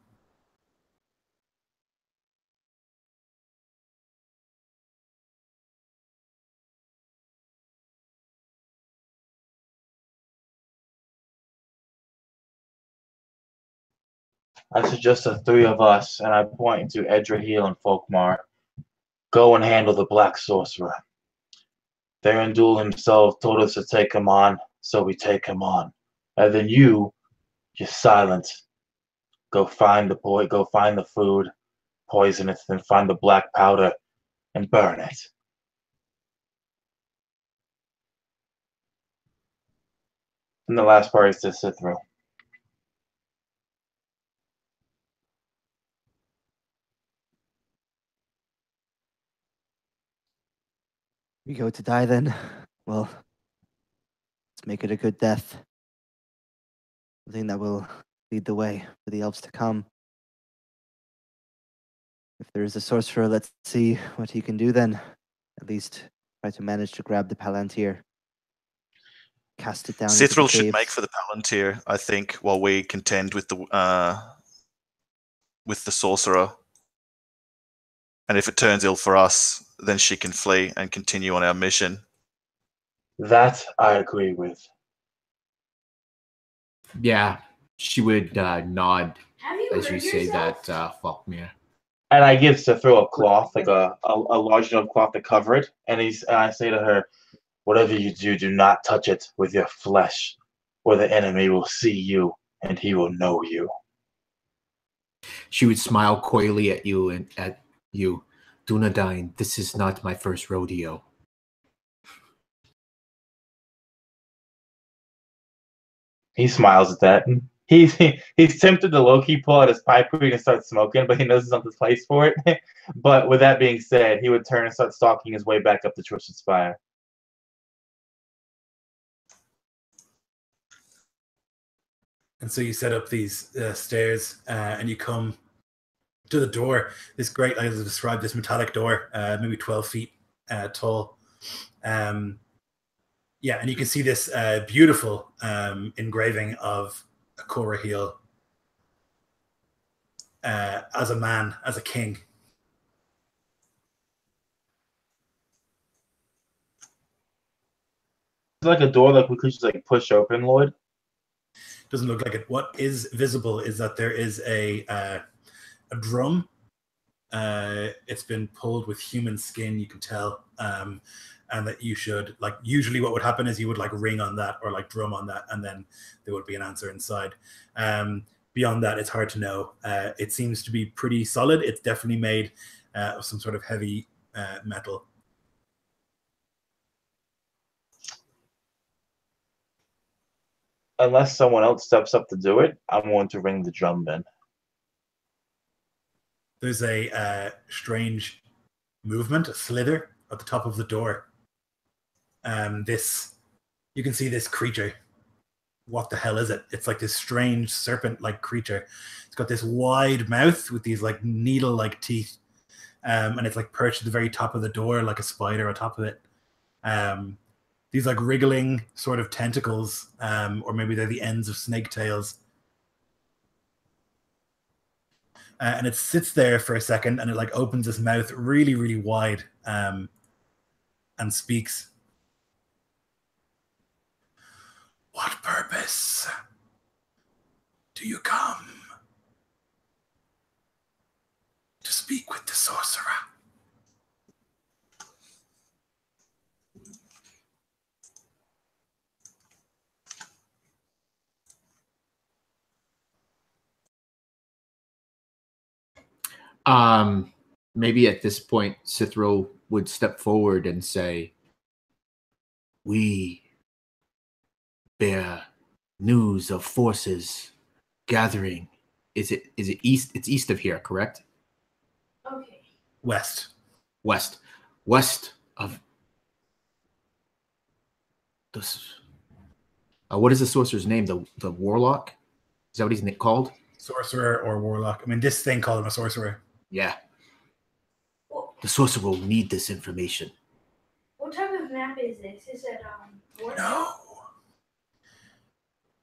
[SPEAKER 5] I suggest the 3 of us, and I point to Edraheel and Folkmar, go and handle the Black Sorcerer. Thranduil himself told us to take him on, so we take him on. And then you're silent. Go find the food, poison it, then find the black powder and burn it. And the last part is to sit through.
[SPEAKER 3] We go to die then. Well, let's make it a good death. Something that will lead the way for the elves to come. If there is a sorcerer, let's see what he can do then. At least try to manage to grab the Palantir. Cast it down. into the
[SPEAKER 4] Cithril should
[SPEAKER 3] caves.
[SPEAKER 4] make for the Palantir, I think, while we contend with the sorcerer. And if it turns ill for us, then she can flee and continue on our mission.
[SPEAKER 5] That I agree with.
[SPEAKER 2] Yeah, she would nod
[SPEAKER 6] Have you
[SPEAKER 2] as you
[SPEAKER 6] hurt
[SPEAKER 2] say
[SPEAKER 6] yourself?
[SPEAKER 2] that, Falkmere.
[SPEAKER 5] And I give Cithril a cloth, like a large enough cloth to cover it. And I say to her, whatever you do, do not touch it with your flesh, or the enemy will see you and he will know you.
[SPEAKER 2] She would smile coyly at you and at you. Dunedain, this is not my first rodeo.
[SPEAKER 5] He smiles at that. He's tempted to low-key pull out his pipe and start smoking, but he knows there's not the place for it. But with that being said, he would turn and start stalking his way back up the Twisted Spire.
[SPEAKER 1] And so you set up these stairs and you come to the door. This great, like I described, this metallic door, maybe 12 feet tall. Yeah, and you can see this beautiful engraving of a Koraheel as a man, as a king.
[SPEAKER 5] like a door like we could just like push open, Lloyd?
[SPEAKER 1] Doesn't look like it. What is visible is that there is a drum. It's been pulled with human skin, you can tell, and that you should, like, usually what would happen is you would like ring on that or like drum on that, and then there would be an answer inside. Beyond that, it's hard to know. It seems to be pretty solid. It's definitely made of some sort of heavy metal.
[SPEAKER 5] Unless someone else steps up to do it, I'm going to ring the drum then.
[SPEAKER 1] There's a strange movement, a slither at the top of the door. You can see this creature. What the hell is it? It's like this strange serpent-like creature. It's got this wide mouth with these like needle-like teeth, and it's like perched at the very top of the door, like a spider on top of it. These like wriggling sort of tentacles, or maybe they're the ends of snake tails. And it sits there for a second, and it like opens its mouth really, really wide, and speaks. What purpose do you come? To speak with the sorcerer.
[SPEAKER 2] Maybe at this point, Cithro would step forward and say, "We bear news of forces gathering. Is it east? It's east of here, correct?
[SPEAKER 6] Okay.
[SPEAKER 1] West.
[SPEAKER 2] West of this. What is the sorcerer's name? The warlock? Is that what he's called?
[SPEAKER 1] Sorcerer or warlock. I mean, this thing called him a sorcerer.
[SPEAKER 2] Yeah. The sorcerer will need this information.
[SPEAKER 6] What type of map is this? Is it Woodland?
[SPEAKER 1] No.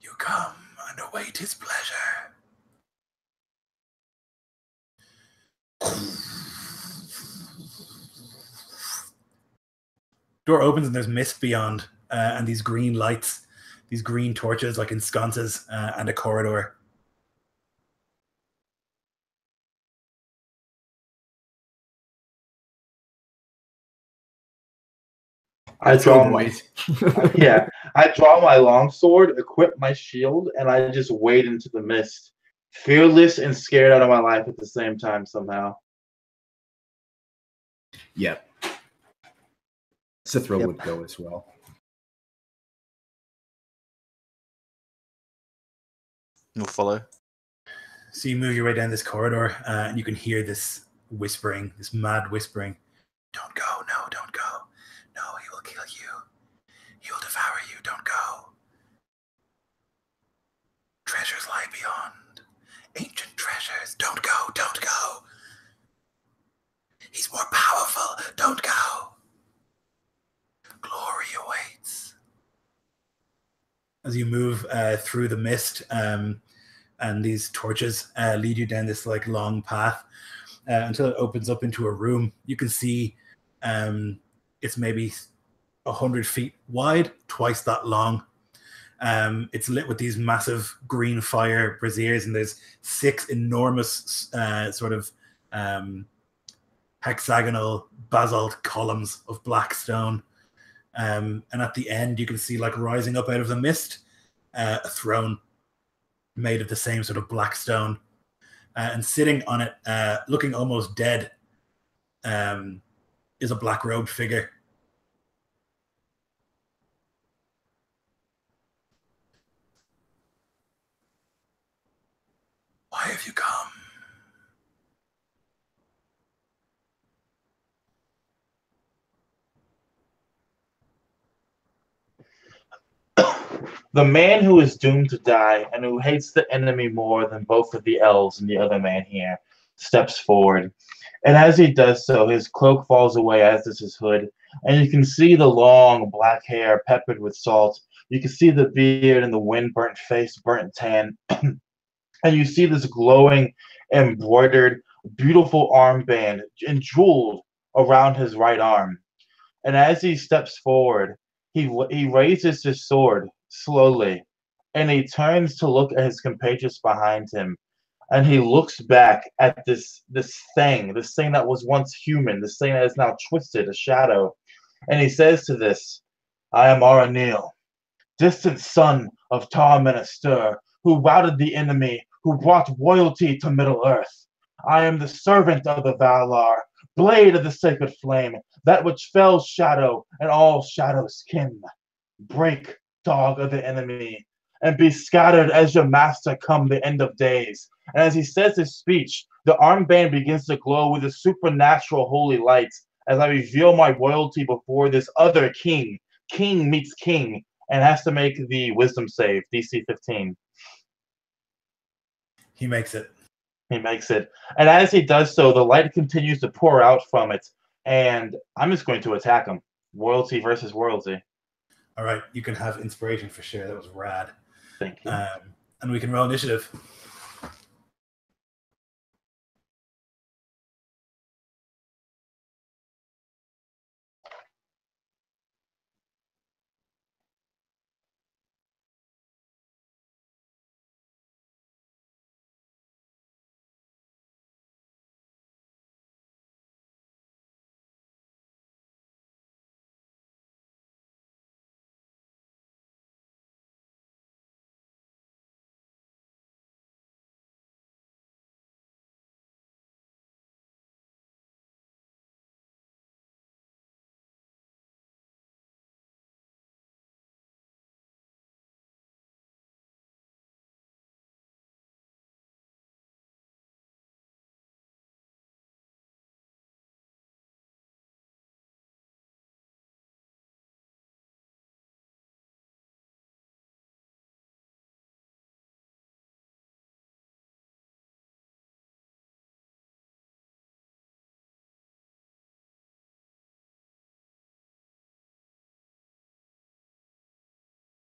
[SPEAKER 1] You come and await his pleasure. Door opens and there's mist beyond, and these green lights, these green torches like in sconces, and a corridor.
[SPEAKER 5] I draw
[SPEAKER 2] boys.
[SPEAKER 5] yeah, I draw my longsword, equip my shield, and I just wade into the mist, fearless and scared out of my life at the same time somehow.
[SPEAKER 2] Yep. Cithro
[SPEAKER 3] Yep.
[SPEAKER 2] would go as well.
[SPEAKER 4] We'll follow.
[SPEAKER 1] So you move your way down this corridor, and you can hear this whispering, this mad whispering. Don't go, no, don't go. No, he will kill you. He will devour you, don't go. Treasures lie beyond. Ancient treasures. Don't go, don't go. He's more powerful, don't go. Glory awaits. As you move through the mist, and these torches lead you down this like long path until it opens up into a room. You can see it's maybe 100 feet wide, twice that long. It's lit with these massive green fire braziers, and there's 6 enormous sort of hexagonal basalt columns of black stone. And at the end, you can see, like, rising up out of the mist, a throne made of the same sort of black stone. And sitting on it, looking almost dead, is a black-robed figure. Why have you come?
[SPEAKER 5] The man who is doomed to die and who hates the enemy more than both of the elves and the other man here steps forward. And as he does so, his cloak falls away, as does his hood. And you can see the long black hair peppered with salt. You can see the beard and the wind-burnt face, burnt tan. And you see this glowing, embroidered, beautiful armband and jeweled around his right arm. And as he steps forward, he raises his sword slowly, and he turns to look at his compatriots behind him, and he looks back at this thing that was once human, this thing that is now twisted, a shadow, and he says to this, "I am Aranil, distant son of Tar Minister, who routed the enemy, who brought royalty to Middle-earth. I am the servant of the Valar, blade of the sacred flame, that which fells shadow and all shadow's kin. Break, dog of the enemy, and be scattered as your master come the end of days." And as he says this speech, the armband begins to glow with a supernatural holy light as I reveal my royalty before this other king. King meets king, and has to make the wisdom save, DC 15.
[SPEAKER 1] He makes it.
[SPEAKER 5] He makes it. And as he does so, the light continues to pour out from it. And I'm just going to attack him. Royalty versus royalty.
[SPEAKER 1] All right, you can have inspiration for sure. That was rad.
[SPEAKER 5] Thank you.
[SPEAKER 1] And we can roll initiative.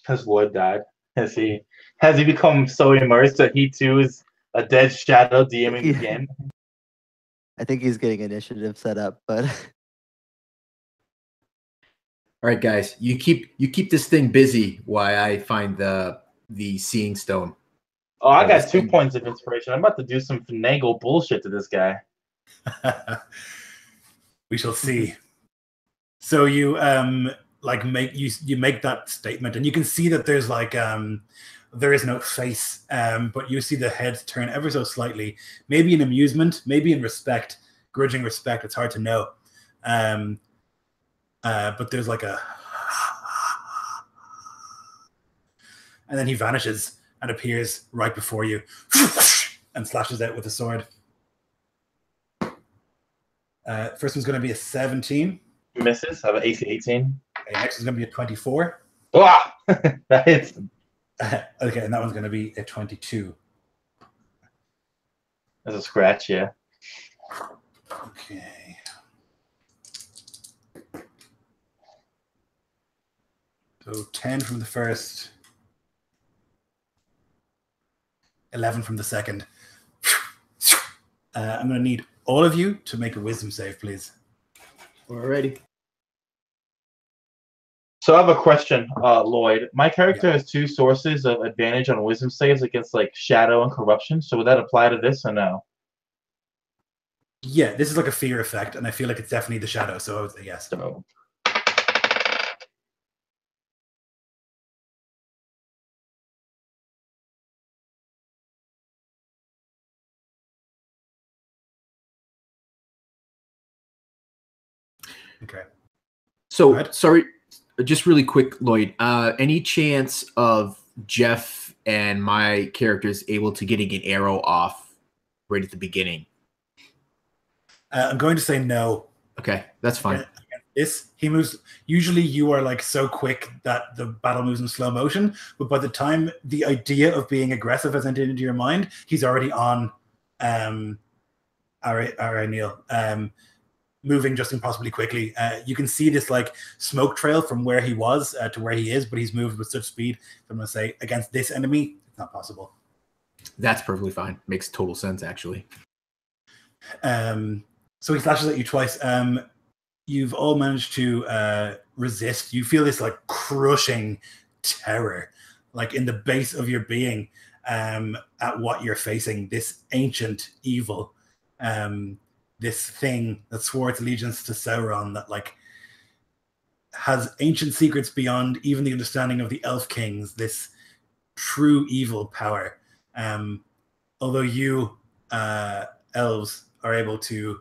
[SPEAKER 5] Has Lloyd died? Has he become so immersed that he too is a dead shadow DMing the game?
[SPEAKER 3] I think he's getting initiative set up, but
[SPEAKER 2] All right, guys, you keep this thing busy while I find the seeing stone.
[SPEAKER 5] Oh, I got 2 points of inspiration. I'm about to do some finagle bullshit to this guy.
[SPEAKER 1] We shall see. So you you make that statement, and you can see that there's there is no face, but you see the head turn ever so slightly, maybe in amusement, maybe in respect, grudging respect. It's hard to know. But there's like a, and then he vanishes and appears right before you, and slashes out with a sword. First one's going to be a 17.
[SPEAKER 5] Misses. I have an AC 18.
[SPEAKER 1] Okay, next is going to be a 24.
[SPEAKER 5] Ah! That hits.
[SPEAKER 1] Okay, and that one's going to be a 22.
[SPEAKER 5] That's a scratch, yeah.
[SPEAKER 1] Okay. So 10 from the first, 11 from the second. I'm going to need all of you to make a wisdom save, please.
[SPEAKER 2] Alrighty.
[SPEAKER 5] So I have a question, Lloyd. My character has 2 sources of advantage on wisdom saves against like shadow and corruption. So would that apply to this or no?
[SPEAKER 1] Yeah, this is like a fear effect, and I feel like it's definitely the shadow, so I would say yes.
[SPEAKER 5] So
[SPEAKER 1] Okay.
[SPEAKER 2] So
[SPEAKER 1] Right.
[SPEAKER 2] sorry, just really quick, Lloyd. Any chance of Jeff and my characters able to getting an arrow off right at the beginning?
[SPEAKER 1] I'm going to say no.
[SPEAKER 2] Okay, that's fine.
[SPEAKER 1] He moves. Usually, you are like so quick that the battle moves in slow motion. But by the time the idea of being aggressive has entered into your mind, he's already on Aranil, moving just impossibly quickly. You can see this like smoke trail from where he was to where he is, but he's moved with such speed. I'm going to say against this enemy, it's not possible.
[SPEAKER 2] That's perfectly fine. Makes total sense, actually.
[SPEAKER 1] So he slashes at you twice. You've all managed to resist. You feel this like crushing terror, like in the base of your being, at what you're facing. This ancient evil, this thing that swore its allegiance to Sauron, that like has ancient secrets beyond even the understanding of the elf kings. This true evil power. Although you elves are able to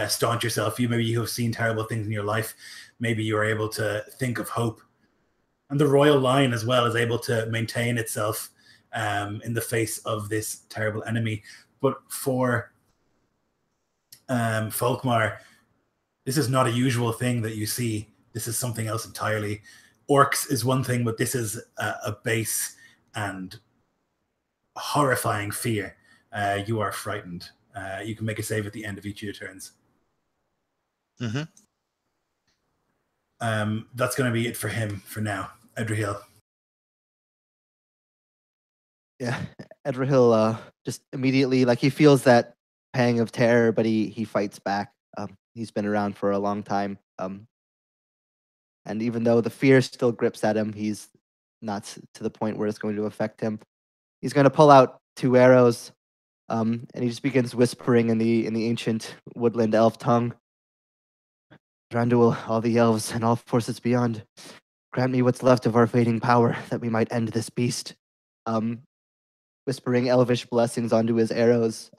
[SPEAKER 1] staunch yourself, maybe you have seen terrible things in your life, maybe you are able to think of hope, and the royal line as well is able to maintain itself in the face of this terrible enemy. But for Folkmar, this is not a usual thing that you see. This is something else entirely. Orcs is one thing, but this is a base and horrifying fear. You are frightened. You can make a save at the end of each of your turns.
[SPEAKER 4] Mm-hmm.
[SPEAKER 1] That's going to be it for him for now. Edrahil.
[SPEAKER 3] Yeah, Edrahil just immediately, like, he feels that pang of terror, but he fights back. He's been around for a long time. And even though the fear still grips at him, he's not to the point where it's going to affect him. He's going to pull out 2 arrows, and he just begins whispering in the ancient woodland elf tongue. Thranduil, all the elves and all forces beyond, grant me what's left of our fading power, that we might end this beast. Whispering elvish blessings onto his arrows,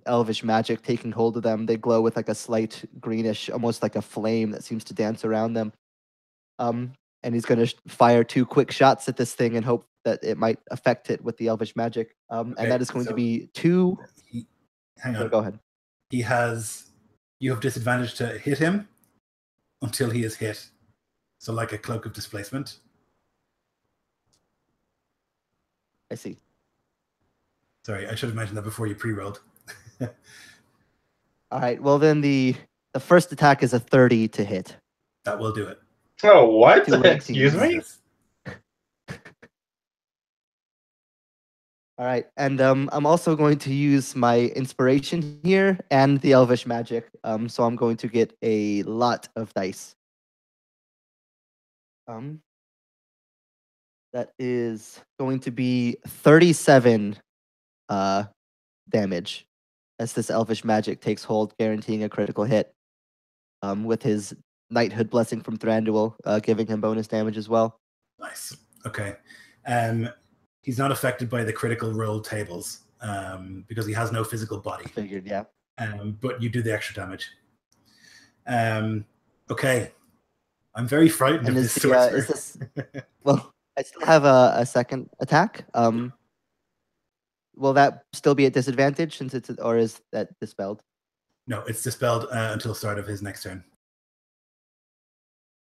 [SPEAKER 3] elvish magic taking hold of them. They glow with like a slight greenish, almost like a flame that seems to dance around them. And he's going to fire 2 quick shots at this thing and hope that it might affect it with the elvish magic. And that is going to be 2.
[SPEAKER 1] Hang on.
[SPEAKER 3] So go ahead.
[SPEAKER 1] You have disadvantage to hit him until he is hit. So like a cloak of displacement.
[SPEAKER 3] I see.
[SPEAKER 1] Sorry, I should have mentioned that before you pre-rolled.
[SPEAKER 3] All right. Well, then the first attack is a 30 to hit.
[SPEAKER 1] That will do it.
[SPEAKER 5] Oh, what?
[SPEAKER 3] 2 18s.
[SPEAKER 5] Excuse me?
[SPEAKER 3] All right, and I'm also going to use my inspiration here and the elvish magic. So I'm going to get a lot of dice. That is going to be 37 damage as this elvish magic takes hold, guaranteeing a critical hit. With his knighthood blessing from Thranduil, giving him bonus damage as well.
[SPEAKER 1] Nice. Okay. He's not affected by the critical roll tables because he has no physical body.
[SPEAKER 3] Figured, yeah.
[SPEAKER 1] But you do the extra damage. Okay. I'm very frightened of this sorcerer.
[SPEAKER 3] Well, I still have a second attack. Will that still be at disadvantage since or is that dispelled?
[SPEAKER 1] No, it's dispelled until the start of his next turn.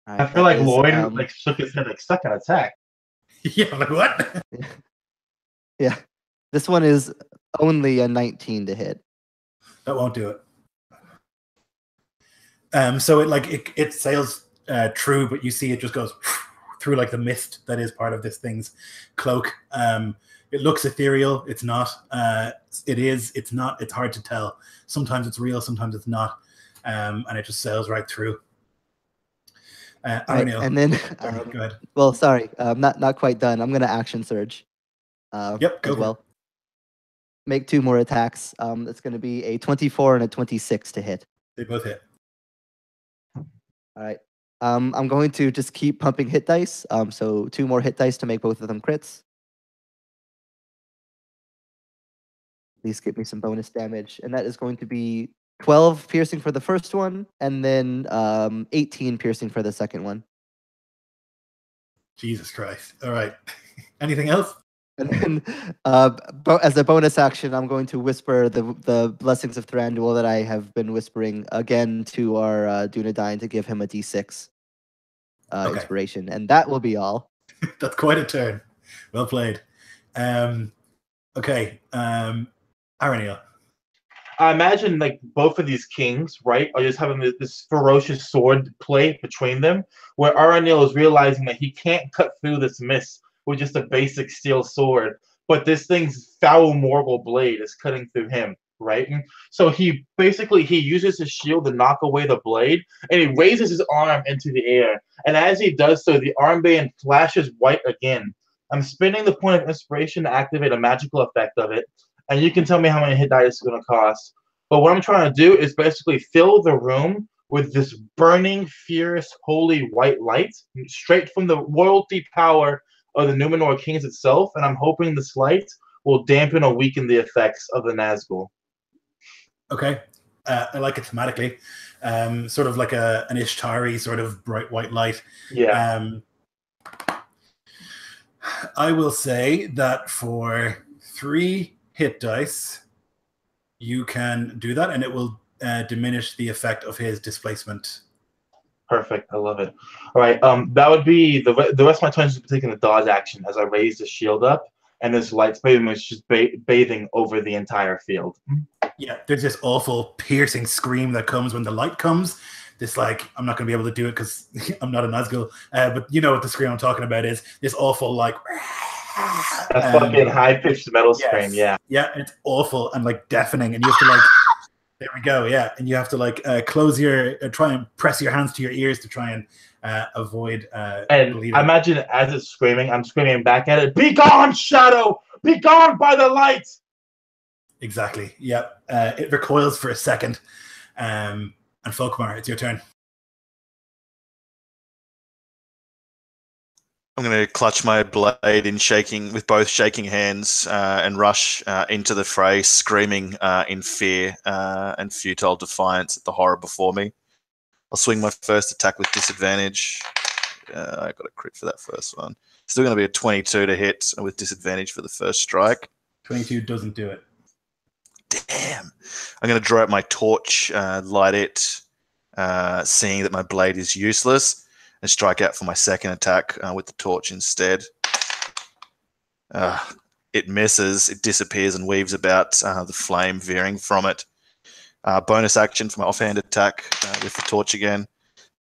[SPEAKER 3] Right,
[SPEAKER 5] I feel like Lloyd shook his head like second attack.
[SPEAKER 1] Yeah, like what?
[SPEAKER 3] Yeah, this one is only a 19 to hit.
[SPEAKER 1] That won't do it. So it sails true, but you see it just goes through like the mist that is part of this thing's cloak. It looks ethereal. It's not. It is. It's not. It's hard to tell. Sometimes it's real. Sometimes it's not. And it just sails right through.
[SPEAKER 3] Right, and then,
[SPEAKER 1] go ahead.
[SPEAKER 3] Well, sorry, not quite done. I'm going to action surge.
[SPEAKER 1] Yep, go
[SPEAKER 3] as well. Make 2 more attacks. It's going to be a 24 and a 26 to hit.
[SPEAKER 1] They both hit.
[SPEAKER 3] All right. I'm going to just keep pumping hit dice. So 2 more hit dice to make both of them crits. At least get me some bonus damage, and that is going to be 12 piercing for the first one, and then 18 piercing for the second one.
[SPEAKER 1] Jesus Christ. All right. Anything else?
[SPEAKER 3] And then, as a bonus action, I'm going to whisper the blessings of Thranduil that I have been whispering again to our Dunedain to give him a d6 inspiration. And that will be all.
[SPEAKER 1] That's quite a turn. Well played. Okay. Araniel.
[SPEAKER 5] I imagine like both of these kings, right, are just having this ferocious sword play between them, where Aranil is realizing that he can't cut through this mist with just a basic steel sword, but this thing's foul Morgul blade is cutting through him right? And so he uses his shield to knock away the blade, and he raises his arm into the air. And as he does so, the armband flashes white again. I'm spending the point of inspiration to activate a magical effect of it, and you can tell me how many hit die it's going to cost. But what I'm trying to do is basically fill the room with this burning, fierce, holy white light, straight from the royalty power of the Numenor Kings itself, and I'm hoping this light will dampen or weaken the effects of the Nazgul.
[SPEAKER 1] Okay. I like it thematically. Sort of like an Ishtari sort of bright white light.
[SPEAKER 5] Yeah.
[SPEAKER 1] I will say that for 3 hit dice, you can do that, and it will diminish the effect of his displacement.
[SPEAKER 5] Perfect. I love it. All right. That would be the rest of my turn is taking the dodge action as I raise the shield up, and this light's pretty much just bathing over the entire field.
[SPEAKER 1] Yeah, there's this awful piercing scream that comes when the light comes. This, like, I'm not going to be able to do it because I'm not a Nazgul, but you know what the scream I'm talking about is. This awful, like...
[SPEAKER 5] A fucking high-pitched metal scream, yeah.
[SPEAKER 1] Yeah, it's awful and, like, deafening, and you have to, like... There we go, yeah. And you have to, like, try and press your hands to your ears to try and avoid
[SPEAKER 5] and
[SPEAKER 1] bleeding.
[SPEAKER 5] I imagine as it's screaming, I'm screaming back at it, "Be gone, shadow! Be gone by the light!"
[SPEAKER 1] Exactly, yeah. It recoils for a second. And Folkmar, it's your turn.
[SPEAKER 4] I'm going to clutch my blade with both shaking hands and rush into the fray, screaming in fear and futile defiance at the horror before me. I'll swing my first attack with disadvantage. I got a crit for that first one. Still going to be a 22 to hit with disadvantage for the first strike.
[SPEAKER 1] 22 doesn't do it.
[SPEAKER 4] Damn. I'm going to draw out my torch, light it, seeing that my blade is useless, and strike out for my second attack with the torch instead. It misses, it disappears and weaves about, the flame veering from it. Bonus action for my offhand attack with the torch again.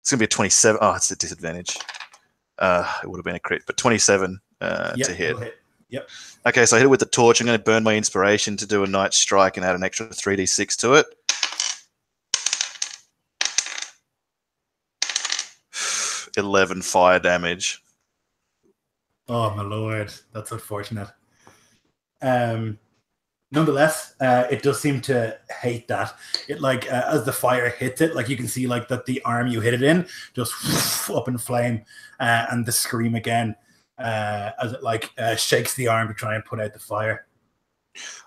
[SPEAKER 4] It's going to be a 27. Oh, it's a disadvantage. It would have been a crit, but 27 to hit.
[SPEAKER 1] Yep.
[SPEAKER 4] Okay, so I hit it with the torch. I'm going to burn my inspiration to do a night strike and add an extra 3d6 to it. $11 fire damage.
[SPEAKER 1] Oh my lord, that's unfortunate. Nonetheless, it does seem to hate that. It, like, as the fire hits it, like, you can see, like, that the arm you hit it in just up in flame, and the scream again as it, like, shakes the arm to try and put out the fire.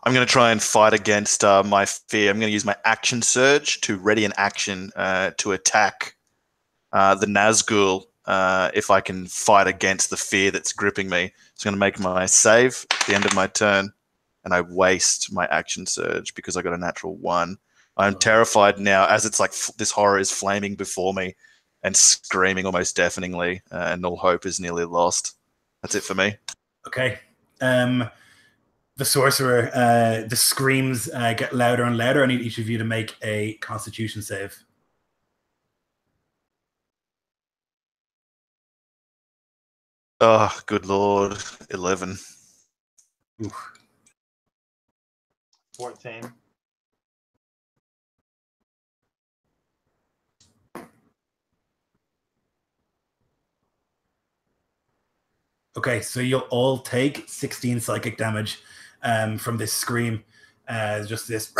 [SPEAKER 4] I'm going to try and fight against my fear. I'm going to use my action surge to ready an action to attack the Nazgul if I can fight against the fear that's gripping me. So I'm going to make my save at the end of my turn, and I waste my action surge because I got a natural 1. I'm terrified now as it's like this horror is flaming before me and screaming almost deafeningly, and all hope is nearly lost. That's it for me.
[SPEAKER 1] Okay. The sorcerer, the screams get louder and louder. I need each of you to make a Constitution save.
[SPEAKER 4] Oh, good lord. 11.
[SPEAKER 1] Oof.
[SPEAKER 5] 14.
[SPEAKER 1] Okay, so you'll all take 16 psychic damage from this scream. Just this,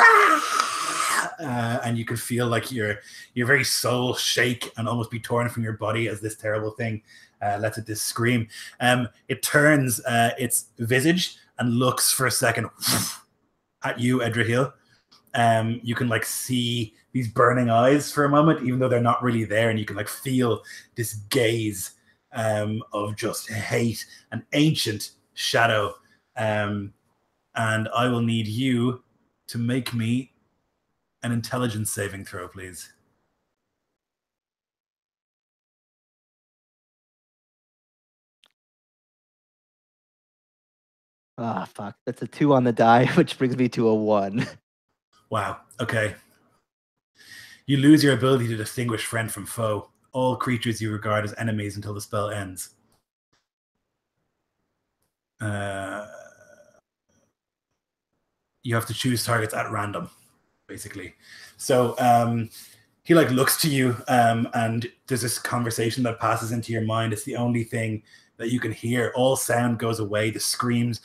[SPEAKER 1] and you can feel like your very soul shake and almost be torn from your body as this terrible thing lets out this scream. It turns its visage and looks for a second at you, Edrahil. You can, like, see these burning eyes for a moment, even though they're not really there, and you can, like, feel this gaze of just hate and ancient shadow. And I will need you to make me an intelligence saving throw, please.
[SPEAKER 3] Ah, fuck. That's a 2 on the die, which brings me to a 1.
[SPEAKER 1] Wow. Okay. You lose your ability to distinguish friend from foe. All creatures you regard as enemies until the spell ends. You have to choose targets at random. basically. So he like looks to you, and there's this conversation that passes into your mind. It's the only thing that you can hear. All sound goes away. The screams.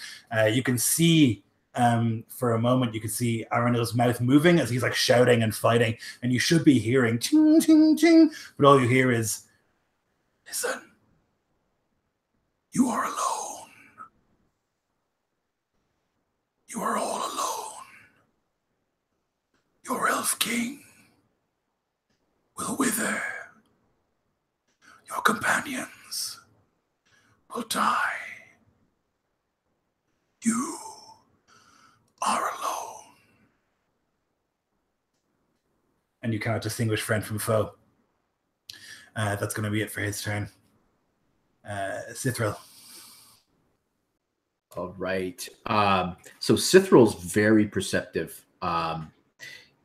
[SPEAKER 1] You can see for a moment. You can see Aranil's mouth moving as he's like shouting and fighting, and you should be hearing ching ching ching, but all you hear is, "Listen, you are alone. You are all alone. Your elf king will wither. Your companions will die. You are alone." And you cannot distinguish friend from foe. That's going to be it for his turn. Sithril.
[SPEAKER 2] All right. So Sithril's very perceptive.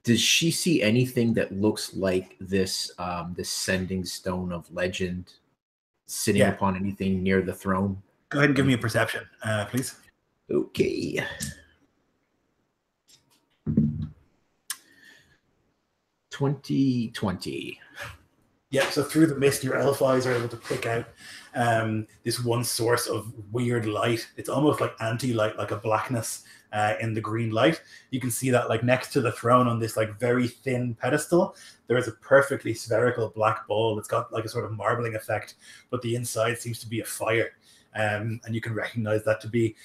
[SPEAKER 2] Does she see anything that looks like this this sending stone of legend sitting upon anything near the throne?
[SPEAKER 1] Go ahead and give me a perception, please.
[SPEAKER 2] Okay. 20.
[SPEAKER 1] Yeah, so through the mist, your elf eyes are able to pick out this one source of weird light. It's almost like anti-light, like a blackness in the green light. You can see that like next to the throne on this like very thin pedestal, there is a perfectly spherical black ball. It's got like a sort of marbling effect, but the inside seems to be a fire. And you can recognize that to be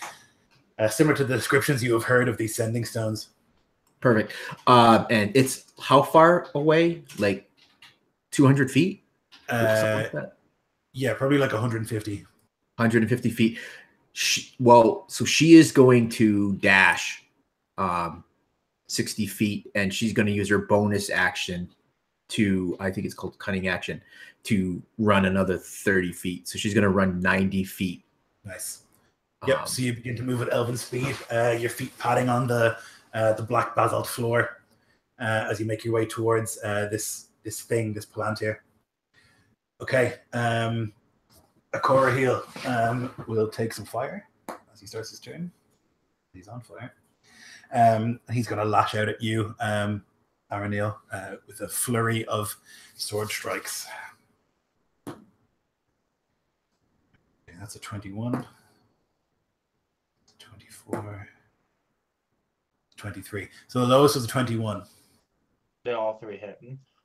[SPEAKER 1] similar to the descriptions you have heard of these sending stones.
[SPEAKER 2] Perfect. And it's how far away? Like 200 feet? Something like that?
[SPEAKER 1] Yeah, probably like 150.
[SPEAKER 2] 150 feet. So she is going to dash 60 feet, and she's going to use her bonus action to, I think it's called cunning action, to run another 30 feet. So she's going to run 90 feet.
[SPEAKER 1] Nice. Yep. So you begin to move at elven speed. Your feet padding on the black basalt floor as you make your way towards this thing, this Palantir. Okay. Akorahil will take some fire as he starts his turn. He's on fire. He's going to lash out at you, Aranil, with a flurry of sword strikes. Okay, that's a 21. 24. 23. So the lowest was a 21.
[SPEAKER 5] They all three hit.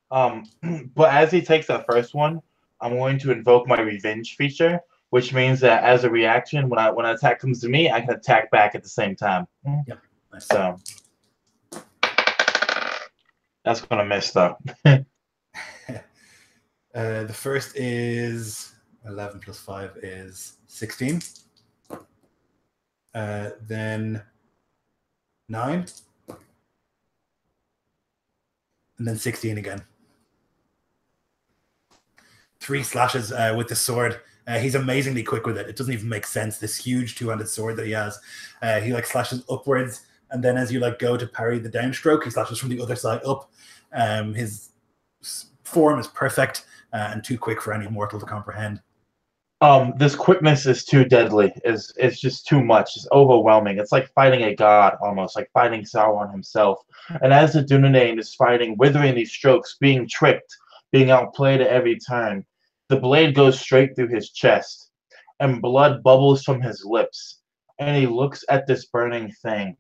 [SPEAKER 5] But as he takes that first one, I'm going to invoke my revenge feature, which means that as a reaction, when an attack comes to me, I can attack back at the same time.
[SPEAKER 1] Yep. Nice.
[SPEAKER 5] So that's gonna miss though.
[SPEAKER 1] The first is 11 plus 5 is 16. Then 9. And then 16 again. 3 slashes with the sword. He's amazingly quick with it. It doesn't even make sense. This huge two-handed sword that he has. He like slashes upwards, and then as you like go to parry the downstroke, he slashes from the other side up. His form is perfect and too quick for any mortal to comprehend.
[SPEAKER 5] This quickness is too deadly. It's just too much. It's overwhelming. It's like fighting a god, almost like fighting Sauron himself. And as the Dunedain is fighting, withering these strokes, being tricked, being outplayed at every turn, the blade goes straight through his chest, and blood bubbles from his lips. And he looks at this burning thing,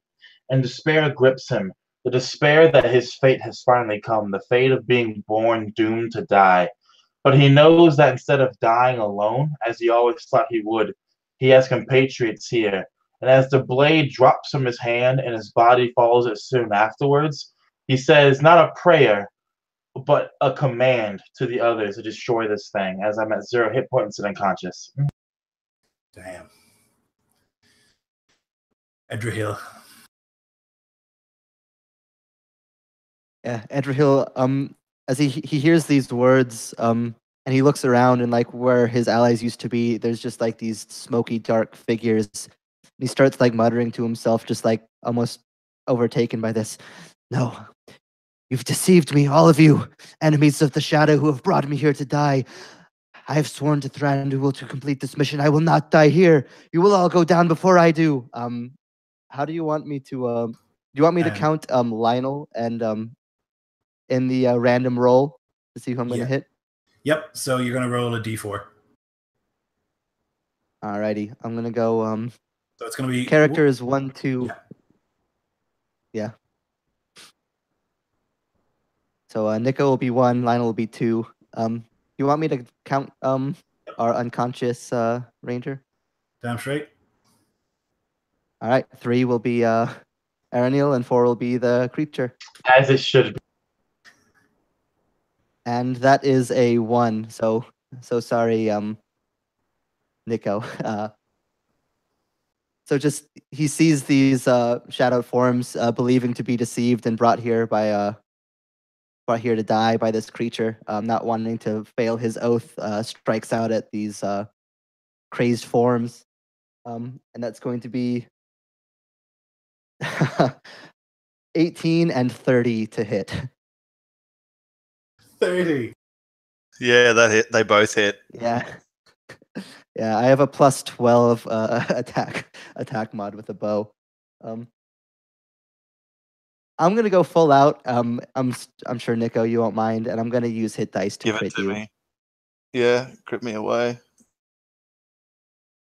[SPEAKER 5] and despair grips him. The despair that his fate has finally come, the fate of being born doomed to die. But he knows that instead of dying alone, as he always thought he would, he has compatriots here. And as the blade drops from his hand and his body follows it soon afterwards, he says not a prayer, but a command to the others to destroy this thing, as I'm at 0 hit points and unconscious.
[SPEAKER 1] Damn. Edrahil.
[SPEAKER 3] Yeah, Edrahil, as he hears these words, and he looks around and like where his allies used to be, there's just like these smoky, dark figures. He starts like muttering to himself, just like almost overtaken by this. No, you've deceived me, all of you, enemies of the shadow who have brought me here to die. I have sworn to Thranduil to complete this mission. I will not die here. You will all go down before I do. How do you want me to you want me to
[SPEAKER 1] Um,
[SPEAKER 3] count Lionel and in the random roll to see who I'm going to
[SPEAKER 1] Yeah.
[SPEAKER 3] hit?
[SPEAKER 1] Yep. So you're gonna roll a d4.
[SPEAKER 3] Alrighty, I'm gonna go.
[SPEAKER 1] So it's gonna be
[SPEAKER 3] Character is 1, 2.
[SPEAKER 1] Yeah.
[SPEAKER 3] Yeah. So Nico will be 1, Lionel will be 2. You want me to count our unconscious ranger?
[SPEAKER 1] Damn straight.
[SPEAKER 3] All right, 3 will be Aranil and 4 will be the creature.
[SPEAKER 5] As it should be.
[SPEAKER 3] And that is a 1. So sorry, Nico. So just he sees these shadowed forms, believing to be deceived and brought here to die by this creature. Not wanting to fail his oath, strikes out at these crazed forms, and that's going to be 18 and 30 to hit.
[SPEAKER 1] 30.
[SPEAKER 4] Yeah, that hit. They both hit.
[SPEAKER 3] Yeah. Yeah, I have a plus 12 attack mod with a bow. I'm gonna go full out. I'm sure Nico you won't mind, and I'm gonna use hit dice to
[SPEAKER 4] Give it
[SPEAKER 3] crit
[SPEAKER 4] to
[SPEAKER 3] you.
[SPEAKER 4] me. Yeah, crit me away.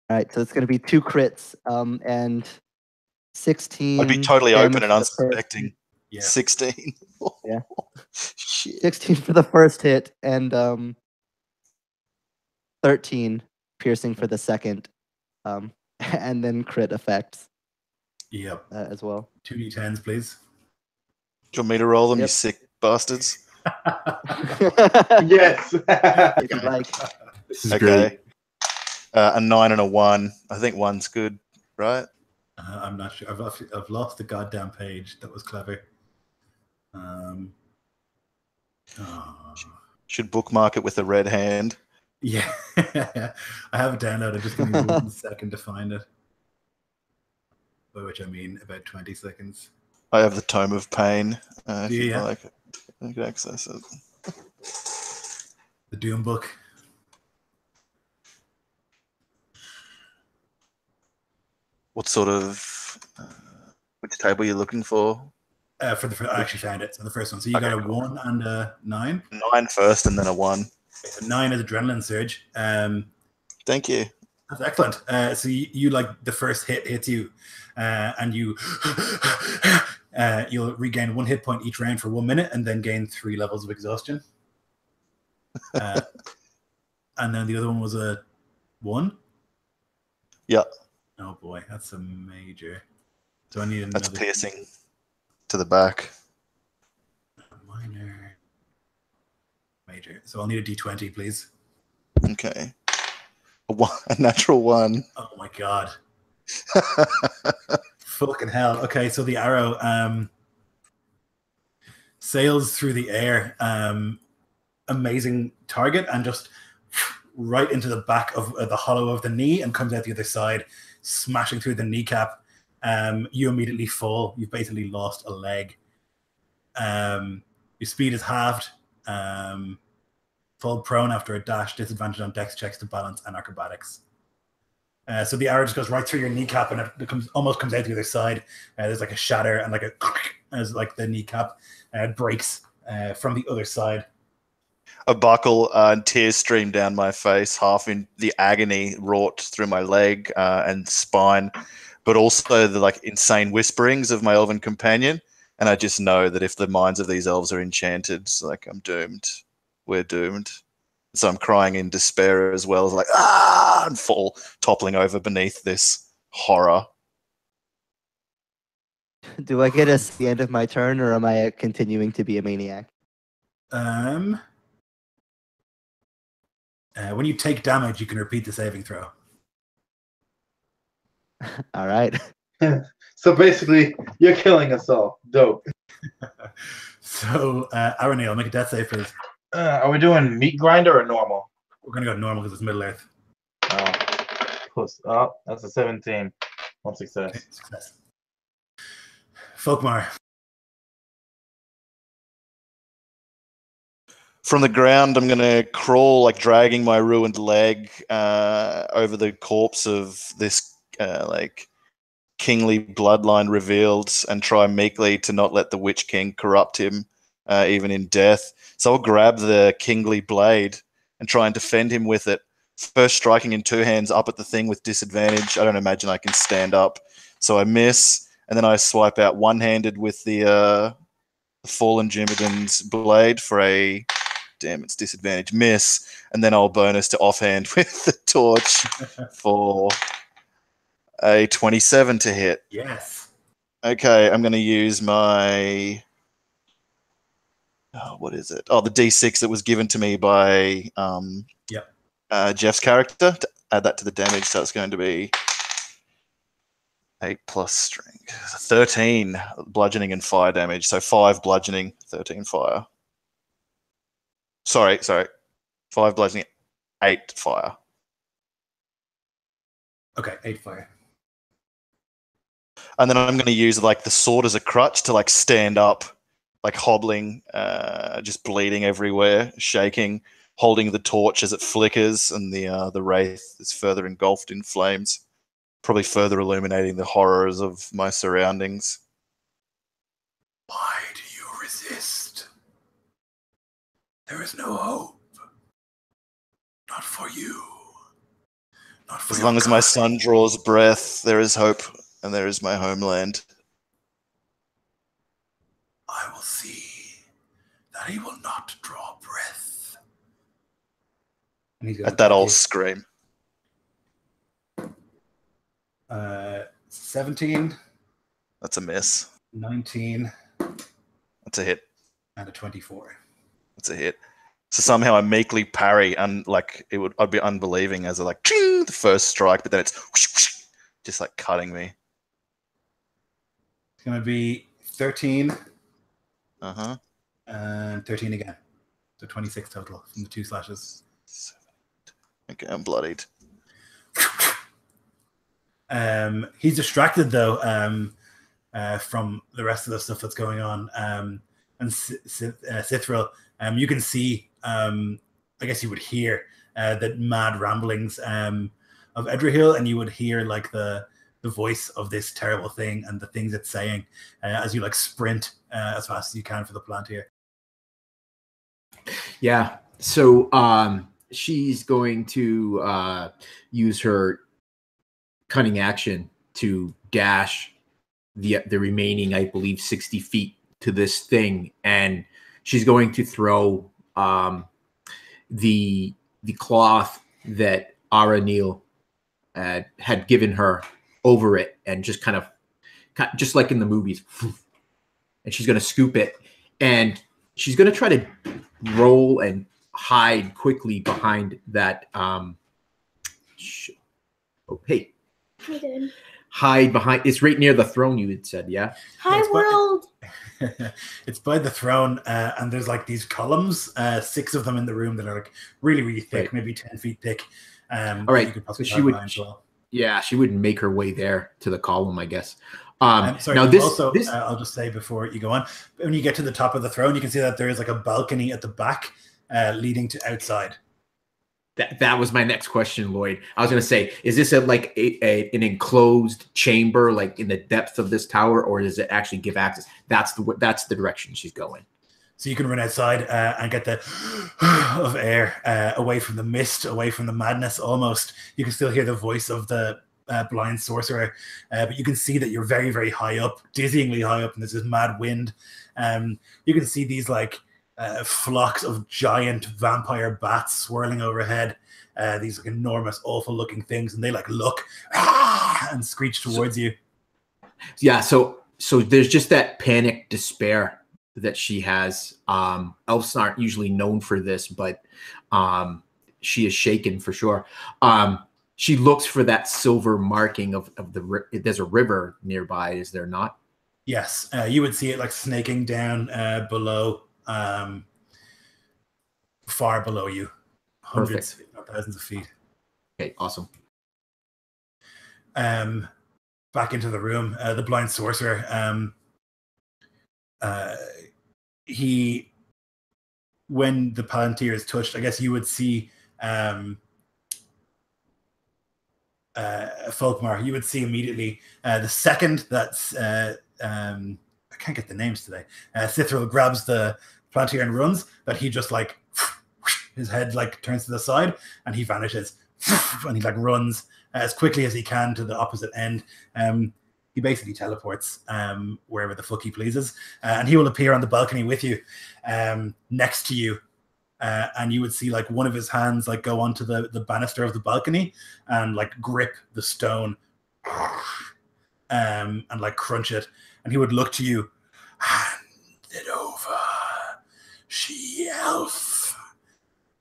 [SPEAKER 3] All right, so it's gonna be 2 crits, and 16.
[SPEAKER 4] I'd be totally
[SPEAKER 3] damage
[SPEAKER 4] open and
[SPEAKER 3] for the first
[SPEAKER 4] unsuspecting.
[SPEAKER 3] hit.
[SPEAKER 1] Yeah.
[SPEAKER 4] 16.
[SPEAKER 3] Yeah.
[SPEAKER 4] Shit.
[SPEAKER 3] 16 for the first hit, and 13 piercing for the second, and then crit effects
[SPEAKER 1] Yep.
[SPEAKER 3] as well.
[SPEAKER 1] 2d10s, please.
[SPEAKER 4] Do you want me to roll them, you
[SPEAKER 3] Yep.
[SPEAKER 4] sick bastards?
[SPEAKER 5] Yes.
[SPEAKER 3] If you'd like.
[SPEAKER 2] This is
[SPEAKER 4] Okay.
[SPEAKER 2] great.
[SPEAKER 4] A 9 and a 1. I think 1's good, right?
[SPEAKER 1] I'm not sure. I've lost the goddamn page. That was clever. Oh.
[SPEAKER 4] Should bookmark it with a red hand.
[SPEAKER 1] Yeah. I have it downloaded. Just give me 1 second to find it. By which I mean about 20 seconds.
[SPEAKER 4] I have the Tome of Pain. If
[SPEAKER 1] Do you,
[SPEAKER 4] you'd
[SPEAKER 1] yeah?
[SPEAKER 4] like it. You can access it.
[SPEAKER 1] The Doom book.
[SPEAKER 4] What sort of... which table are you looking for?
[SPEAKER 1] I actually found it. So the first one. So you
[SPEAKER 4] Okay,
[SPEAKER 1] got a
[SPEAKER 4] cool.
[SPEAKER 1] 1 and a 9.
[SPEAKER 4] 9 first and then a 1.
[SPEAKER 1] So 9 is adrenaline surge.
[SPEAKER 4] Thank you.
[SPEAKER 1] That's excellent. So you like the first hit hits you, and you'll regain 1 hit point each round for 1 minute, and then gain 3 levels of exhaustion. And then the other one was a 1.
[SPEAKER 4] Yeah.
[SPEAKER 1] Oh boy, that's a major. So I need another.
[SPEAKER 4] That's piercing to the back.
[SPEAKER 1] Minor. Major. So I'll need a d20, please.
[SPEAKER 4] Okay. A natural 1.
[SPEAKER 1] Oh my god. Fucking hell. Okay, so the arrow sails through the air. Amazing target, and just right into the back of the hollow of the knee and comes out the other side, smashing through the kneecap. You immediately fall. You've basically lost a leg. Your speed is halved. Fall prone after a dash, disadvantage on dex checks to balance and acrobatics. So the arrow just goes right through your kneecap, and it almost comes out the other side. There's like a shatter and like a as like the kneecap breaks from the other side.
[SPEAKER 4] A buckle and tears stream down my face, half in the agony wrought through my leg and spine, but also the like insane whisperings of my elven companion. And I just know that if the minds of these elves are enchanted, like I'm doomed. We're doomed. So I'm crying in despair as well, as like and fall, toppling over beneath this horror.
[SPEAKER 3] Do I get us the end of my turn, or am I continuing to be a maniac?
[SPEAKER 1] When you take damage, you can repeat the saving throw.
[SPEAKER 3] All right.
[SPEAKER 5] So basically, you're killing us all. Dope.
[SPEAKER 1] So, Aranil, make a death save, please.
[SPEAKER 5] Are we doing meat grinder or normal?
[SPEAKER 1] We're going to go normal because it's Middle Earth.
[SPEAKER 5] Close. Oh, that's a 17. 1 success.
[SPEAKER 1] Okay, success. Folkmar.
[SPEAKER 4] From the ground, I'm going to crawl, like dragging my ruined leg over the corpse of this like kingly bloodline revealed and try meekly to not let the Witch King corrupt him, even in death. So I'll grab the kingly blade and try and defend him with it. First striking in 2 hands up at the thing with disadvantage. I don't imagine I can stand up. So I miss, and then I swipe out one-handed with the Fallen Jimmigan's blade for a, damn, it's disadvantage, miss, and then I'll bonus to offhand with the torch for a 27 to hit.
[SPEAKER 1] Yes.
[SPEAKER 4] Okay, I'm going to use my... Oh, what is it? Oh, the D6 that was given to me by Jeff's character to add that to the damage. So it's going to be 8 plus strength. 13 bludgeoning and fire damage. So 5 bludgeoning, 13 fire. Sorry. 5 bludgeoning, 8 fire.
[SPEAKER 1] Okay, 8 fire.
[SPEAKER 4] And then I'm going to use like the sword as a crutch to like stand up, like hobbling, just bleeding everywhere, shaking, holding the torch as it flickers, and the wraith is further engulfed in flames, probably further illuminating the horrors of my surroundings.
[SPEAKER 1] Why do you resist? There is no hope. Not for you. Not for
[SPEAKER 4] As
[SPEAKER 1] your
[SPEAKER 4] long as my
[SPEAKER 1] kind.
[SPEAKER 4] son draws breath, there is hope, and there is my homeland.
[SPEAKER 1] I will see that he will not draw breath. And he's
[SPEAKER 4] At that, I'll scream.
[SPEAKER 1] 17,
[SPEAKER 4] That's a miss.
[SPEAKER 1] 19,
[SPEAKER 4] That's a hit.
[SPEAKER 1] and a 24.
[SPEAKER 4] That's a hit. So somehow I meekly parry, and like I'd be unbelieving as like ching, the first strike, but then it's whoosh, whoosh, just like cutting me.
[SPEAKER 1] It's going to be 13
[SPEAKER 4] Uh-huh.
[SPEAKER 1] and 13 again. So 26 total from the 2 slashes.
[SPEAKER 4] Okay, I'm bloodied.
[SPEAKER 1] He's distracted though from the rest of the stuff that's going on. And Sithril, you can see, I guess you would hear the mad ramblings of Edrahil, and you would hear like the voice of this terrible thing and the things it's saying as you like sprint as fast as you can for the plant here.
[SPEAKER 2] Yeah. So she's going to use her cunning action to dash the remaining, I believe, 60 feet to this thing, and she's going to throw the cloth that Aranil had given her over it, and just kind of just like in the movies, and she's going to scoop it, and she's going to try to roll and hide quickly behind that. Hey.
[SPEAKER 6] Hey, dude.
[SPEAKER 2] Hide behind. It's right near the throne. You had said, yeah.
[SPEAKER 6] Hi, world.
[SPEAKER 1] It's by the throne, and there's like these columns, 6 of them in the room that are like really, really thick,
[SPEAKER 2] right.
[SPEAKER 1] Maybe 10 feet thick.
[SPEAKER 2] All right. So she would.
[SPEAKER 1] Well.
[SPEAKER 2] Yeah, she wouldn't make her way there to the column, I guess.
[SPEAKER 1] Sorry.
[SPEAKER 2] Now
[SPEAKER 1] this, I'll just say before you go on, when you get to the top of the throne, you can see that there is like a balcony at the back leading to outside.
[SPEAKER 2] That was my next question, Lloyd. I was going to say, is this an enclosed chamber, like in the depth of this tower, or does it actually give access? That's the direction she's going.
[SPEAKER 1] So you can run outside and get the of air away from the mist, away from the madness. Almost, you can still hear the voice of the blind sorcerer, but you can see that you're very, very high up, dizzyingly high up, and there's this mad wind. You can see these like flocks of giant vampire bats swirling overhead. These like enormous, awful-looking things, and they like look and screech towards you.
[SPEAKER 2] Yeah, so there's just that panic despair that she has. Elves aren't usually known for this, but she is shaken for sure. She looks for that silver marking of there's a river nearby, is there not?
[SPEAKER 1] Yes, you would see it like snaking down below, far below you, hundreds, if not thousands of feet.
[SPEAKER 2] Okay, awesome.
[SPEAKER 1] Back into the room, the blind sorcerer. When the Palantir is touched, I guess you would see Folkmar, you would see immediately the second that's I can't get the names today. Thranduil grabs the Plantier and runs, that he just like his head like turns to the side and he vanishes, and he like runs as quickly as he can to the opposite end. He basically teleports wherever the fuck he pleases, and he will appear on the balcony with you, next to you. And you would see like one of his hands like go onto the banister of the balcony and like grip the stone, and like crunch it. And he would look to you, hand it over, she elf.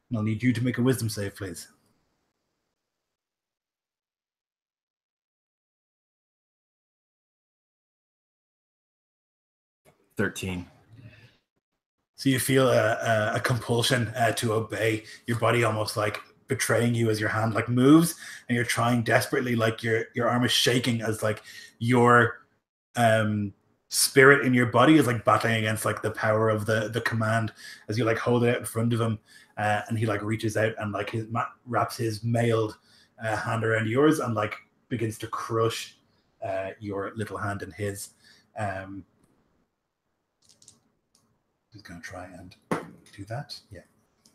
[SPEAKER 1] And I'll need you to make a wisdom save, please.
[SPEAKER 2] $13.
[SPEAKER 1] So you feel a compulsion to obey. Your body almost like betraying you as your hand like moves, and you're trying desperately, like your arm is shaking as like your spirit in your body is like battling against like the power of the command as you like hold it out in front of him, and he like reaches out and like wraps his mailed hand around yours and like begins to crush your little hand in his. Who's going to try and do that? Yeah.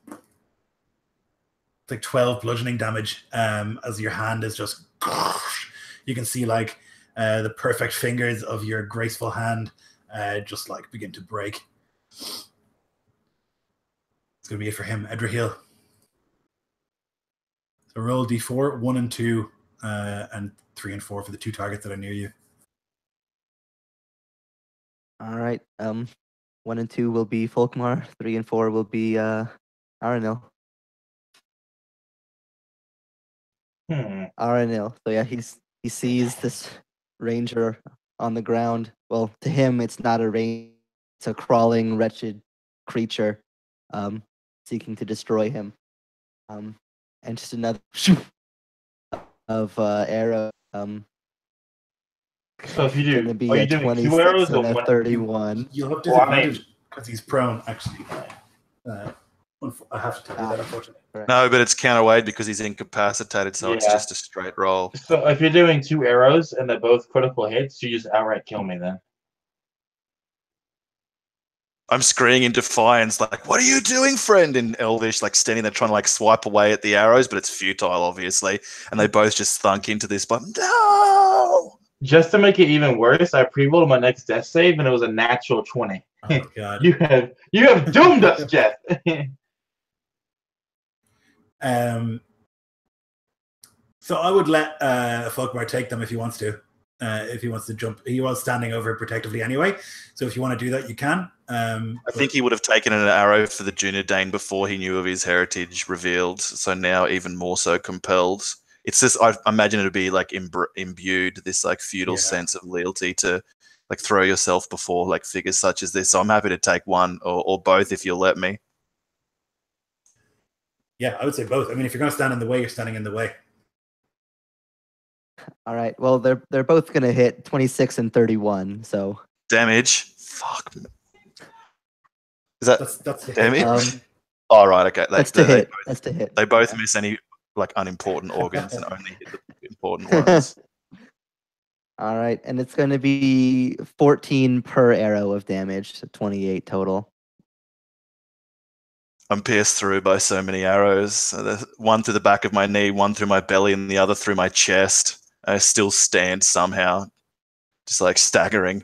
[SPEAKER 1] It's like 12 bludgeoning damage as your hand is just... You can see like the perfect fingers of your graceful hand just like begin to break. It's going to be it for him. Edrahil. So roll d4, 1 and 2, and 3 and 4 for the 2 targets that are near you.
[SPEAKER 3] All right. 1 and 2 will be Folkmar. 3 and 4 will be Aranil. Aranil. So yeah, he sees this ranger on the ground. Well, to him, it's not a ranger; it's a crawling, wretched creature, seeking to destroy him. And just another of arrow.
[SPEAKER 5] So if you do,
[SPEAKER 3] Gonna be
[SPEAKER 5] are
[SPEAKER 3] a
[SPEAKER 5] you doing
[SPEAKER 3] 26
[SPEAKER 5] 2 arrows
[SPEAKER 3] and
[SPEAKER 5] or
[SPEAKER 3] a
[SPEAKER 5] 1?
[SPEAKER 3] 31.
[SPEAKER 1] You'll have
[SPEAKER 5] Well, I mean-
[SPEAKER 1] disadvantage because he's prone, actually. I have to tell you that, unfortunately.
[SPEAKER 4] No, but it's counterweight because he's incapacitated, so it's
[SPEAKER 5] Yeah.
[SPEAKER 4] just a straight roll.
[SPEAKER 5] So if you're doing 2 arrows and they're both critical hits, you just outright kill me then.
[SPEAKER 4] I'm screaming in defiance, like, "What are you doing, friend?" in Elvish, like standing there trying to like swipe away at the arrows, but it's futile, obviously. And they both just thunk into this, but no!
[SPEAKER 5] Just to make it even worse, I pre-rolled my next death save and it was a natural 20.
[SPEAKER 1] Oh, God.
[SPEAKER 5] You have doomed us, Jeff.
[SPEAKER 1] So I would let Folkmar take them if he wants to. If he wants to jump, he was standing over protectively anyway. So if you want to do that, you can.
[SPEAKER 4] I think he would have taken an arrow for the Dunedain before he knew of his heritage revealed. So now even more so compelled. It's just, I imagine it would be like imbued this like feudal sense of loyalty to like throw yourself before like figures such as this. So I'm happy to take one or both if you'll let me.
[SPEAKER 1] Yeah, I would say both. I mean, if you're going to stand in the way, you're standing in the way.
[SPEAKER 3] All right. Well, they're both gonna hit 26 and 31. So
[SPEAKER 4] Damage. Fuck. Is that
[SPEAKER 1] That's the
[SPEAKER 4] damage? Oh, right. Okay.
[SPEAKER 3] that's to hit. That's to hit.
[SPEAKER 4] They both miss any like unimportant organs and only hit the important ones.
[SPEAKER 3] All right, and it's going to be 14 per arrow of damage, so 28 total.
[SPEAKER 4] I'm pierced through by so many arrows. One through the back of my knee, one through my belly, and the other through my chest. I still stand somehow, just like staggering.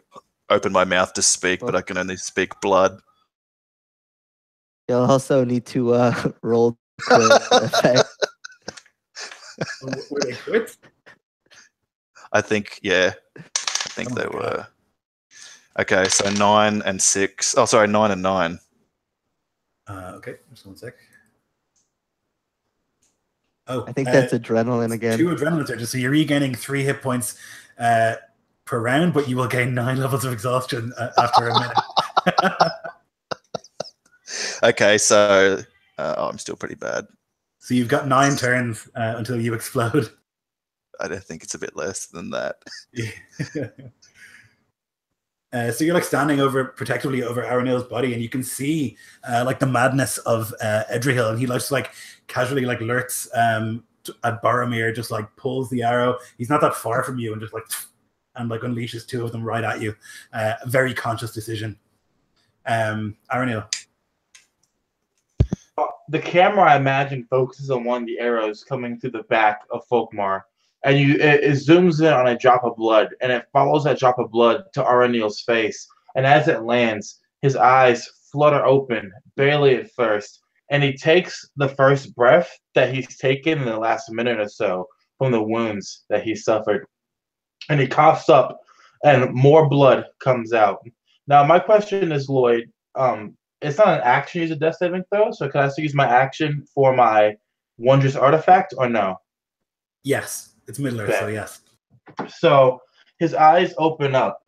[SPEAKER 4] Open my mouth to speak, but I can only speak blood.
[SPEAKER 3] You'll also need to roll the effect.
[SPEAKER 1] Were they quit?
[SPEAKER 4] I think, yeah. I think they were. Okay, so 9 and 6. Oh, sorry, 9 and 9.
[SPEAKER 1] Okay, just 1 sec. Oh,
[SPEAKER 3] I think that's adrenaline again.
[SPEAKER 1] 2 adrenaline surges. So you're regaining 3 hit points per round, but you will gain 9 levels of exhaustion after a minute.
[SPEAKER 4] Okay, so I'm still pretty bad.
[SPEAKER 1] So you've got 9 turns until you explode.
[SPEAKER 4] I don't think it's a bit less than that.
[SPEAKER 1] So you're like standing protectively over Aranil's body, and you can see like the madness of Edrahil, and he just like casually like lurks at Boromir, just like pulls the arrow. He's not that far from you, and just like unleashes two of them right at you. A very conscious decision. Aranil.
[SPEAKER 5] The camera, I imagine, focuses on one of the arrows coming through the back of Folkmar, and it zooms in on a drop of blood, and it follows that drop of blood to Aranil's face. And as it lands, his eyes flutter open, barely at first, and he takes the first breath that he's taken in the last minute or so from the wounds that he suffered. And he coughs up, and more blood comes out. Now, my question is, Lloyd, it's not an action to use a death saving throw, so can I still use my action for my wondrous artifact, or no?
[SPEAKER 1] Yes, it's Middle Earth, so yes.
[SPEAKER 5] So his eyes open up,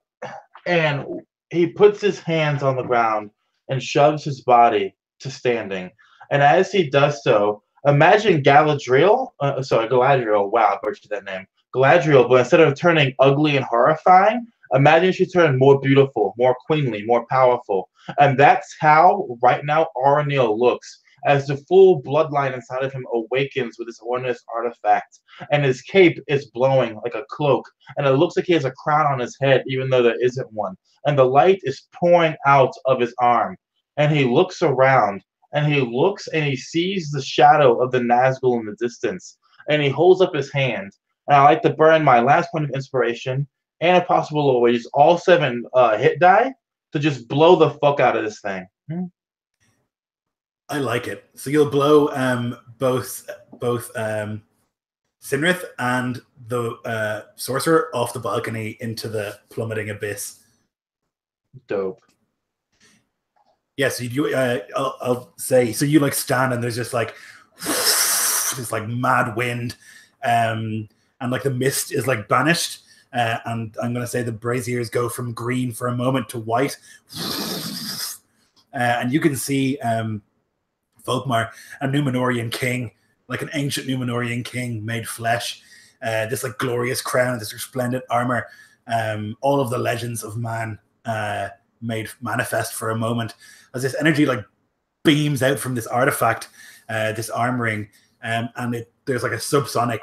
[SPEAKER 5] and he puts his hands on the ground and shoves his body to standing. And as he does so, imagine Galadriel. Galadriel. Wow, I butchered that name. Galadriel, but instead of turning ugly and horrifying, imagine she turned more beautiful, more queenly, more powerful. And that's how, right now, Aranil looks, as the full bloodline inside of him awakens with this wondrous artifact. And his cape is blowing like a cloak, and it looks like he has a crown on his head, even though there isn't one. And the light is pouring out of his arm. And he looks around, and he looks, and he sees the shadow of the Nazgul in the distance. And he holds up his hand. And I like to burn my last point of inspiration, and if possible, we'll use all 7 hit die to just blow the fuck out of this thing.
[SPEAKER 1] I like it. So you'll blow both Sinrith and the sorcerer off the balcony into the plummeting abyss.
[SPEAKER 5] Dope.
[SPEAKER 1] Yes, I'll say, so you like stand, and there's just like this like mad wind, and like the mist is like banished, and I'm gonna say the braziers go from green for a moment to white, and you can see Folkmar, a Númenorian king, like an ancient Númenorian king made flesh, this like glorious crown, this resplendent armor, all of the legends of man made manifest for a moment as this energy like beams out from this artifact, this armoring, and there's like a subsonic.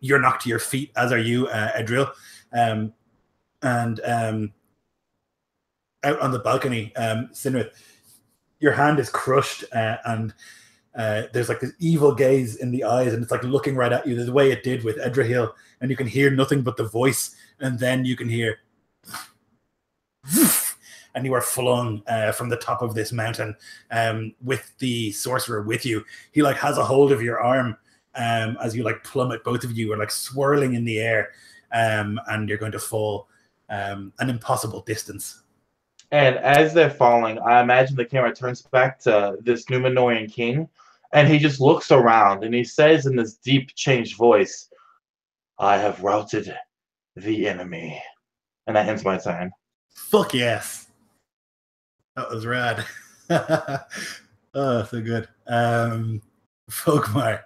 [SPEAKER 1] You're knocked to your feet, as are you, Edril, and out on the balcony, Sinrith, your hand is crushed, and there's like this evil gaze in the eyes, and it's like looking right at you the way it did with Edrahil, and you can hear nothing but the voice, and then you can hear, and you are flung from the top of this mountain with the sorcerer with you. He like has a hold of your arm as you like plummet. Both of you are like swirling in the air, and you're going to fall an impossible distance.
[SPEAKER 5] And as they're falling, I imagine the camera turns back to this Númenorian king, and he just looks around, and he says in this deep, changed voice, "I have routed the enemy." And that ends my turn.
[SPEAKER 1] Fuck yes. That was rad. Oh, so good. Folkmar.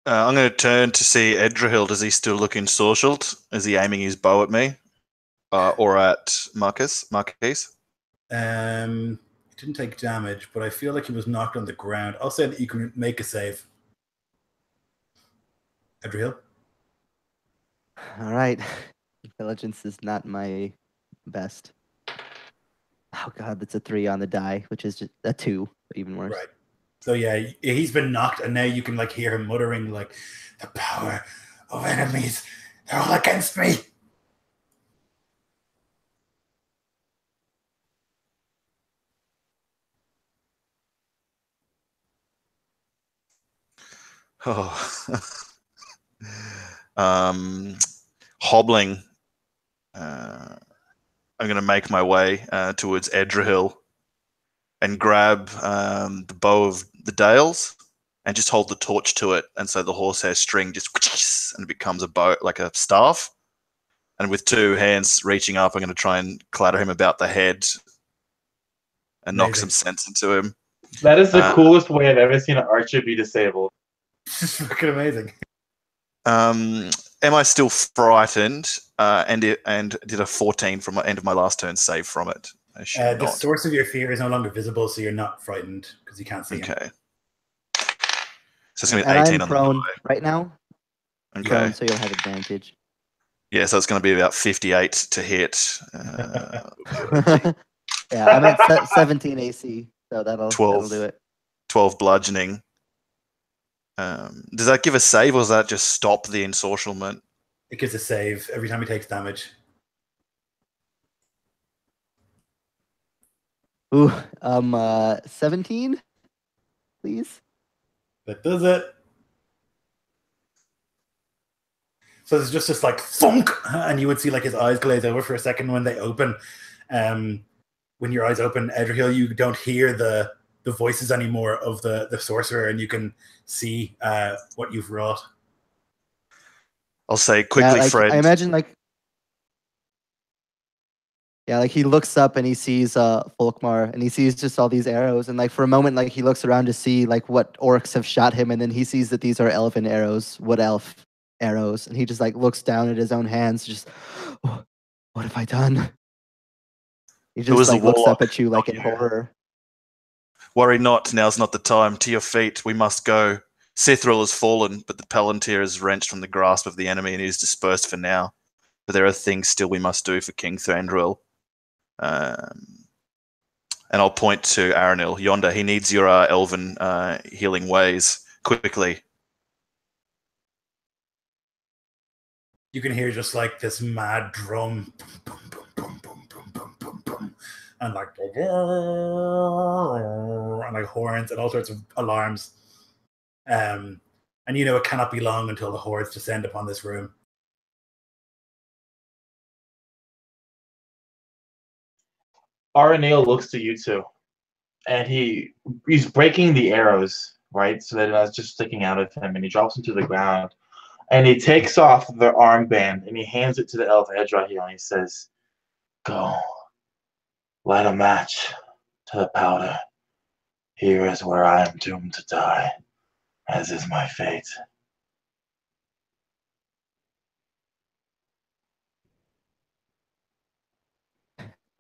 [SPEAKER 4] I'm going to turn to see Edrahil. Does he still look ensorcelled? Is he aiming his bow at me? Or at Marquise?
[SPEAKER 1] He didn't take damage, but I feel like he was knocked on the ground. I'll say that you can make a save. Edrahil?
[SPEAKER 3] All right. Intelligence is not my best. Oh god, that's a 3 on the die, which is just a 2, even worse.
[SPEAKER 1] Right. So yeah, he's been knocked, and now you can like hear him muttering like, "The power of enemies, they're all against me."
[SPEAKER 4] Oh. Hobbling. I'm going to make my way towards Edrahil and grab the bow of the Dales and just hold the torch to it, and so the horsehair string just and it becomes a bow, like a staff. And with 2 hands reaching up, I'm going to try and clatter him about the head and knock some sense into him.
[SPEAKER 5] That is the coolest way I've ever seen an archer be disabled.
[SPEAKER 1] It's fucking amazing.
[SPEAKER 4] Am I still frightened? And did a 14 from my end of my last turn save from it? I assume
[SPEAKER 1] The
[SPEAKER 4] not.
[SPEAKER 1] source of your fear is no longer visible, so you're not frightened because you can't see him.
[SPEAKER 4] Okay. So it's going to
[SPEAKER 3] And
[SPEAKER 4] be 18
[SPEAKER 3] I'm
[SPEAKER 4] on the
[SPEAKER 3] prone
[SPEAKER 4] die.
[SPEAKER 3] right now.
[SPEAKER 4] Okay.
[SPEAKER 3] Prone, so you'll have advantage.
[SPEAKER 4] Yeah, so it's going to be about 58 to hit.
[SPEAKER 3] Yeah, I'm at 17 AC, so that'll
[SPEAKER 4] 12.
[SPEAKER 3] do it.
[SPEAKER 4] 12 bludgeoning. Does that give a save, or does that just stop the ensorcelment?
[SPEAKER 1] It gives a save every time he takes damage.
[SPEAKER 3] Ooh, 17, please.
[SPEAKER 1] That does it. So there's just this like thunk, and you would see like his eyes glaze over for a second when they open. When your eyes open, Edrihill, you don't hear the voices anymore of the sorcerer, and you can see what you've wrought.
[SPEAKER 4] I'll say quickly,
[SPEAKER 3] like,
[SPEAKER 4] Fred.
[SPEAKER 3] I imagine like he looks up and he sees Folkmar, and he sees just all these arrows, and like for a moment like he looks around to see like what orcs have shot him, and then he sees that these are elven arrows, wood elf arrows, and he just like looks down at his own hands, just oh, what have I done? He
[SPEAKER 4] Who is
[SPEAKER 3] just
[SPEAKER 4] the
[SPEAKER 3] like looks
[SPEAKER 4] warlock?
[SPEAKER 3] up at you like
[SPEAKER 4] Not
[SPEAKER 3] in
[SPEAKER 4] you.
[SPEAKER 3] horror.
[SPEAKER 4] Worry not, now's not the time. To your feet, we must go. Sithril has fallen, but the Palantir is wrenched from the grasp of the enemy and is dispersed for now. But there are things still we must do for King Thranduil. And I'll point to Aranil. Yonder, he needs your elven healing ways. Quickly.
[SPEAKER 1] You can hear just like this mad drum, boom, boom, boom, boom, boom, boom, boom, boom, and like horns and all sorts of alarms. And you know it cannot be long until the hordes descend upon this room.
[SPEAKER 5] Aranil looks to you two, and he's breaking the arrows, right? So that it's just sticking out of him, and he drops them to the ground. And he takes off the armband and he hands it to the elf Edrihill, and he says, "Go, light a match to the powder. Here is where I am doomed to die, as is my fate."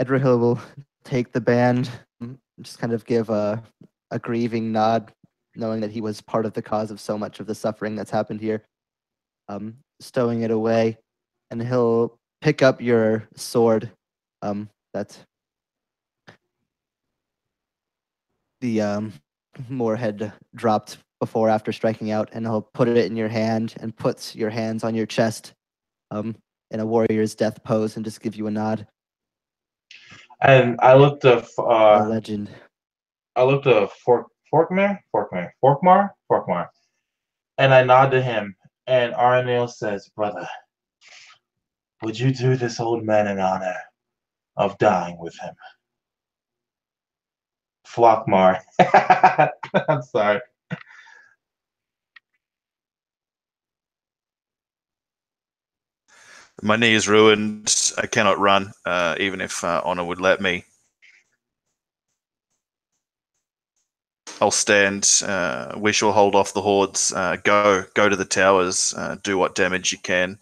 [SPEAKER 3] Edrihill will take the band, just kind of give a grieving nod, knowing that he was part of the cause of so much of the suffering that's happened here. Stowing it away, and he'll pick up your sword. That the Moor had dropped before after striking out, and he'll put it in your hand and puts your hands on your chest, in a warrior's death pose, and just give you a nod.
[SPEAKER 5] And I looked at
[SPEAKER 3] A legend.
[SPEAKER 5] Forkmar, and I nod to him. And Aranil says, "Brother, would you do this old man an honor of dying with him?" Flockmar. I'm sorry.
[SPEAKER 4] My knee is ruined. I cannot run, even if honor would let me. I'll stand. We shall hold off the hordes. Go to the towers. Do what damage you can.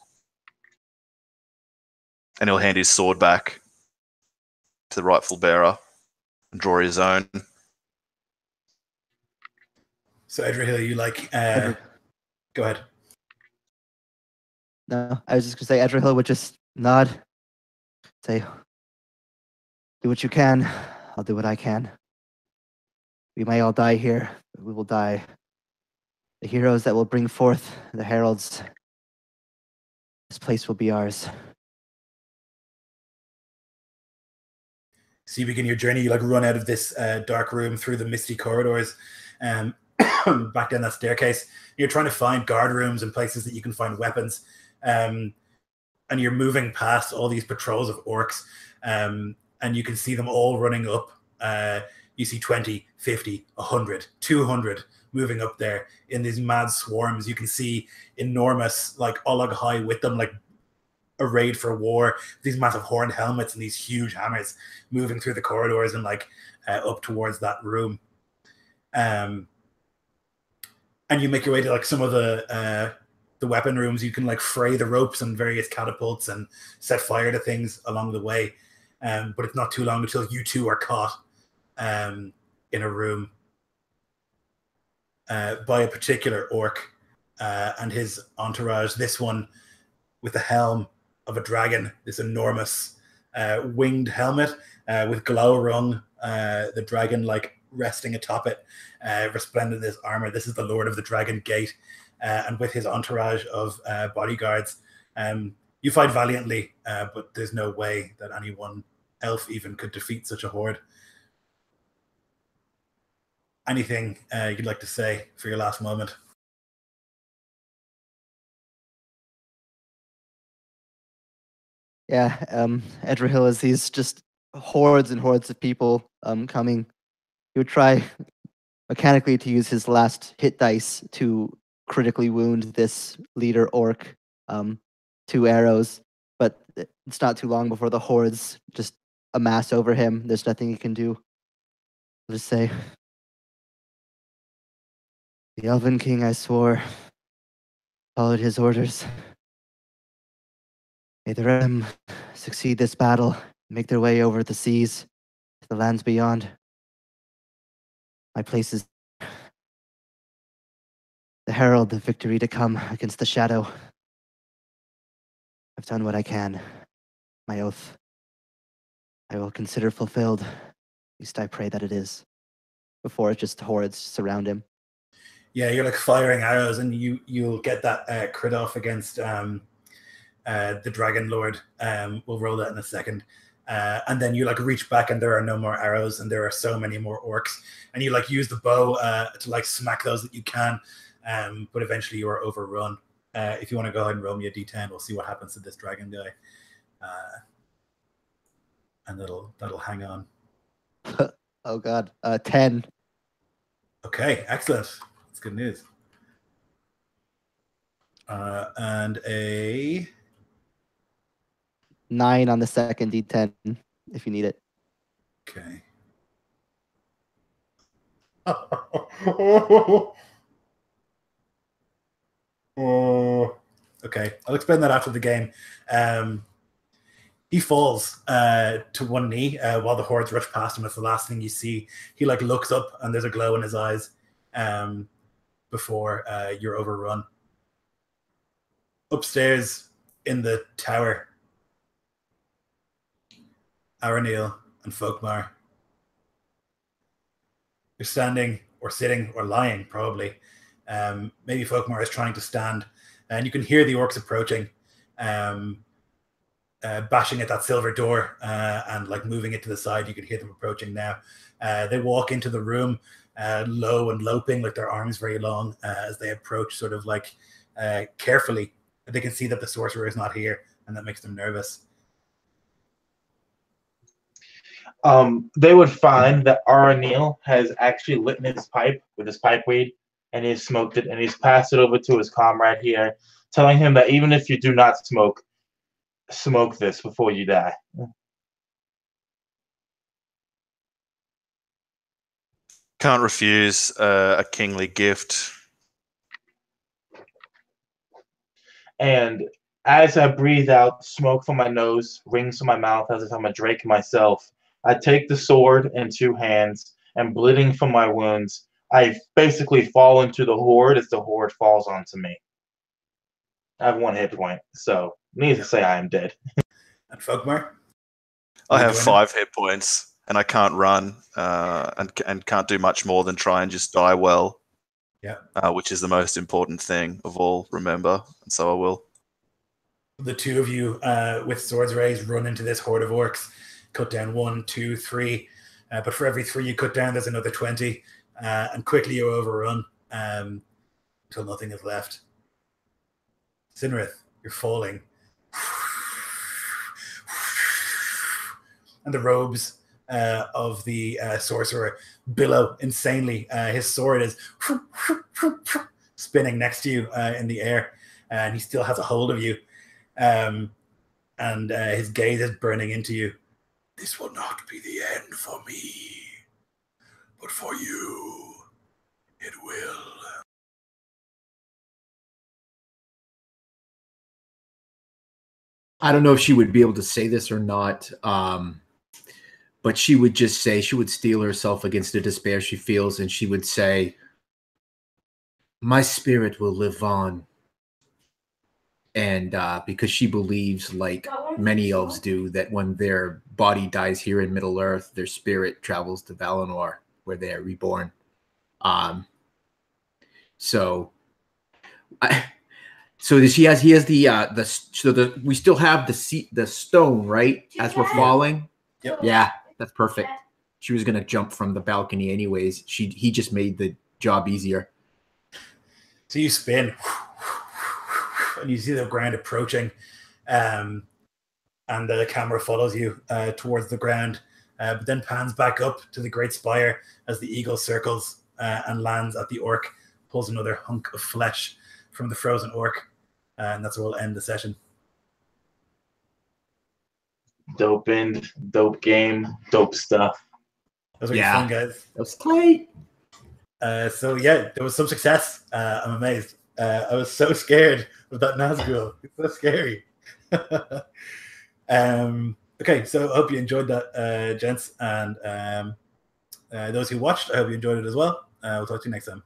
[SPEAKER 4] And he'll hand his sword back to the rightful bearer and draw his own.
[SPEAKER 1] So Edrihill, you like go ahead.
[SPEAKER 3] No, I was just gonna say Edrihill would just nod, say, "Do what you can. I'll do what I can. We may all die here, but we will die the heroes that will bring forth the heralds. This place will be ours."
[SPEAKER 1] So you begin your journey. You like run out of this dark room through the misty corridors, back down that staircase. You're trying to find guard rooms and places that you can find weapons, and you're moving past all these patrols of orcs, and you can see them all running up. You see 20, 50, 100, 200 moving up there in these mad swarms. You can see enormous, like Olag High with them, like arrayed for war, these massive horned helmets and these huge hammers moving through the corridors and like up towards that room. And you make your way to like some of the weapon rooms. You can like fray the ropes and various catapults and set fire to things along the way. but it's not too long until you two are caught in a room by a particular orc and his entourage. This one with the helm of a dragon, this enormous winged helmet with glow rung, the dragon like resting atop it, resplendent in his armor. This is the Lord of the Dragon Gate, and with his entourage of bodyguards. You fight valiantly, but there's no way that any one elf even could defeat such a horde. Anything you'd like to say for your last moment?
[SPEAKER 3] Yeah, Edrahil, as these just hordes and hordes of people coming, he would try mechanically to use his last hit dice to critically wound this leader orc, 2 arrows, but it's not too long before the hordes just amass over him. There's nothing he can do. I'll just say, the Elven King, I swore, followed his orders. May the Realm succeed this battle, make their way over the seas to the lands beyond. My place is the herald of victory to come against the shadow. I've done what I can. My oath, I will consider fulfilled. At least I pray that it is. Before it just hordes surround him.
[SPEAKER 1] Yeah, you're like firing arrows, and you'll get that crit off against the Dragon Lord. We'll roll that in a second. And then you like reach back and there are no more arrows and there are so many more orcs. And you like use the bow to like smack those that you can. But eventually you are overrun. If you want to go ahead and roll me a d10, we'll see what happens to this dragon guy. And that'll hang on.
[SPEAKER 3] Oh god, 10.
[SPEAKER 1] Okay, excellent. That's good news. And a
[SPEAKER 3] 9 on the second d10, if you need it.
[SPEAKER 1] okay. Okay, I'll explain that after the game. He falls to one knee while the hordes rush past him. It's the last thing you see. He like looks up and there's a glow in his eyes before you're overrun. Upstairs in the tower, Aranil and Folkmar. You're standing or sitting or lying, probably. Maybe Folkmar is trying to stand, and you can hear the orcs approaching, bashing at that silver door and like moving it to the side. You can hear them approaching now. They walk into the room, low and loping, like their arms very long, as they approach, sort of like carefully. They can see that the sorcerer is not here, and that makes them nervous.
[SPEAKER 5] They would find that Aranil has actually lit his pipe with his pipe weed, and he's smoked it, and he's passed it over to his comrade here, telling him that even if you do not smoke this before you die.
[SPEAKER 4] Can't refuse a kingly gift.
[SPEAKER 5] And as I breathe out smoke from my nose, rings from my mouth as if I'm a Drake myself, I take the sword in 2 hands, and bleeding from my wounds, I basically fall into the horde as the horde falls onto me. I have 1 hit point, so needless to say, I am dead.
[SPEAKER 1] And Folkmar?
[SPEAKER 4] I have 5 hit points, and I can't run, and can't do much more than try and just die well.
[SPEAKER 1] Yeah.
[SPEAKER 4] Which is the most important thing of all, remember, and so I will.
[SPEAKER 1] The 2 of you with swords raised run into this horde of orcs, cut down 1, 2, 3, but for every 3 you cut down, there's another 20, and quickly you overrun until nothing is left. Sinrith, you're falling. And the robes of the sorcerer billow insanely. His sword is spinning next to you in the air, and he still has a hold of you. And his gaze is burning into you. This will not be the end for me, but for you, it will.
[SPEAKER 2] I don't know if she would be able to say this or not. but she would just say, she would steel herself against the despair she feels, and she would say, my spirit will live on. And because she believes, like many elves do, that when their body dies here in Middle Earth, their spirit travels to Valinor, where they are reborn. So he has the we still have the stone, right? As we're falling.
[SPEAKER 1] Yep.
[SPEAKER 2] Yeah, that's perfect. She was gonna jump from the balcony anyways. He just made the job easier.
[SPEAKER 1] So you spin, and you see the ground approaching, and the camera follows you towards the ground, but then pans back up to the great spire as the eagle circles and lands at the orc, pulls another hunk of flesh from the frozen orc, and that's where we'll end the session.
[SPEAKER 5] Dope end, dope game, dope stuff.
[SPEAKER 1] That was really fun, guys.
[SPEAKER 2] That was tight.
[SPEAKER 1] So yeah, there was some success. I'm amazed. I was so scared of that Nazgul. It's so scary. Okay, so I hope you enjoyed that, gents, and those who watched, I hope you enjoyed it as well. We'll talk to you next time.